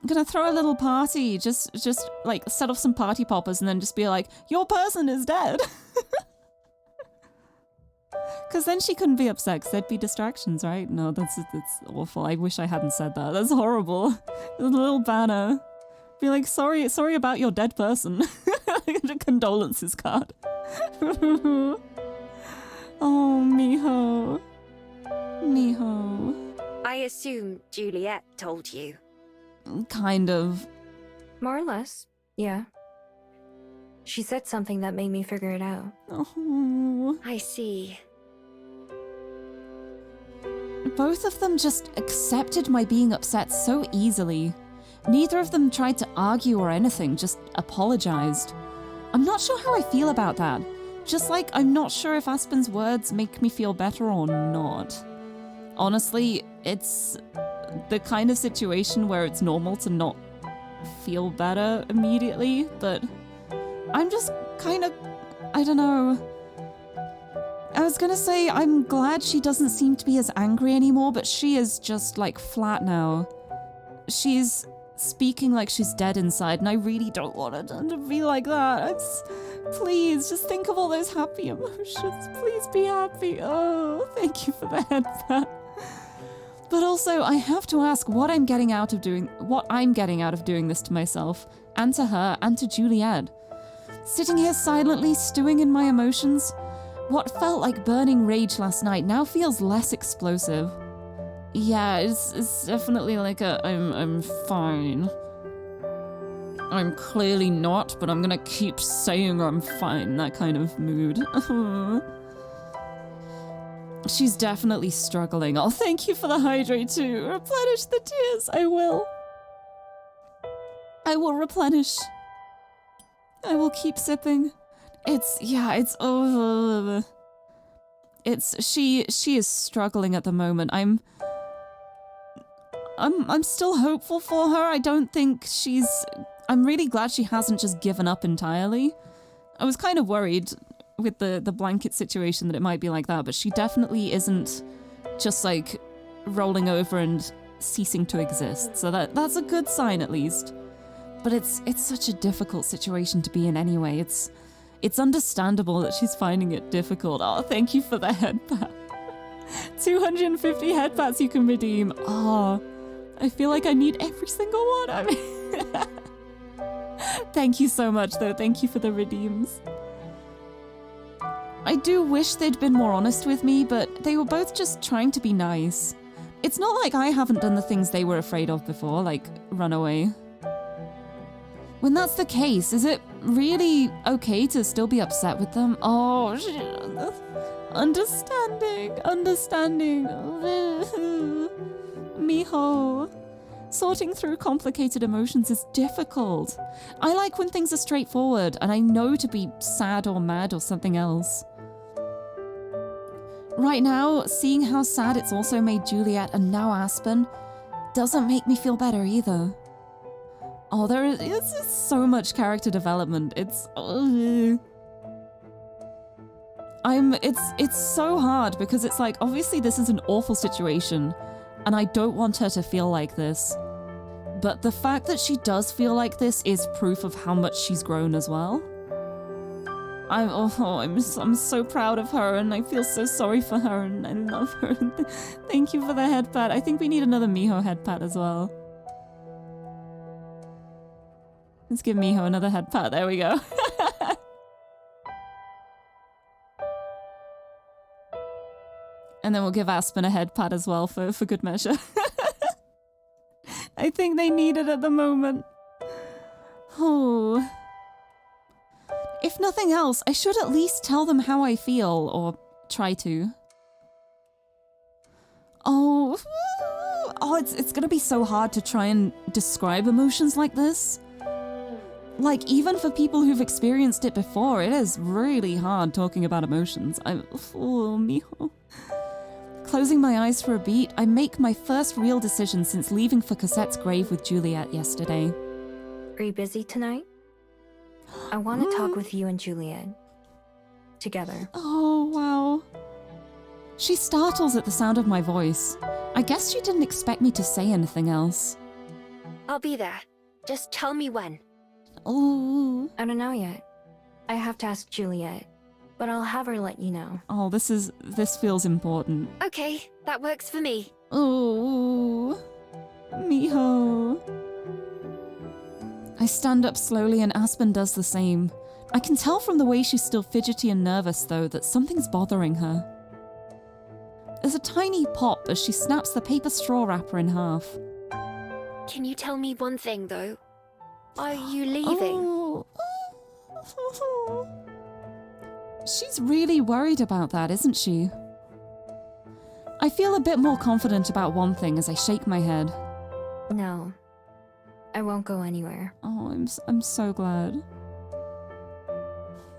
I'm gonna throw a little party, just like set off some party poppers and then just be like, your person is dead. Because then she couldn't be upset because there'd be distractions, right? No, that's awful. I wish I hadn't said that. That's horrible. There's a little banner. Be like, sorry about your dead person. A condolences card. Oh, Miho. Miho. I assume Juliet told you. Kind of. More or less, yeah. She said something that made me figure it out. Oh. I see. Both of them just accepted my being upset so easily. Neither of them tried to argue or anything, just apologized. I'm not sure how I feel about that. Just like I'm not sure if Aspen's words make me feel better or not. Honestly, it's the kind of situation where it's normal to not feel better immediately, but I'm just kind of, I don't know. I was gonna say I'm glad she doesn't seem to be as angry anymore, but she is just like flat now. She's speaking like she's dead inside, and I really don't want her to be like that. Please, just think of all those happy emotions. Please be happy. Oh, thank you for the head pat. But also, I have to ask what I'm getting out of doing this to myself, and to her, and to Juliet. Sitting here silently, stewing in my emotions. What felt like burning rage last night now feels less explosive. Yeah, it's definitely like I'm fine. I'm clearly not, but I'm gonna keep saying I'm fine, that kind of mood. She's definitely struggling. Oh, thank you for the hydrate too. Replenish the tears. I will. I will replenish. I will keep sipping. She is struggling at the moment. I'm still hopeful for her. I don't think I'm really glad she hasn't just given up entirely. I was kind of worried with the blanket situation that it might be like that, but she definitely isn't just like rolling over and ceasing to exist. So that's a good sign at least. But it's such a difficult situation to be in anyway. It's understandable that she's finding it difficult. Oh, thank you for the head pat. 250 head pats you can redeem. Oh, I feel like I need every single one. I mean, thank you so much though. Thank you for the redeems. I do wish they'd been more honest with me, but they were both just trying to be nice. It's not like I haven't done the things they were afraid of before, like run away. When that's the case, is it really okay to still be upset with them? Oh, understanding. Miho. Sorting through complicated emotions is difficult. I like when things are straightforward and I know to be sad or mad or something else. Right now, seeing how sad it's also made Juliet and now Aspen doesn't make me feel better either. Oh, it's just so much character development. It's so hard because it's like, obviously this is an awful situation and I don't want her to feel like this. But the fact that she does feel like this is proof of how much she's grown as well. I'm so proud of her and I feel so sorry for her and I love her. Thank you for the head pat. I think we need another Miho head pat as well. Let's give Miho another head pat. There we go. And then we'll give Aspen a head pat as well for good measure. I think they need it at the moment. Oh. If nothing else, I should at least tell them how I feel, or try to. Oh, it's gonna be so hard to try and describe emotions like this. Like, even for people who've experienced it before, it is really hard talking about emotions. Miho. Closing my eyes for a beat, I make my first real decision since leaving for Cosette's grave with Juliet yesterday. Are you busy tonight? I want to talk with you and Juliet. Together. Oh, wow. She startles at the sound of my voice. I guess she didn't expect me to say anything else. I'll be there. Just tell me when. Oh. I don't know yet. I have to ask Juliet, but I'll have her let you know. Oh, this feels important. Okay, that works for me. Oh, Miho. I stand up slowly and Aspen does the same. I can tell from the way she's still fidgety and nervous, though, that something's bothering her. There's a tiny pop as she snaps the paper straw wrapper in half. Can you tell me one thing, though? Are you leaving? Oh. She's really worried about that, isn't she? I feel a bit more confident about one thing as I shake my head. No. I won't go anywhere. Oh, I'm so glad.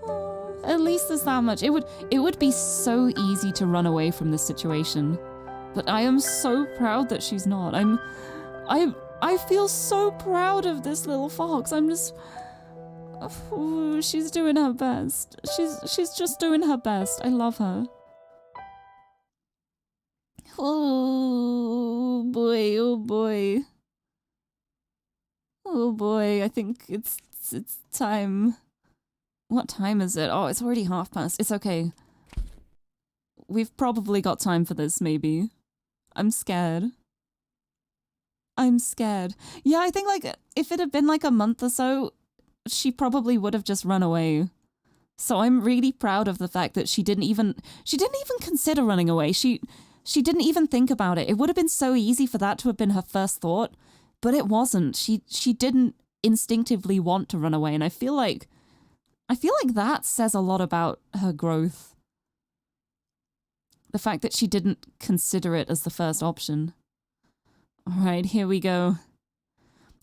Oh, at least there's that much. It would be so easy to run away from this situation, but I am so proud that she's not. I feel so proud of this little fox. I'm just. Oh, she's doing her best. She's just doing her best. I love her. Oh boy! Oh boy! Oh boy, I think it's time. What time is it? Oh, it's already past. It's okay. We've probably got time for this, maybe. I'm scared. I'm scared. Yeah, I think like if it had been like a month or so, she probably would have just run away. So I'm really proud of the fact that she didn't even consider running away. She didn't even think about it. It would have been so easy for that to have been her first thought, but it wasn't. She didn't instinctively want to run away, and I feel like that says a lot about her growth. The fact that she didn't consider it as the first option. All right, here we go.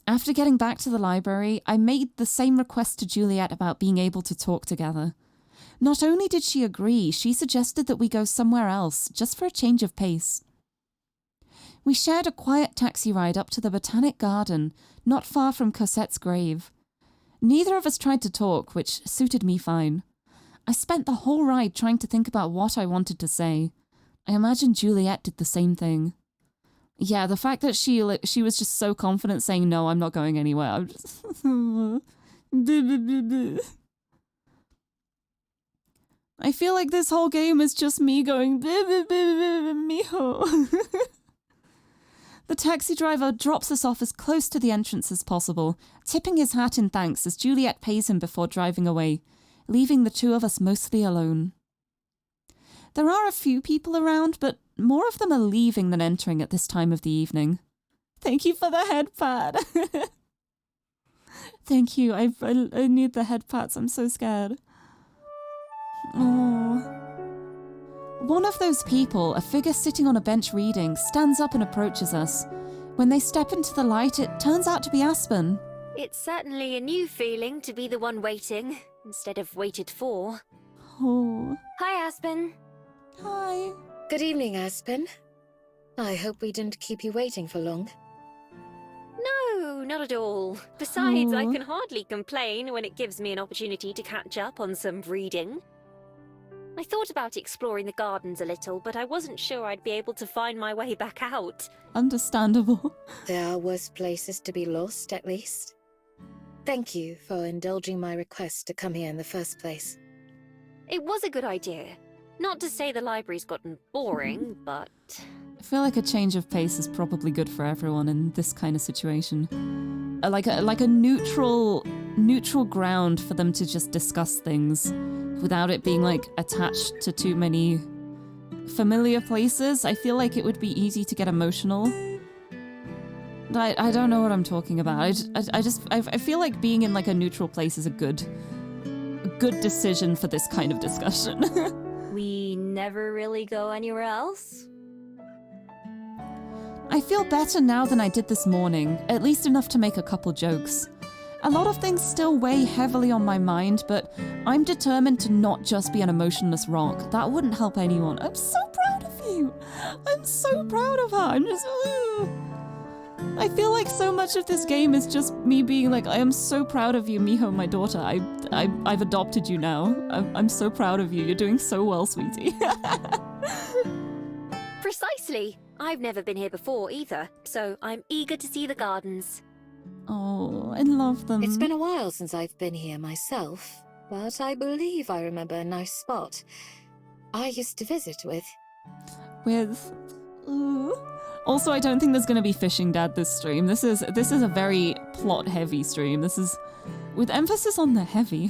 After getting back to the library, I made the same request to Juliet about being able to talk together. Not only did she agree, she suggested that we go somewhere else, just for a change of pace. We shared a quiet taxi ride up to the Botanic Garden, not far from Cosette's grave. Neither of us tried to talk, which suited me fine. I spent the whole ride trying to think about what I wanted to say. I imagine Juliet did the same thing. Yeah, the fact that she was just so confident saying, no, I'm not going anywhere. I'm just... I feel like this whole game is just me going, mijo. The taxi driver drops us off as close to the entrance as possible, tipping his hat in thanks as Juliet pays him before driving away, leaving the two of us mostly alone. There are a few people around, but more of them are leaving than entering at this time of the evening. Thank you for the head pat. Thank you. I need the head pats. I'm so scared. Oh. One of those people, a figure sitting on a bench reading, stands up and approaches us. When they step into the light, it turns out to be Aspen. It's certainly a new feeling to be the one waiting, instead of waited for. Oh. Hi, Aspen. Hi. Good evening, Aspen. I hope we didn't keep you waiting for long. No, not at all. Besides, I Aw. can hardly complain when it gives me an opportunity to catch up on some reading. I thought about exploring the gardens a little, but I wasn't sure I'd be able to find my way back out. Understandable. There are worse places to be lost, at least. Thank you for indulging my request to come here in the first place. It was a good idea. Not to say the library's gotten boring, but... I feel like a change of pace is probably good for everyone in this kind of situation. Like a neutral ground for them to just discuss things without it being like attached to too many familiar places. I feel like it would be easy to get emotional. I don't know what I'm talking about. I feel like being in like a neutral place is a good decision for this kind of discussion. We never really go anywhere else? I feel better now than I did this morning, at least enough to make a couple jokes. A lot of things still weigh heavily on my mind, but I'm determined to not just be an emotionless rock. That wouldn't help anyone. I'm so proud of you. I'm so proud of her. I'm just... I feel like so much of this game is just me being like, I am so proud of you, Miho, my daughter. I've adopted you now. I'm so proud of you. You're doing so well, sweetie. Precisely. I've never been here before either, so I'm eager to see the gardens. Oh, I love them. It's been a while since I've been here myself, but I believe I remember a nice spot I used to visit with. Also, I don't think there's going to be Fishing Dad this stream. This is a very plot-heavy stream. This is with emphasis on the heavy.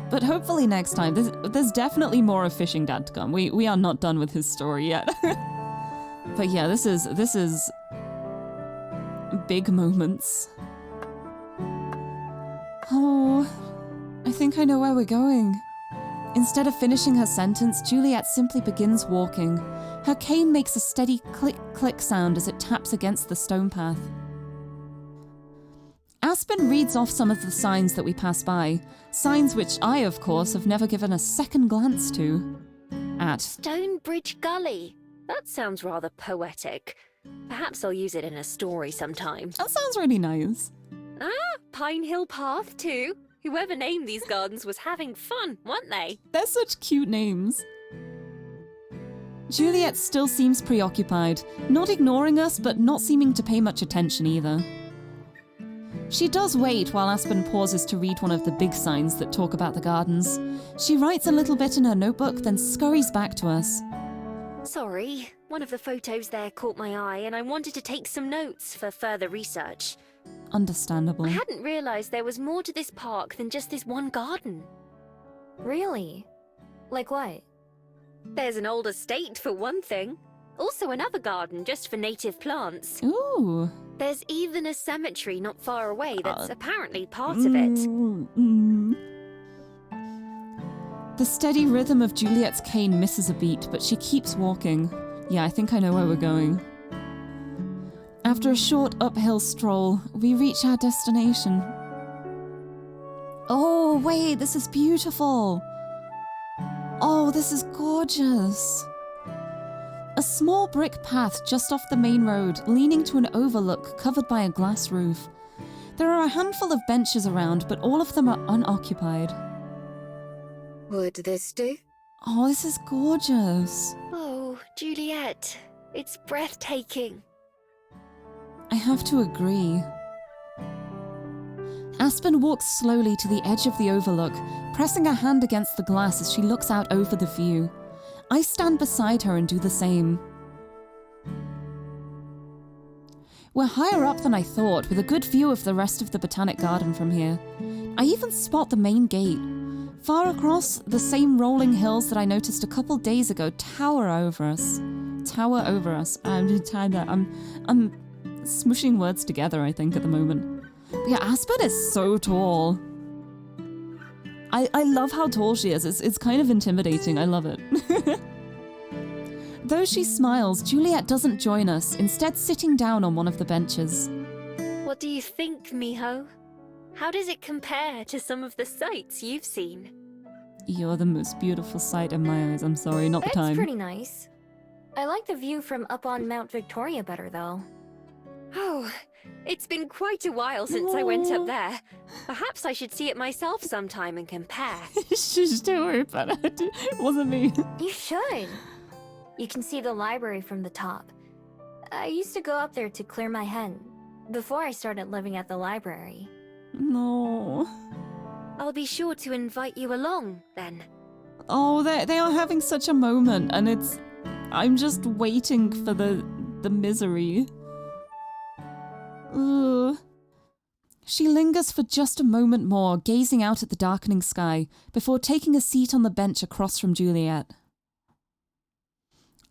But hopefully next time, there's definitely more of Fishing Dad to come. We are not done with his story yet. But yeah, this is big moments. Oh, I think I know where we're going. Instead of finishing her sentence, Juliet simply begins walking. Her cane makes a steady click-click sound as it taps against the stone path. Aspen reads off some of the signs that we pass by, signs which I, of course, have never given a second glance to. Stonebridge Gully. That sounds rather poetic. Perhaps I'll use it in a story sometime. That sounds really nice. Pine Hill Path too. Whoever named these gardens was having fun, weren't they? They're such cute names. Juliet still seems preoccupied, not ignoring us, but not seeming to pay much attention either. She does wait while Aspen pauses to read one of the big signs that talk about the gardens. She writes a little bit in her notebook, then scurries back to us. Sorry, one of the photos there caught my eye and I wanted to take some notes for further research. Understandable. I hadn't realised there was more to this park than just this one garden. Really? Like what? There's an old estate for one thing. Also another garden just for native plants. Ooh. There's even a cemetery not far away that's apparently part of it. The steady rhythm of Juliet's cane misses a beat, but she keeps walking. Yeah, I think I know where we're going. After a short uphill stroll, we reach our destination. Oh, wait, this is beautiful. Oh, this is gorgeous. A small brick path just off the main road, leaning to an overlook covered by a glass roof. There are a handful of benches around, but all of them are unoccupied. Would this do? Oh, this is gorgeous. Oh, Juliet, it's breathtaking. I have to agree. Aspen walks slowly to the edge of the overlook, pressing her hand against the glass as she looks out over the view. I stand beside her and do the same. We're higher up than I thought, with a good view of the rest of the Botanic Garden from here. I even spot the main gate. Far across, the same rolling hills that I noticed a couple days ago tower over us. Tower over us. I'm smushing words together, I think, at the moment. But yeah, Aspen is so tall. I love how tall she is. It's kind of intimidating. I love it. Though she smiles, Juliet doesn't join us, instead sitting down on one of the benches. What do you think, Miho? How does it compare to some of the sights you've seen? You're the most beautiful sight in my eyes. I'm sorry, not the time. That's pretty nice. I like the view from up on Mount Victoria better, though. Oh, it's been quite a while since I went up there. Perhaps I should see it myself sometime and compare. She's too but it wasn't me. You should. You can see the library from the top. I used to go up there to clear my head before I started living at the library. No. I'll be sure to invite you along, then. Oh, they are having such a moment, and I'm just waiting for the misery. Ugh. She lingers for just a moment more, gazing out at the darkening sky, before taking a seat on the bench across from Juliet.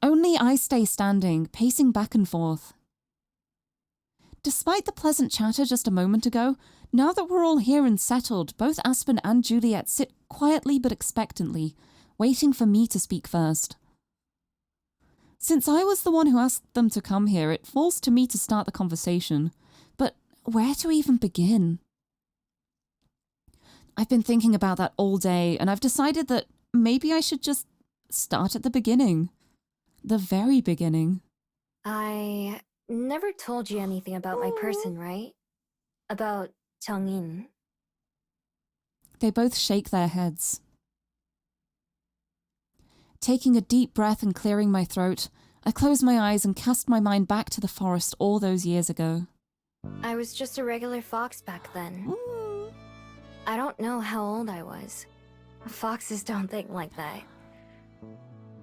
Only I stay standing, pacing back and forth. Despite the pleasant chatter just a moment ago, now that we're all here and settled, both Aspen and Juliet sit quietly but expectantly, waiting for me to speak first. Since I was the one who asked them to come here, it falls to me to start the conversation. But where to even begin? I've been thinking about that all day, and I've decided that maybe I should just start at the beginning. The very beginning. I never told you anything about my person, right? About Changin. They both shake their heads. Taking a deep breath and clearing my throat, I close my eyes and cast my mind back to the forest all those years ago. I was just a regular fox back then. I don't know how old I was. Foxes don't think like that.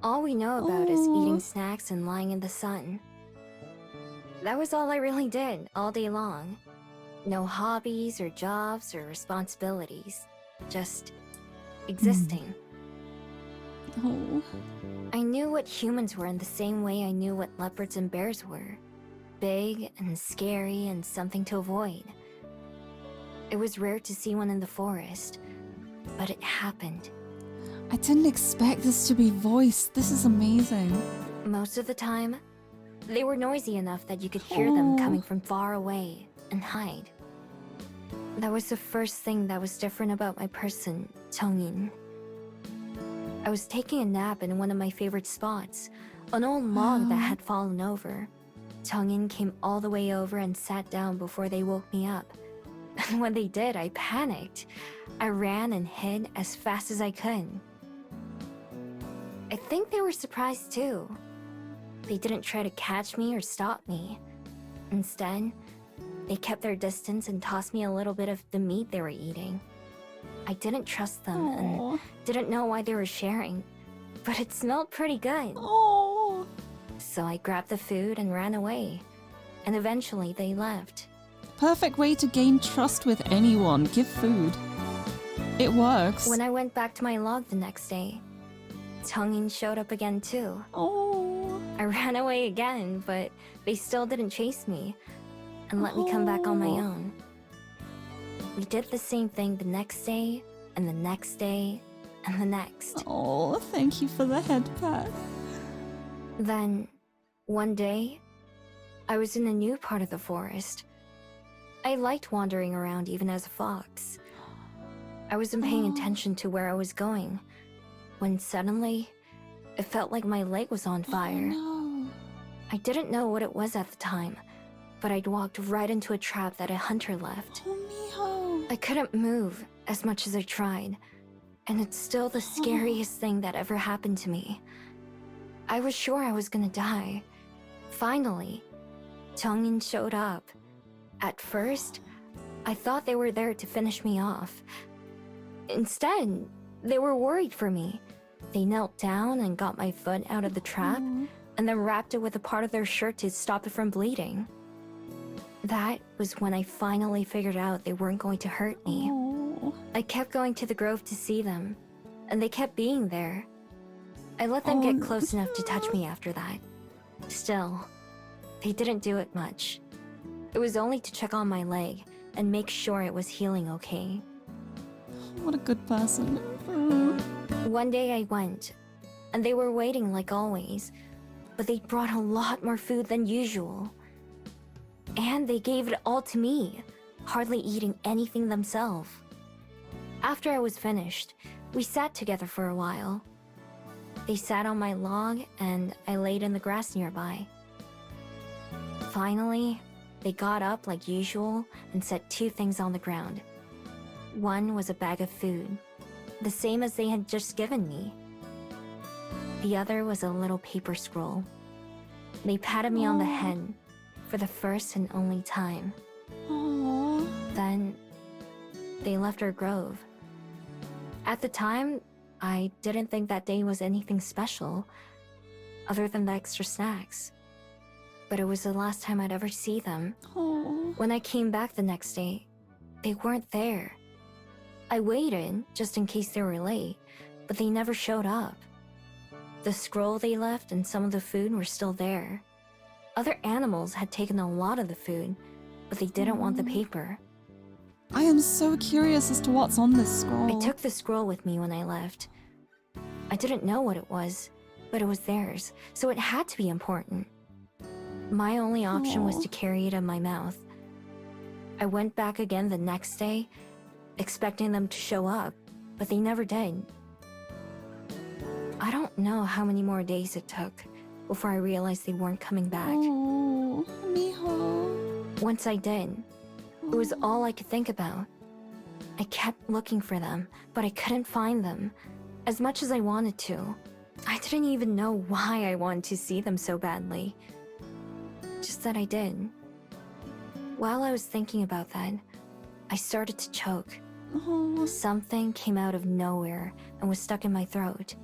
All we know about is eating snacks and lying in the sun. That was all I really did, all day long. No hobbies or jobs or responsibilities. Just existing. Oh. I knew what humans were in the same way I knew what leopards and bears were. Big and scary and something to avoid. It was rare to see one in the forest, but it happened. I didn't expect this to be voiced. This is amazing. Most of the time, they were noisy enough that you could hear them coming from far away and hide. That was the first thing that was different about my person, Changin. I was taking a nap in one of my favorite spots, an old log that had fallen over. Changin came all the way over and sat down before they woke me up. And when they did, I panicked. I ran and hid as fast as I could. I think they were surprised too. They didn't try to catch me or stop me. Instead, they kept their distance and tossed me a little bit of the meat they were eating. I didn't trust them and didn't know why they were sharing, but it smelled pretty good. Oh. So I grabbed the food and ran away. And eventually they left. Perfect way to gain trust with anyone. Give food. It works. When I went back to my log the next day, Tongin showed up again too. Oh. I ran away again, but they still didn't chase me and let me come back on my own. We did the same thing the next day, and the next day, and the next. Oh, thank you for the head pat. Then, one day, I was in a new part of the forest. I liked wandering around even as a fox. I wasn't paying attention to where I was going, when suddenly, it felt like my leg was on fire. Oh, no. I didn't know what it was at the time, but I'd walked right into a trap that a hunter left. Oh, Miho. I couldn't move as much as I tried, and it's still the scariest thing that ever happened to me. I was sure I was gonna die. Finally, Tongin showed up. At first, I thought they were there to finish me off. Instead, they were worried for me. They knelt down and got my foot out of the trap, and then wrapped it with a part of their shirt to stop it from bleeding. That was when I finally figured out they weren't going to hurt me. Oh. I kept going to the grove to see them, and they kept being there. I let them get close enough to touch me after that. Still, they didn't do it much. It was only to check on my leg and make sure it was healing okay. What a good person. One day I went, and they were waiting like always, but they brought a lot more food than usual. And they gave it all to me, hardly eating anything themselves. After I was finished, we sat together for a while. They sat on my log, and I laid in the grass nearby. Finally, they got up like usual and set two things on the ground. One was a bag of food, the same as they had just given me. The other was a little paper scroll. They patted me on the head for the first and only time. Aww. Then, they left our grove. At the time, I didn't think that day was anything special, other than the extra snacks. But it was the last time I'd ever see them. Oh. When I came back the next day, they weren't there. I waited, just in case they were late, but they never showed up. The scroll they left and some of the food were still there. Other animals had taken a lot of the food, but they didn't want the paper. I am so curious as to what's on this scroll. I took the scroll with me when I left. I didn't know what it was, but it was theirs, so it had to be important. My only option was to carry it in my mouth. I went back again the next day, expecting them to show up, but they never did. I don't know how many more days it took before I realized they weren't coming back. Oh, Miho. Once I did, it was all I could think about. I kept looking for them, but I couldn't find them, as much as I wanted to. I didn't even know why I wanted to see them so badly. Just that I did. While I was thinking about that, I started to choke. Oh. Something came out of nowhere and was stuck in my throat.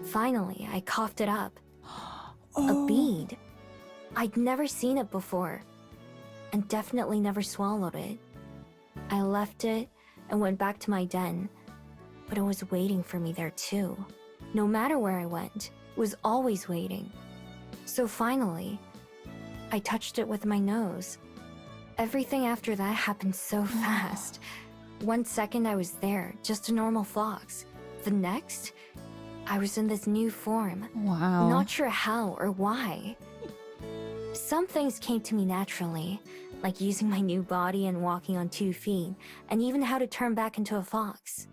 Finally, I coughed it up. A bead. I'd never seen it before, and definitely never swallowed it. I left it and went back to my den, but it was waiting for me there too. No matter where I went, it was always waiting. So finally, I touched it with my nose. Everything after that happened so fast. 1 second I was there, just a normal fox. The next, I was in this new form. Wow. Not sure how or why. Some things came to me naturally, like using my new body and walking on 2 feet, and even how to turn back into a fox.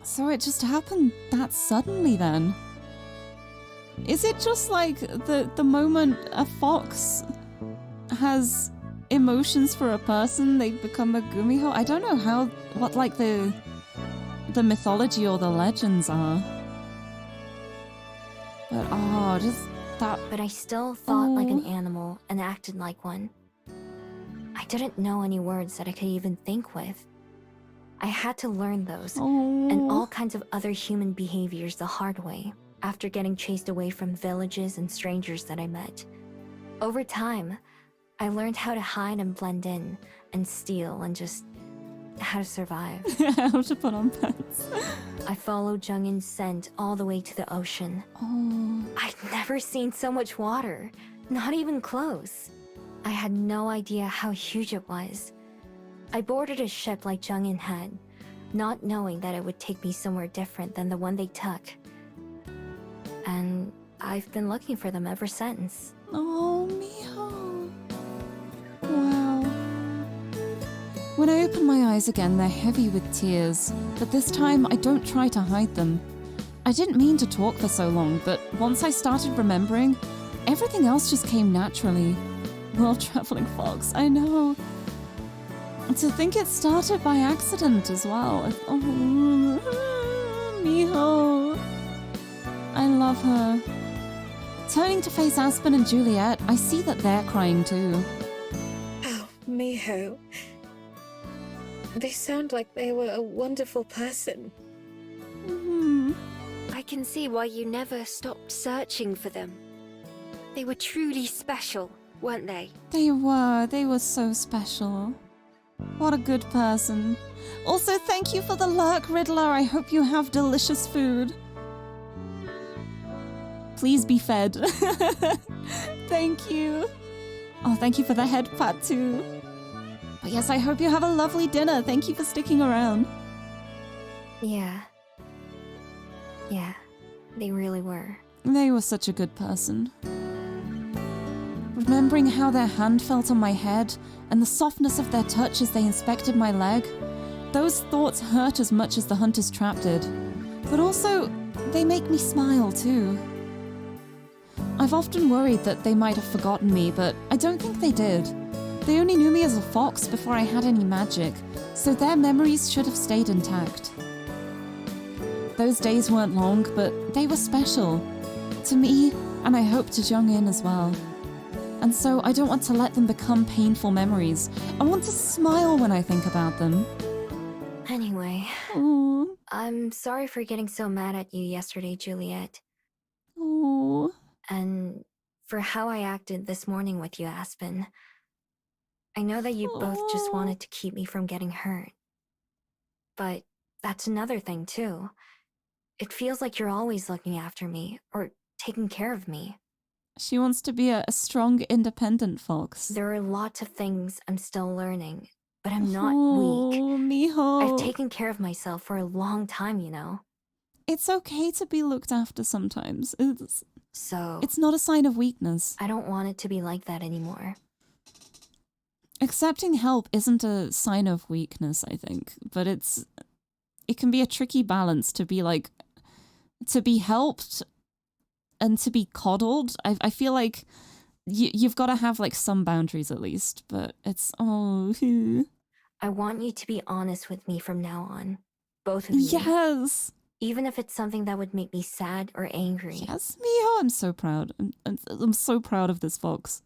So it just happened that suddenly then? Is it just like the moment a fox has emotions for a person, they become a gumiho? I don't know what like the mythology or the legends are. But just that. But I still thought like an animal and acted like one. I didn't know any words that I could even think with. I had to learn those and all kinds of other human behaviors the hard way after getting chased away from villages and strangers that I met. Over time, I learned how to hide and blend in, and steal, and just how to survive. How to put on pants. I followed Jungin's scent all the way to the ocean. Oh. I'd never seen so much water, not even close. I had no idea how huge it was. I boarded a ship like Jungin had, not knowing that it would take me somewhere different than the one they took. And I've been looking for them ever since. Oh, Miho. Wow. When I open my eyes again, they're heavy with tears, but this time I don't try to hide them. I didn't mean to talk for so long, but once I started remembering, everything else just came naturally. World-traveling fox, I know. To think it started by accident as well. Oh, Miho. I love her. Turning to face Aspen and Juliet, I see that they're crying too. Oh, Miho. They sound like they were a wonderful person. I can see why you never stopped searching for them. They were truly special, weren't they? They were so special. What a good person. Also, thank you for the lurk, Riddler. I hope you have delicious food. Please be fed. Thank you. Oh, thank you for the head pat too. But yes, I hope you have a lovely dinner. Thank you for sticking around. Yeah. Yeah, they really were. They were such a good person. Remembering how their hand felt on my head and the softness of their touch as they inspected my leg, those thoughts hurt as much as the hunter's trap did. But also, they make me smile too. I've often worried that they might have forgotten me, but I don't think they did. They only knew me as a fox before I had any magic, so their memories should have stayed intact. Those days weren't long, but they were special. To me, and I hope to Jungin as well. And so I don't want to let them become painful memories. I want to smile when I think about them. Anyway, Oh, I'm sorry for getting so mad at you yesterday, Juliet. oh. And for how I acted this morning with you, Aspen. I know that you both just wanted to keep me from getting hurt. But that's another thing, too. It feels like you're always looking after me, or taking care of me. She wants to be a strong, independent fox. There are lots of things I'm still learning, but I'm not weak. Oh, Miho. I've taken care of myself for a long time, you know? It's okay to be looked after sometimes. So, It's not a sign of weakness. I don't want it to be like that anymore. Accepting help isn't a sign of weakness, I think, but it can be a tricky balance to be like, to be helped and to be coddled. I feel like you've got to have like some boundaries at least, but it's, I want you to be honest with me from now on. Both of you. Yes! Even if it's something that would make me sad or angry. Yes, Miho, I'm so proud. I'm so proud of this fox.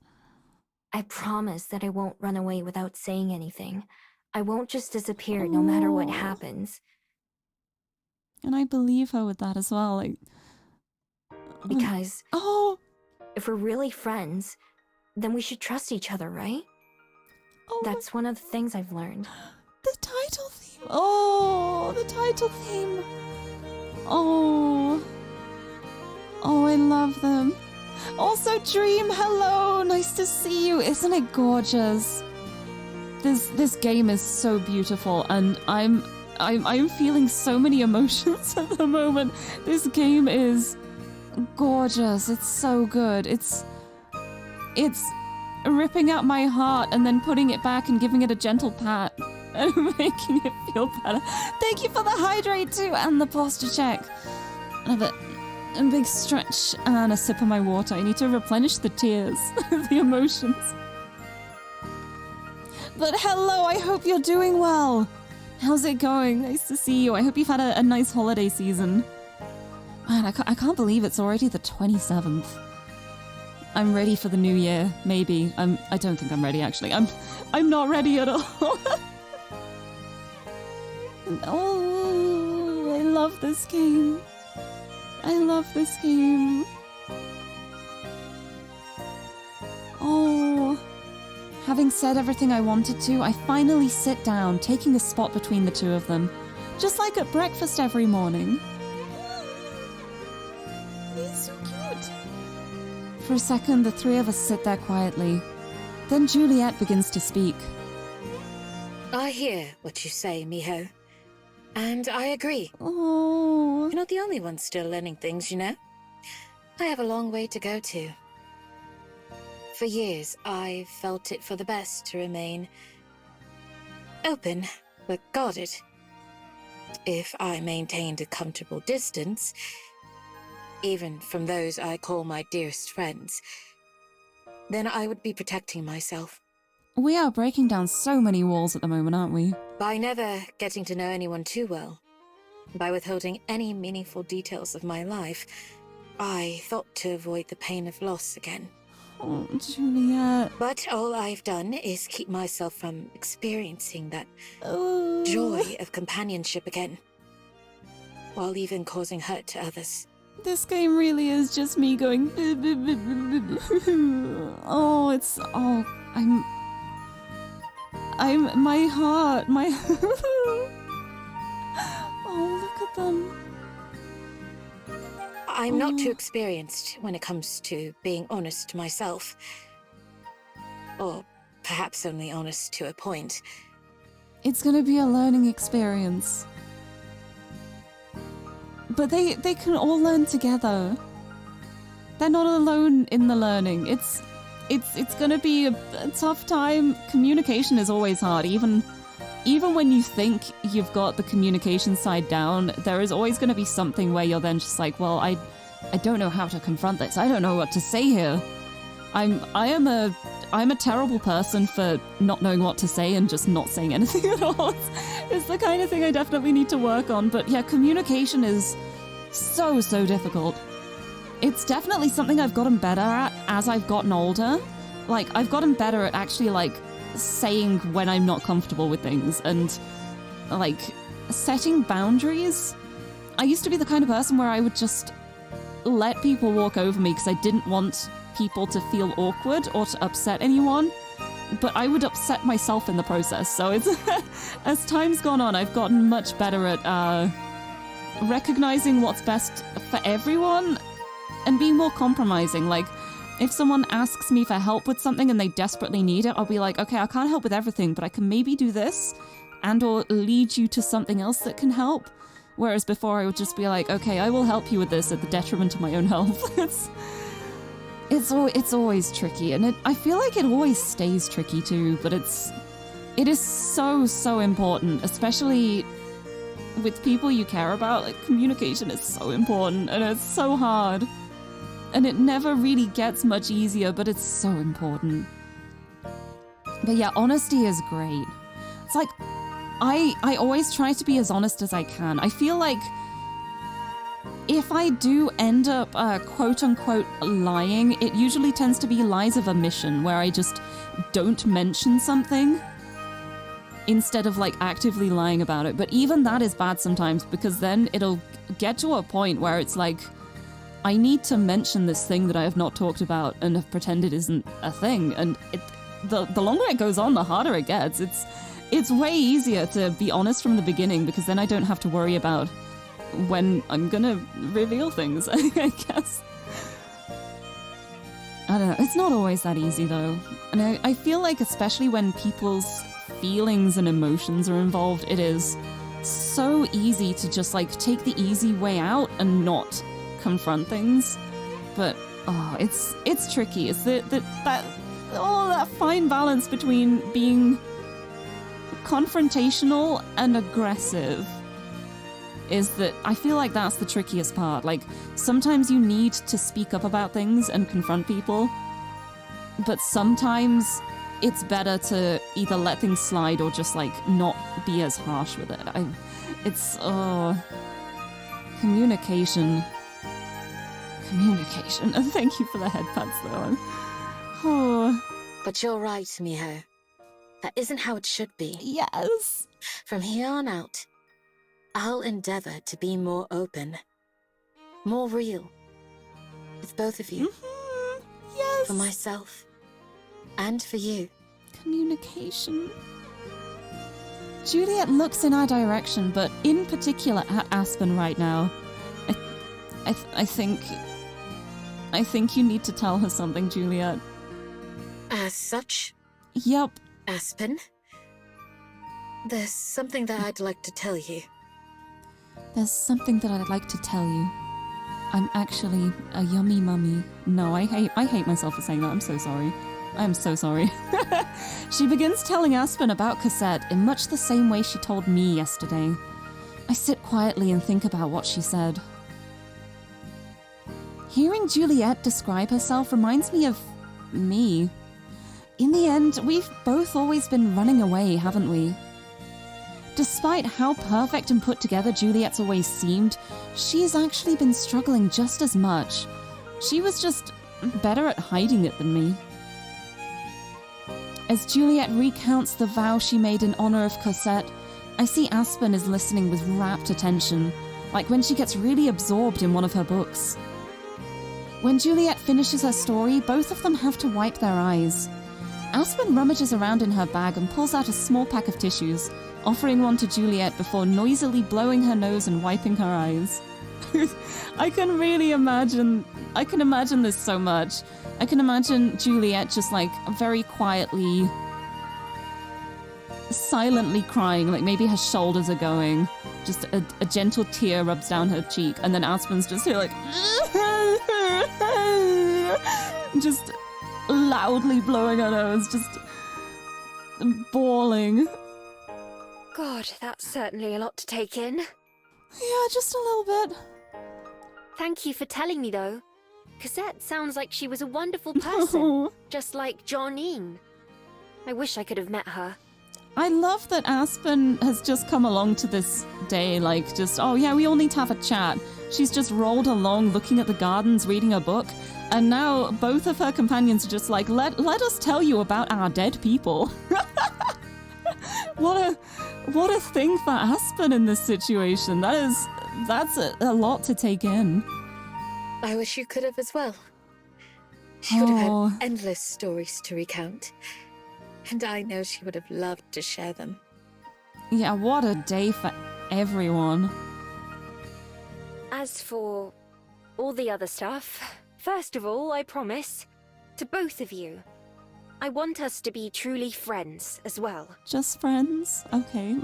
I promise that I won't run away without saying anything. I won't just disappear no matter what happens. And I believe her with that as well. Like, Because oh, if we're really friends, then we should trust each other, right? oh, That's one of the things I've learned. the title theme. Oh, the title theme. Oh, I love them. Also, Dream, hello, nice to see you. Isn't it gorgeous? This game is so beautiful, and I'm feeling so many emotions at the moment. This game is gorgeous. It's so good. It's ripping out my heart and then putting it back and giving it a gentle pat and making it feel better. Thank you for the hydrate too and the posture check. And a big stretch and a sip of my water. I need to replenish the tears, the emotions. But hello, I hope you're doing well. How's it going? Nice to see you. I hope you've had a nice holiday season. Man, I can't believe it's already the 27th. I'm ready for the new year, maybe. I don't think I'm ready, actually. I'm not ready at all. Oh, I love this game. I love this game. Oh. Having said everything I wanted to, I finally sit down, taking a spot between the two of them. Just like at breakfast every morning. He's so cute. For a second, the three of us sit there quietly. Then Juliet begins to speak. I hear what you say, Miho. And I agree. Oh. You're not the only one still learning things, you know? I have a long way to go too. For years, I felt it for the best to remain open, but guarded. If I maintained a comfortable distance, even from those I call my dearest friends, then I would be protecting myself. We are breaking down so many walls at the moment, aren't we? By never getting to know anyone too well, by withholding any meaningful details of my life, I thought to avoid the pain of loss again. Oh, Juliet. But all I've done is keep myself from experiencing that Oh. joy of companionship again, while even causing hurt to others. This game really is just me going. Oh, it's. Oh, my heart. Oh, look at them. I'm not too experienced when it comes to being honest to myself. Or perhaps only honest to a point. It's gonna be a learning experience. But they can all learn together. They're not alone in the learning. It's gonna be a tough time. Communication is always hard. Even when you think you've got the communication side down, there is always gonna be something where you're then just like, well, I don't know how to confront this. I don't know what to say here. I'm a terrible person for not knowing what to say and just not saying anything at all. It's the kind of thing I definitely need to work on. But yeah, communication is so difficult. It's definitely something I've gotten better at as I've gotten older. Like, I've gotten better at actually, like, saying when I'm not comfortable with things and, like, setting boundaries. I used to be the kind of person where I would just let people walk over me because I didn't want people to feel awkward or to upset anyone, but I would upset myself in the process. So it's as time's gone on, I've gotten much better at recognizing what's best for everyone and being more compromising. Like, if someone asks me for help with something and they desperately need it, I'll be like, okay, I can't help with everything, but I can maybe do this and or lead you to something else that can help. Whereas before I would just be like, okay, I will help you with this at the detriment of my own health. It's always tricky, and I feel like it always stays tricky too, but it is so important, especially with people you care about. Like, communication is so important, and it's so hard. And it never really gets much easier, but it's so important. But yeah, honesty is great. It's like, I always try to be as honest as I can. I feel like if I do end up quote-unquote lying, it usually tends to be lies of omission, where I just don't mention something instead of, like, actively lying about it. But even that is bad sometimes, because then it'll get to a point where it's like, I need to mention this thing that I have not talked about and have pretended isn't a thing. And the longer it goes on, the harder it gets. It's way easier to be honest from the beginning, because then I don't have to worry about when I'm gonna reveal things, I guess. I don't know. It's not always that easy, though. And I feel like, especially when people's feelings and emotions are involved, it is so easy to just, like, take the easy way out and not confront things. But, oh, it's tricky. It's that fine balance between being confrontational and aggressive is that I feel like that's the trickiest part. Like, sometimes you need to speak up about things and confront people, but sometimes it's better to either let things slide or just, like, not be as harsh with it. Communication. And thank you for the head pats, though. Oh. But you're right, Miho. That isn't how it should be. Yes. From here on out, I'll endeavor to be more open, more real, with both of you. Mm-hmm. Yes. For myself And for you. Communication. Juliet looks in our direction, but in particular at Aspen right now. I think you need to tell her something, Juliet. As such, Yep. Aspen, there's something that I'd like to tell you. There's something that I'd like to tell you. I'm actually a yummy mummy. No, I hate myself for saying that. I'm so sorry. I'm so sorry. She begins telling Aspen about Cosette in much the same way she told me yesterday. I sit quietly and think about what she said. Hearing Juliet describe herself reminds me of me. In the end, we've both always been running away, haven't we? Despite how perfect and put together Juliet's always seemed, she's actually been struggling just as much. She was just better at hiding it than me. As Juliet recounts the vow she made in honor of Cosette, I see Aspen is listening with rapt attention, like when she gets really absorbed in one of her books. When Juliet finishes her story, both of them have to wipe their eyes. Aspen rummages around in her bag and pulls out a small pack of tissues, offering one to Juliet before noisily blowing her nose and wiping her eyes. I can imagine this so much. I can imagine Juliet just like very quietly, silently crying, like maybe her shoulders are going. Just a gentle tear rubs down her cheek, and then Aspen's just here like just loudly blowing her nose, just bawling. God, that's certainly a lot to take in. Yeah, just a little bit. Thank you for telling me, though. Cosette sounds like she was a wonderful person, Oh. just like Johnine. I wish I could have met her. I love that Aspen has just come along to this day, like just, oh yeah, we all need to have a chat. She's just rolled along looking at the gardens, reading her book, and now both of her companions are just like, let us tell you about our dead people. What a thing for Aspen in this situation. That's a lot to take in. I wish you could have as well. She would have Oh. had endless stories to recount. And I know she would have loved to share them. Yeah, what a day for everyone. As for all the other stuff, first of all, I promise, to both of you, I want us to be truly friends as well. Just friends? Okay.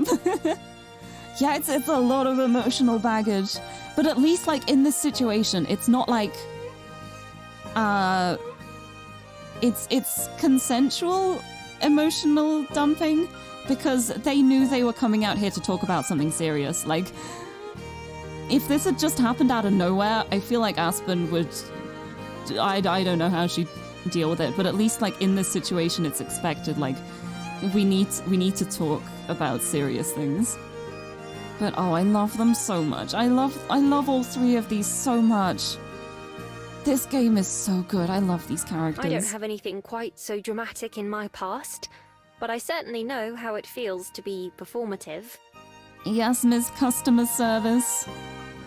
Yeah, it's a lot of emotional baggage. But at least, like, in this situation, it's not like... It's consensual emotional dumping, because they knew they were coming out here to talk about something serious. Like, if this had just happened out of nowhere, I feel like Aspen would... I don't know how she'd deal with it, but at least, like, in this situation, it's expected. Like, we need to talk about serious things. But oh, I love them so much. I love all three of these so much. This game is so good. I love these characters. I don't have anything quite so dramatic in my past, but I certainly know how it feels to be performative. Yes, Ms. Customer Service.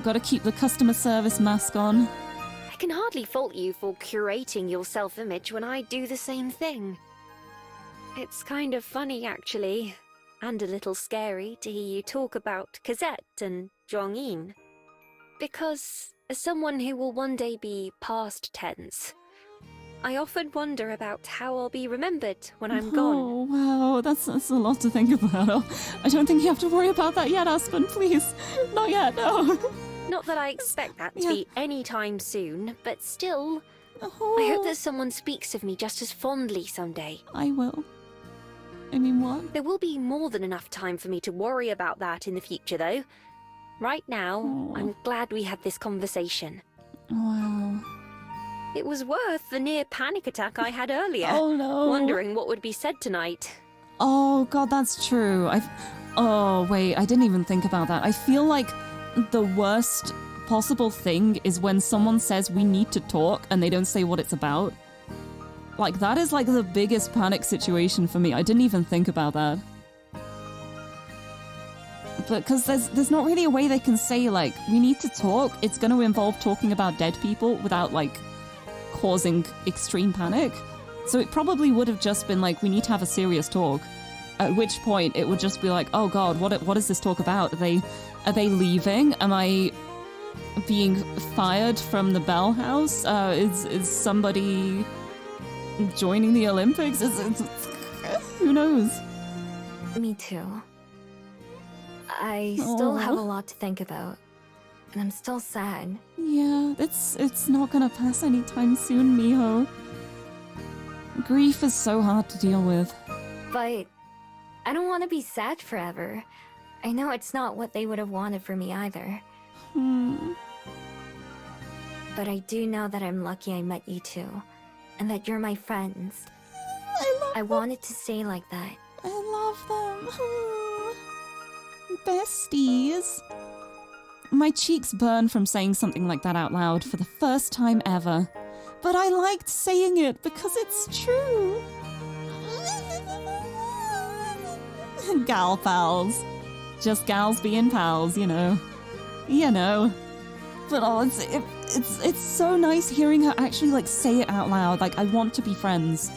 Gotta keep the customer service mask on. I can hardly fault you for curating your self-image when I do the same thing. It's kind of funny, actually, and a little scary to hear you talk about Cosette and Zhuangyin. Because, as someone who will one day be past tense, I often wonder about how I'll be remembered when I'm gone. Oh, wow, that's a lot to think about. I don't think you have to worry about that yet, Aspen, please. Not yet, no. Not that I expect that to be any time soon, but still, Oh, I hope that someone speaks of me just as fondly someday. I will. I mean, what? There will be more than enough time for me to worry about that in the future, though. Right now, Aw. I'm glad we had this conversation. Wow. It was worth the near panic attack I had earlier, Oh, no. wondering what would be said tonight. Oh, God, that's true. Oh, wait, I didn't even think about that. I feel like the worst possible thing is when someone says we need to talk and they don't say what it's about. Like, that is like the biggest panic situation for me. I didn't even think about that. But because there's not really a way they can say, like, we need to talk. It's going to involve talking about dead people without, like, causing extreme panic. So it probably would have just been like, we need to have a serious talk. At which point it would just be like, oh god, what is this talk about? Are they leaving? Am I being fired from the Bell House? Is somebody joining the Olympics? Who knows? Me too. I still have a lot to think about, and I'm still sad. Yeah, it's not gonna pass anytime soon, Miho. Grief is so hard to deal with. But I don't want to be sad forever. I know it's not what they would have wanted for me either. But I do know that I'm lucky I met you two, and that you're my friends. I want it to stay like that. I love them. Besties. My cheeks burn from saying something like that out loud for the first time ever. But I liked saying it because it's true. Gal pals. Just gals being pals, you know. You know. But it's so nice hearing her actually like say it out loud. Like, I want to be friends.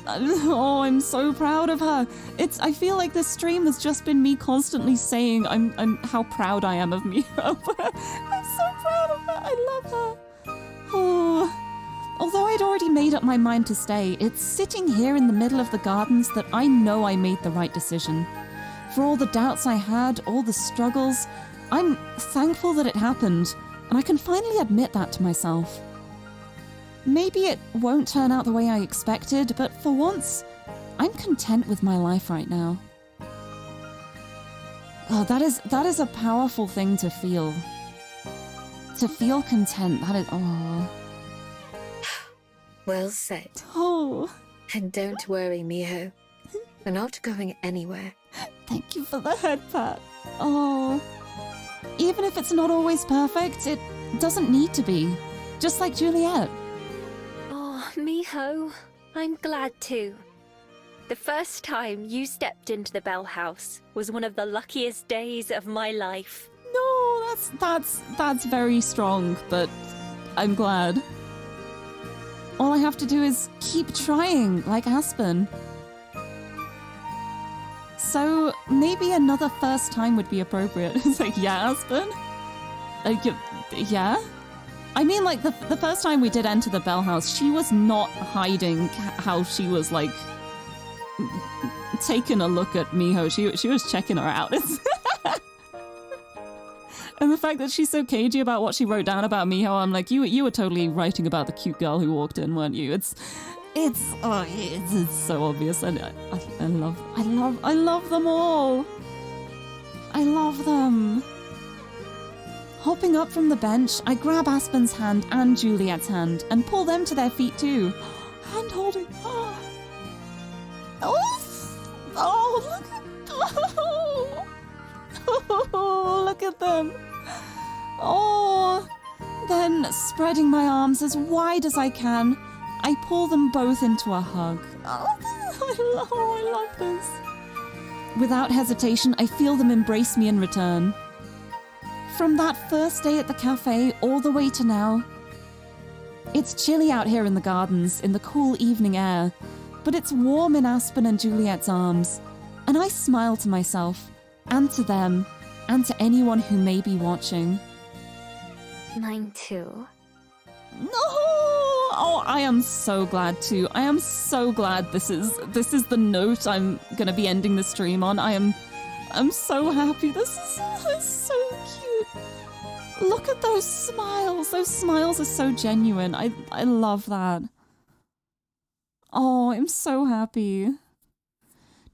Oh, I'm so proud of her. I feel like this stream has just been me constantly saying I'm how proud I am of Miho. I'm so proud of her. I love her. Oh. Although I'd already made up my mind to stay, it's sitting here in the middle of the gardens that I know I made the right decision. For all the doubts I had, all the struggles, I'm thankful that it happened, and I can finally admit that to myself. Maybe it won't turn out the way I expected, but for once, I'm content with my life right now. Oh, that is a powerful thing to feel. To feel content, that is, oh. Well said. Oh. And don't worry, Miho. We're not going anywhere. Thank you for the head pat. Oh. Even if it's not always perfect, it doesn't need to be. Just like Juliet. Oh, Miho, I'm glad too. The first time you stepped into the Bell House was one of the luckiest days of my life. No, that's very strong, but I'm glad. All I have to do is keep trying, like Aspen. So maybe another first time would be appropriate. It's like, yeah, Aspen? Yeah? I mean, like, the first time we did enter the Bell House, she was not hiding how she was, like, taking a look at Miho. She was checking her out. And the fact that she's so cagey about what she wrote down about Miho, I'm like, you were totally writing about the cute girl who walked in, weren't you? It's so obvious. And I love them all. I love them. Hopping up from the bench, I grab Aspen's hand and Juliet's hand and pull them to their feet too. Hand holding. Look at them. Oh. Then, spreading my arms as wide as I can, I pull them both into a hug. Oh, I love this. Without hesitation, I feel them embrace me in return. From that first day at the cafe all the way to now, it's chilly out here in the gardens, in the cool evening air, but it's warm in Aspen and Juliet's arms, and I smile to myself, and to them, and to anyone who may be watching. Mine too. No! Oh, I am so glad too. I am so glad this is the note I'm gonna be ending the stream on. I'm so happy. This is so cute. Look at those smiles. Those smiles are so genuine. I love that. Oh, I'm so happy.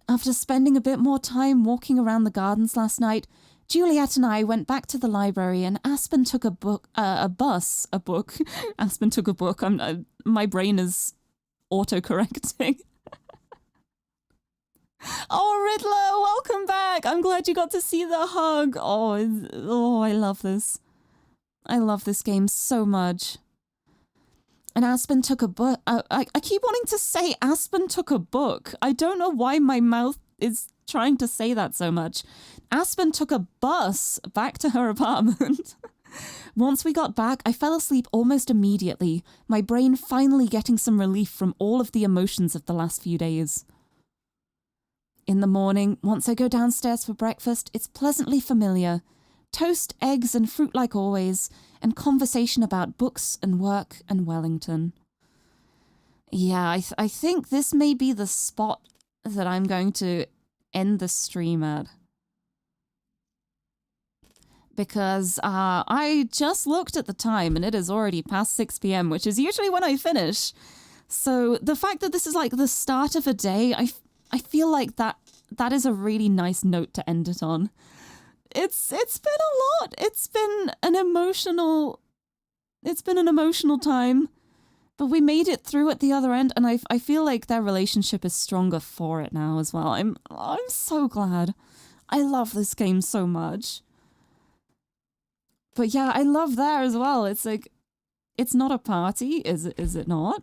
After spending a bit more time walking around the gardens last night, Juliet and I went back to the library and Aspen took a book. Aspen took a book. My brain is autocorrecting. Oh, Riddler, welcome back. I'm glad you got to see the hug. Oh, I love this. I love this game so much. And Aspen took a book. I keep wanting to say Aspen took a book. I don't know why my mouth is trying to say that so much. Aspen took a bus back to her apartment. Once we got back, I fell asleep almost immediately, my brain finally getting some relief from all of the emotions of the last few days. In the morning, once I go downstairs for breakfast, it's pleasantly familiar. Toast, eggs, and fruit like always, and conversation about books and work and Wellington. Yeah, I think this may be the spot that I'm going to end the stream at. Because I just looked at the time and it is already past 6 p.m, which is usually when I finish. So the fact that this is like the start of a day, I feel like that is a really nice note to end it on. It's been a lot. It's been an emotional time. But we made it through at the other end, and I feel like their relationship is stronger for it now as well. I'm so glad. I love this game so much. But yeah, I love there as well. It's like, it's not a party, is it not?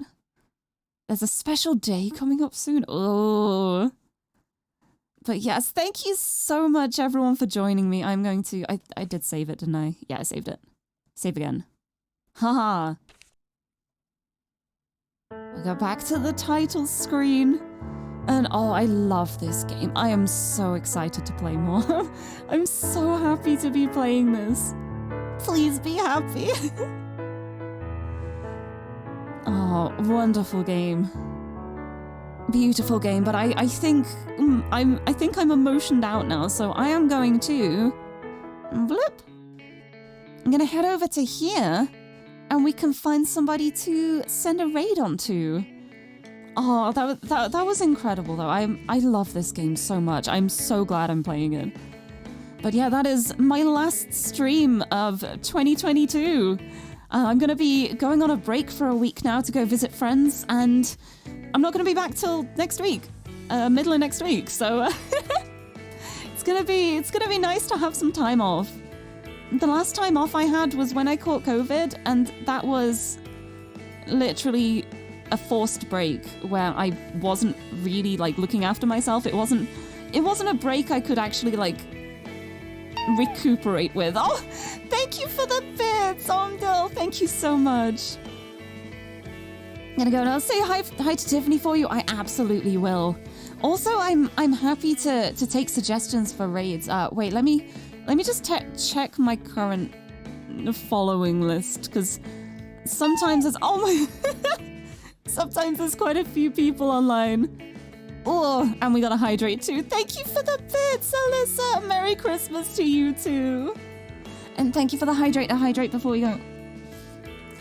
There's a special day coming up soon. Oh. But yes, thank you so much everyone for joining me. I'm going to, I did save it, didn't I? Yeah, I saved it. Save again. Haha. We'll go back to the title screen. And oh, I love this game. I am so excited to play more. I'm so happy to be playing this. Please be happy. Oh, wonderful game. Beautiful game, but I think I'm emotioned out now, so I am going to blip. I'm gonna head over to here, and we can find somebody to send a raid onto. Oh, that was incredible though. I love this game so much. I'm so glad I'm playing it. But yeah, that is my last stream of 2022. I'm going to be going on a break for a week now to go visit friends, and I'm not going to be back till next week, middle of next week. So it's going to be nice to have some time off. The last time off I had was when I caught COVID, and that was literally a forced break where I wasn't really like looking after myself. It wasn't a break I could actually like recuperate with. Oh, thank you for the bits, Omdil. Thank you so much. I'm gonna go and I'll say hi to Tiffany for you. I absolutely will. Also, I'm happy to take suggestions for raids. Wait, let me just check my current following list, because sometimes it's sometimes there's quite a few people online. Oh, and we gotta hydrate too. Thank you for the bits, Alyssa. Merry Christmas to you too. And thank you for the hydrate. Hydrate before we go.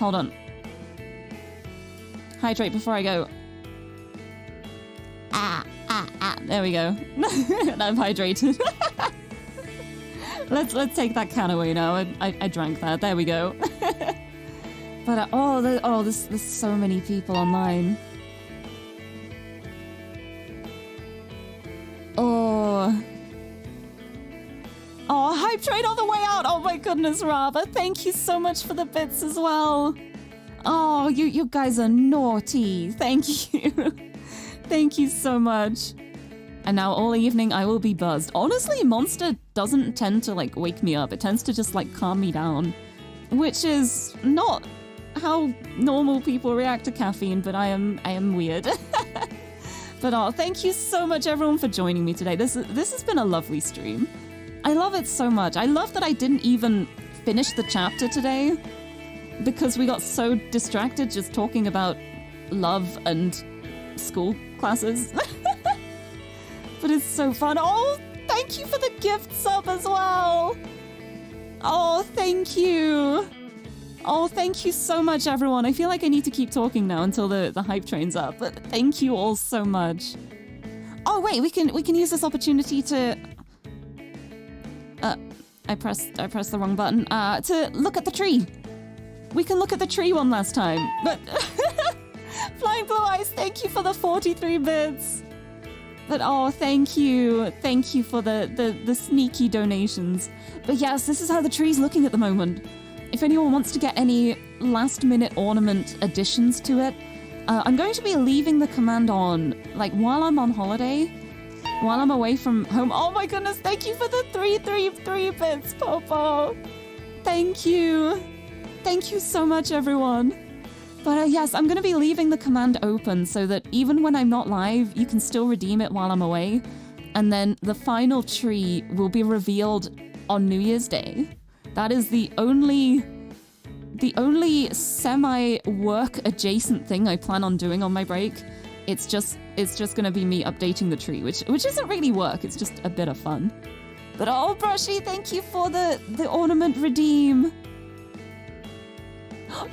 Hold on. Hydrate before I go. There we go. I'm hydrated. Let's take that can away now. I drank that. There we go. But there's so many people online. Hype train on the way out. Oh my goodness, Rava. Thank you so much for the bits as well. Oh, you guys are naughty. Thank you. Thank you so much. And now all evening I will be buzzed. Honestly, Monster doesn't tend to like wake me up. It tends to just like calm me down, which is not how normal people react to caffeine, but I am weird. But thank you so much everyone for joining me today. This has been a lovely stream. I love it so much. I love that I didn't even finish the chapter today because we got so distracted just talking about love and school classes. But it's so fun. Oh, thank you for the gift sub as well. Oh, thank you. Oh, thank you so much, everyone. I feel like I need to keep talking now until the hype train's up, but thank you all so much. Oh, wait, we can use this opportunity to... I pressed the wrong button. To look at the tree. We can look at the tree one last time, but... Flying Blue Eyes, thank you for the 43 bits. But oh, thank you. Thank you for the sneaky donations. But yes, this is how the tree's looking at the moment. If anyone wants to get any last-minute ornament additions to it, I'm going to be leaving the command on, like, while I'm on holiday, while I'm away from home. Oh my goodness, thank you for the 333 bits, Popo. thank you. Thank you so much, everyone. But yes, I'm going to be leaving the command open so that even when I'm not live, you can still redeem it while I'm away. And then the final tree will be revealed on New Year's Day. That is the only semi-work adjacent thing I plan on doing on my break. It's just gonna be me updating the tree, which isn't really work, it's just a bit of fun. But oh, Brushy, thank you for the ornament redeem.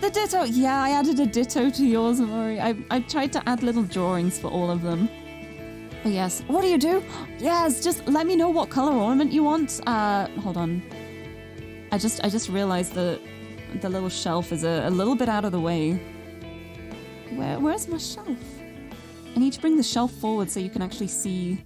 The ditto, yeah, I added a ditto to yours, Amori. I tried to add little drawings for all of them. But yes, what do you do? Yes, just let me know what color ornament you want. Hold on. I just realized the little shelf is a little bit out of the way. Where's my shelf? I need to bring the shelf forward so you can actually see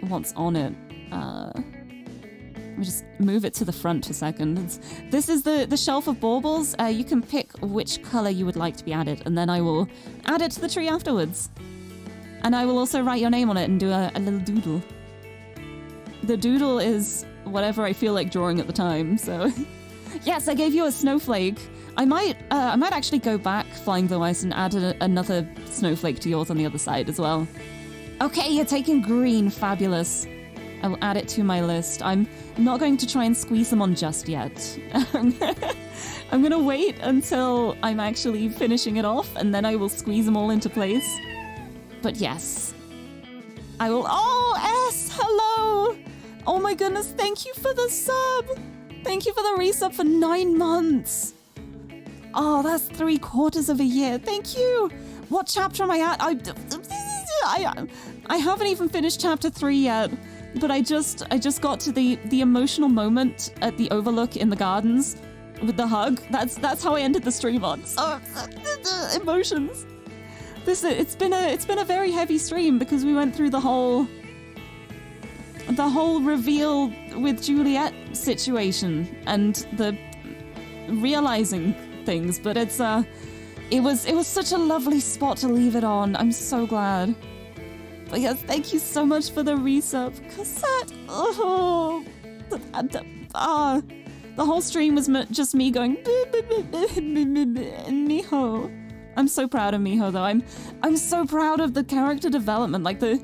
what's on it. Let me just move it to the front a second. This is the shelf of baubles. You can pick which color you would like to be added, and then I will add it to the tree afterwards. And I will also write your name on it and do a little doodle. The doodle is whatever I feel like drawing at the time, so... Yes, I gave you a snowflake. I might actually go back, Flying Blue Ice, and add another snowflake to yours on the other side as well. Okay, you're taking green. Fabulous. I will add it to my list. I'm not going to try and squeeze them on just yet. I'm going to wait until I'm actually finishing it off, and then I will squeeze them all into place. But yes. I will... Oh, S! Hello! Oh my goodness, thank you for the sub! Thank you for the resub for 9 months! Oh, that's 3/4 of a year. Thank you! What chapter am I at? I haven't even finished chapter 3 yet. But I just got to the emotional moment at the overlook in the gardens with the hug. That's how I ended the stream on. So emotions. It's been a very heavy stream because we went through the whole reveal with Juliet situation and the realizing things. But it was such a lovely spot to leave it on. I'm so glad. But yes, thank you so much for the resub. Cassette! Oh! The whole stream was just me going... Miho. I'm so proud of Miho, though. I'm so proud of the character development. Like, the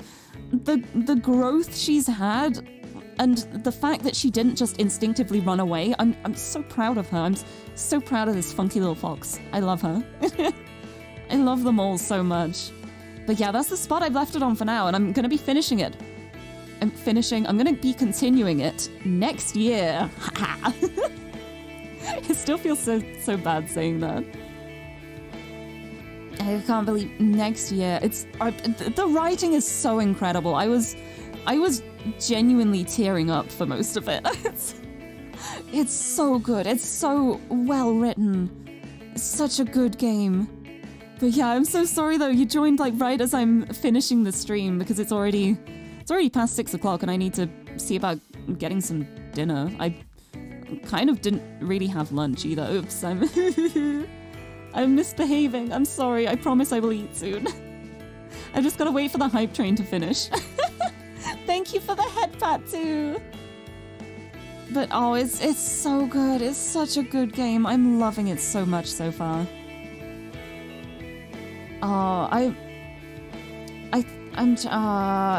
growth she's had, and the fact that she didn't just instinctively run away. I'm so proud of her. I'm so proud of this funky little fox. I love her. I love them all so much. But yeah, that's the spot I've left it on for now, and I'm going to be finishing it. I'm going to be continuing it next year. It still feels so bad saying that. I can't believe next year. The writing is so incredible. I was genuinely tearing up for most of it. It's so good. It's so well written. It's such a good game. But yeah, I'm so sorry though. You joined like right as I'm finishing the stream because it's already past 6 o'clock and I need to see about getting some dinner. I kind of didn't really have lunch either. Oops, I'm misbehaving. I'm sorry. I promise I will eat soon. I just gotta wait for the hype train to finish. Thank you for the head pat too. But oh, it's so good. It's such a good game. I'm loving it so much so far. Oh,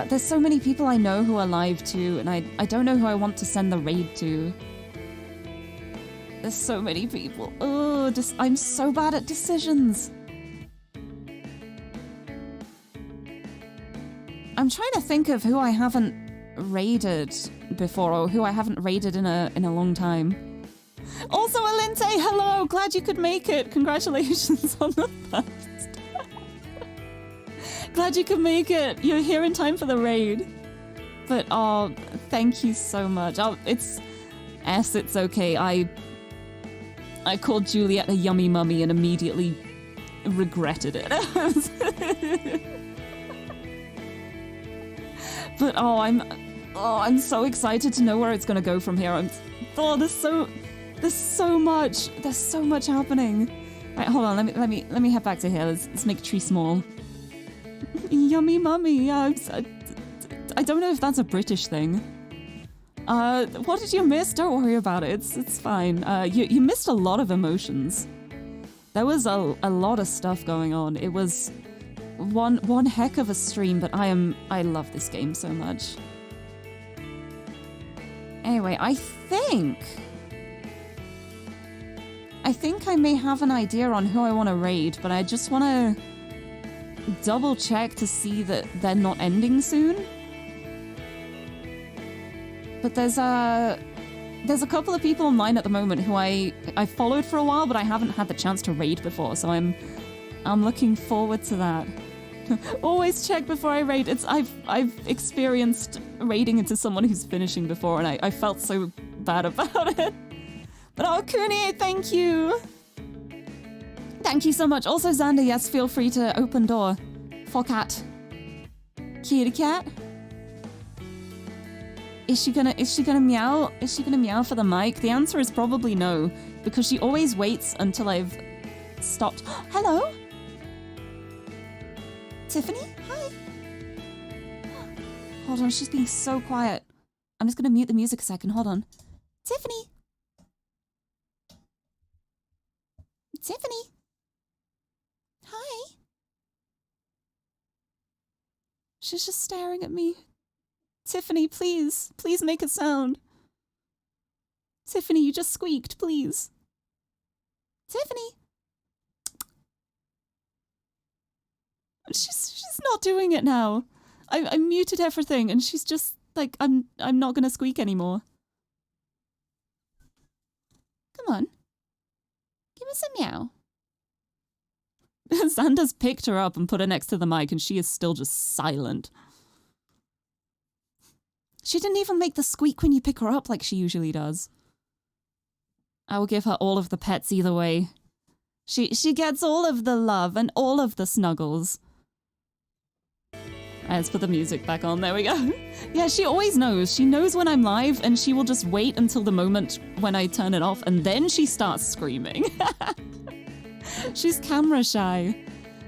there's so many people I know who are live too, and I don't know who I want to send the raid to. There's so many people. Oh, I'm so bad at decisions. I'm trying to think of who I haven't raided before, or who I haven't raided in a long time. Also, Alinte, hello! Glad you could make it. Congratulations on the first. Glad you could make it. You're here in time for the raid. But oh, thank you so much. Oh, it's okay. I called Juliet a yummy mummy and immediately regretted it. But I'm so excited to know where it's gonna go from here. There's so much happening. Right, hold on. Let me head back to here. Let's make tree small. Yummy mummy. Yeah, I don't know if that's a British thing. What did you miss? Don't worry about it. It's fine. You missed a lot of emotions. There was a lot of stuff going on. It was one heck of a stream, but I love this game so much. Anyway, I think I may have an idea on who I want to raid, but I just want to double check to see that they're not ending soon. But there's a couple of people online at the moment who I followed for a while, but I haven't had the chance to raid before, so I'm looking forward to that. Always check before I raid. I've experienced raiding into someone who's finishing before, and I felt so bad about it. But oh, Kuni, thank you. Thank you so much. Also, Xander, yes, feel free to open door for cat. Kitty cat. Is she gonna meow? Is she gonna meow for the mic? The answer is probably no, because she always waits until I've stopped. Hello? Tiffany? Hi. Hold on, she's being so quiet. I'm just gonna mute the music a second, hold on. Tiffany? Tiffany? Hi. She's just staring at me. Tiffany, please. Please make a sound. Tiffany, you just squeaked, please. Tiffany? She's not doing it now. I muted everything and she's just like, I'm not gonna squeak anymore. Come on. Give us a meow. Xander's picked her up and put her next to the mic and she is still just silent. She didn't even make the squeak when you pick her up like she usually does. I will give her all of the pets either way. She gets all of the love and all of the snuggles. Let's put the music back on. There we go. Yeah, she always knows. She knows when I'm live and she will just wait until the moment when I turn it off and then she starts screaming. She's camera shy.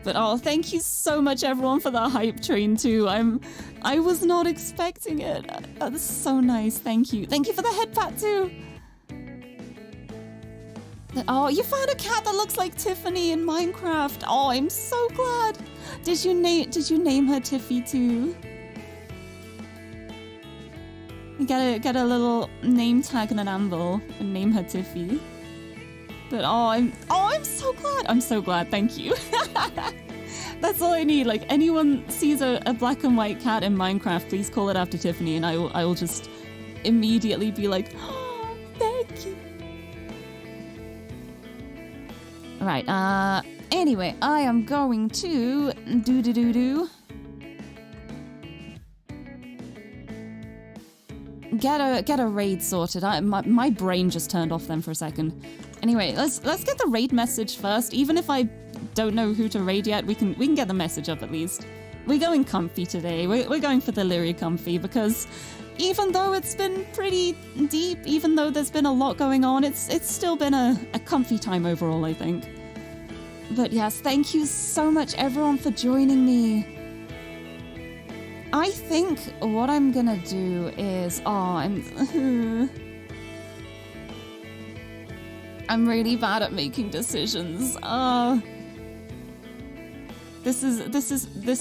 But oh, thank you so much everyone for the hype train too. I was not expecting it. That's so nice. Thank you. Thank you for the head pat too. Oh, you found a cat that looks like Tiffany in Minecraft. Oh, I'm so glad. Did you name her Tiffy too? You get a little name tag and an anvil and name her Tiffy. But I'm so glad. I'm so glad. Thank you. That's all I need. Like anyone sees a black and white cat in Minecraft, please call it after Tiffany, and I will just immediately be like, oh, thank you. Right. Anyway, I am going to get a raid sorted. My brain just turned off then for a second. Anyway, let's get the raid message first. Even if I don't know who to raid yet, we can get the message up at least. We're going comfy today. We're going for the Lirie comfy because even though it's been pretty deep, even though there's been a lot going on, it's still been a comfy time overall, I think. But yes, thank you so much everyone for joining me. I think what I'm gonna do is I'm really bad at making decisions. This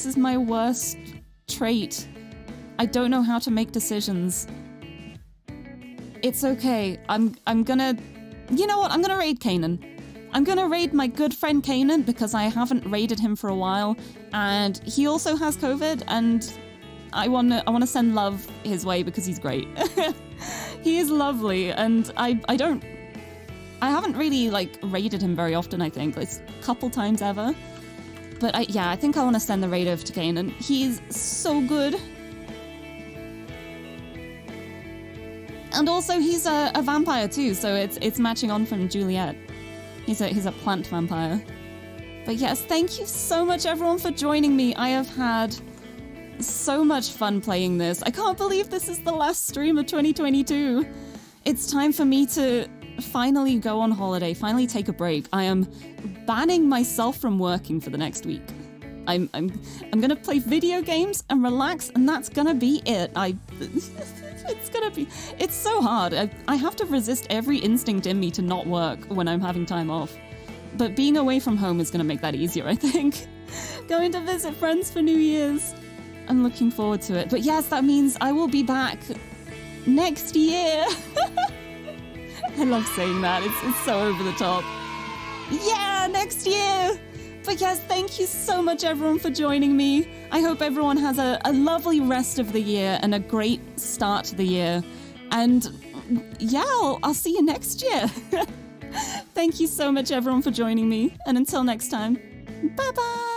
is my worst trait. I don't know how to make decisions. It's okay. I'm gonna... You know what? I'm gonna raid Kanan. I'm gonna raid my good friend Kanan because I haven't raided him for a while, and he also has COVID, and I wanna send love his way because he's great. He is lovely, and I haven't really like raided him very often. I think it's a couple times ever, but I think I want to send the raid over to Kanan. He's so good. And also he's a vampire too, so it's matching on from Juliet. He's a plant vampire. But yes, thank you so much everyone for joining me. I have had so much fun playing this. I can't believe this is the last stream of 2022. It's time for me to finally go on holiday, finally take a break. I am banning myself from working for the next week. I'm gonna play video games and relax, and that's gonna be it. It's so hard. I have to resist every instinct in me to not work when I'm having time off. But being away from home is gonna make that easier, I think. Going to visit friends for New Year's. I'm looking forward to it. But yes, that means I will be back next year. I love saying that. It's so over the top. Yeah, next year! But yes, thank you so much, everyone, for joining me. I hope everyone has a lovely rest of the year and a great start to the year. And yeah, I'll see you next year. Thank you so much, everyone, for joining me. And until next time, bye-bye!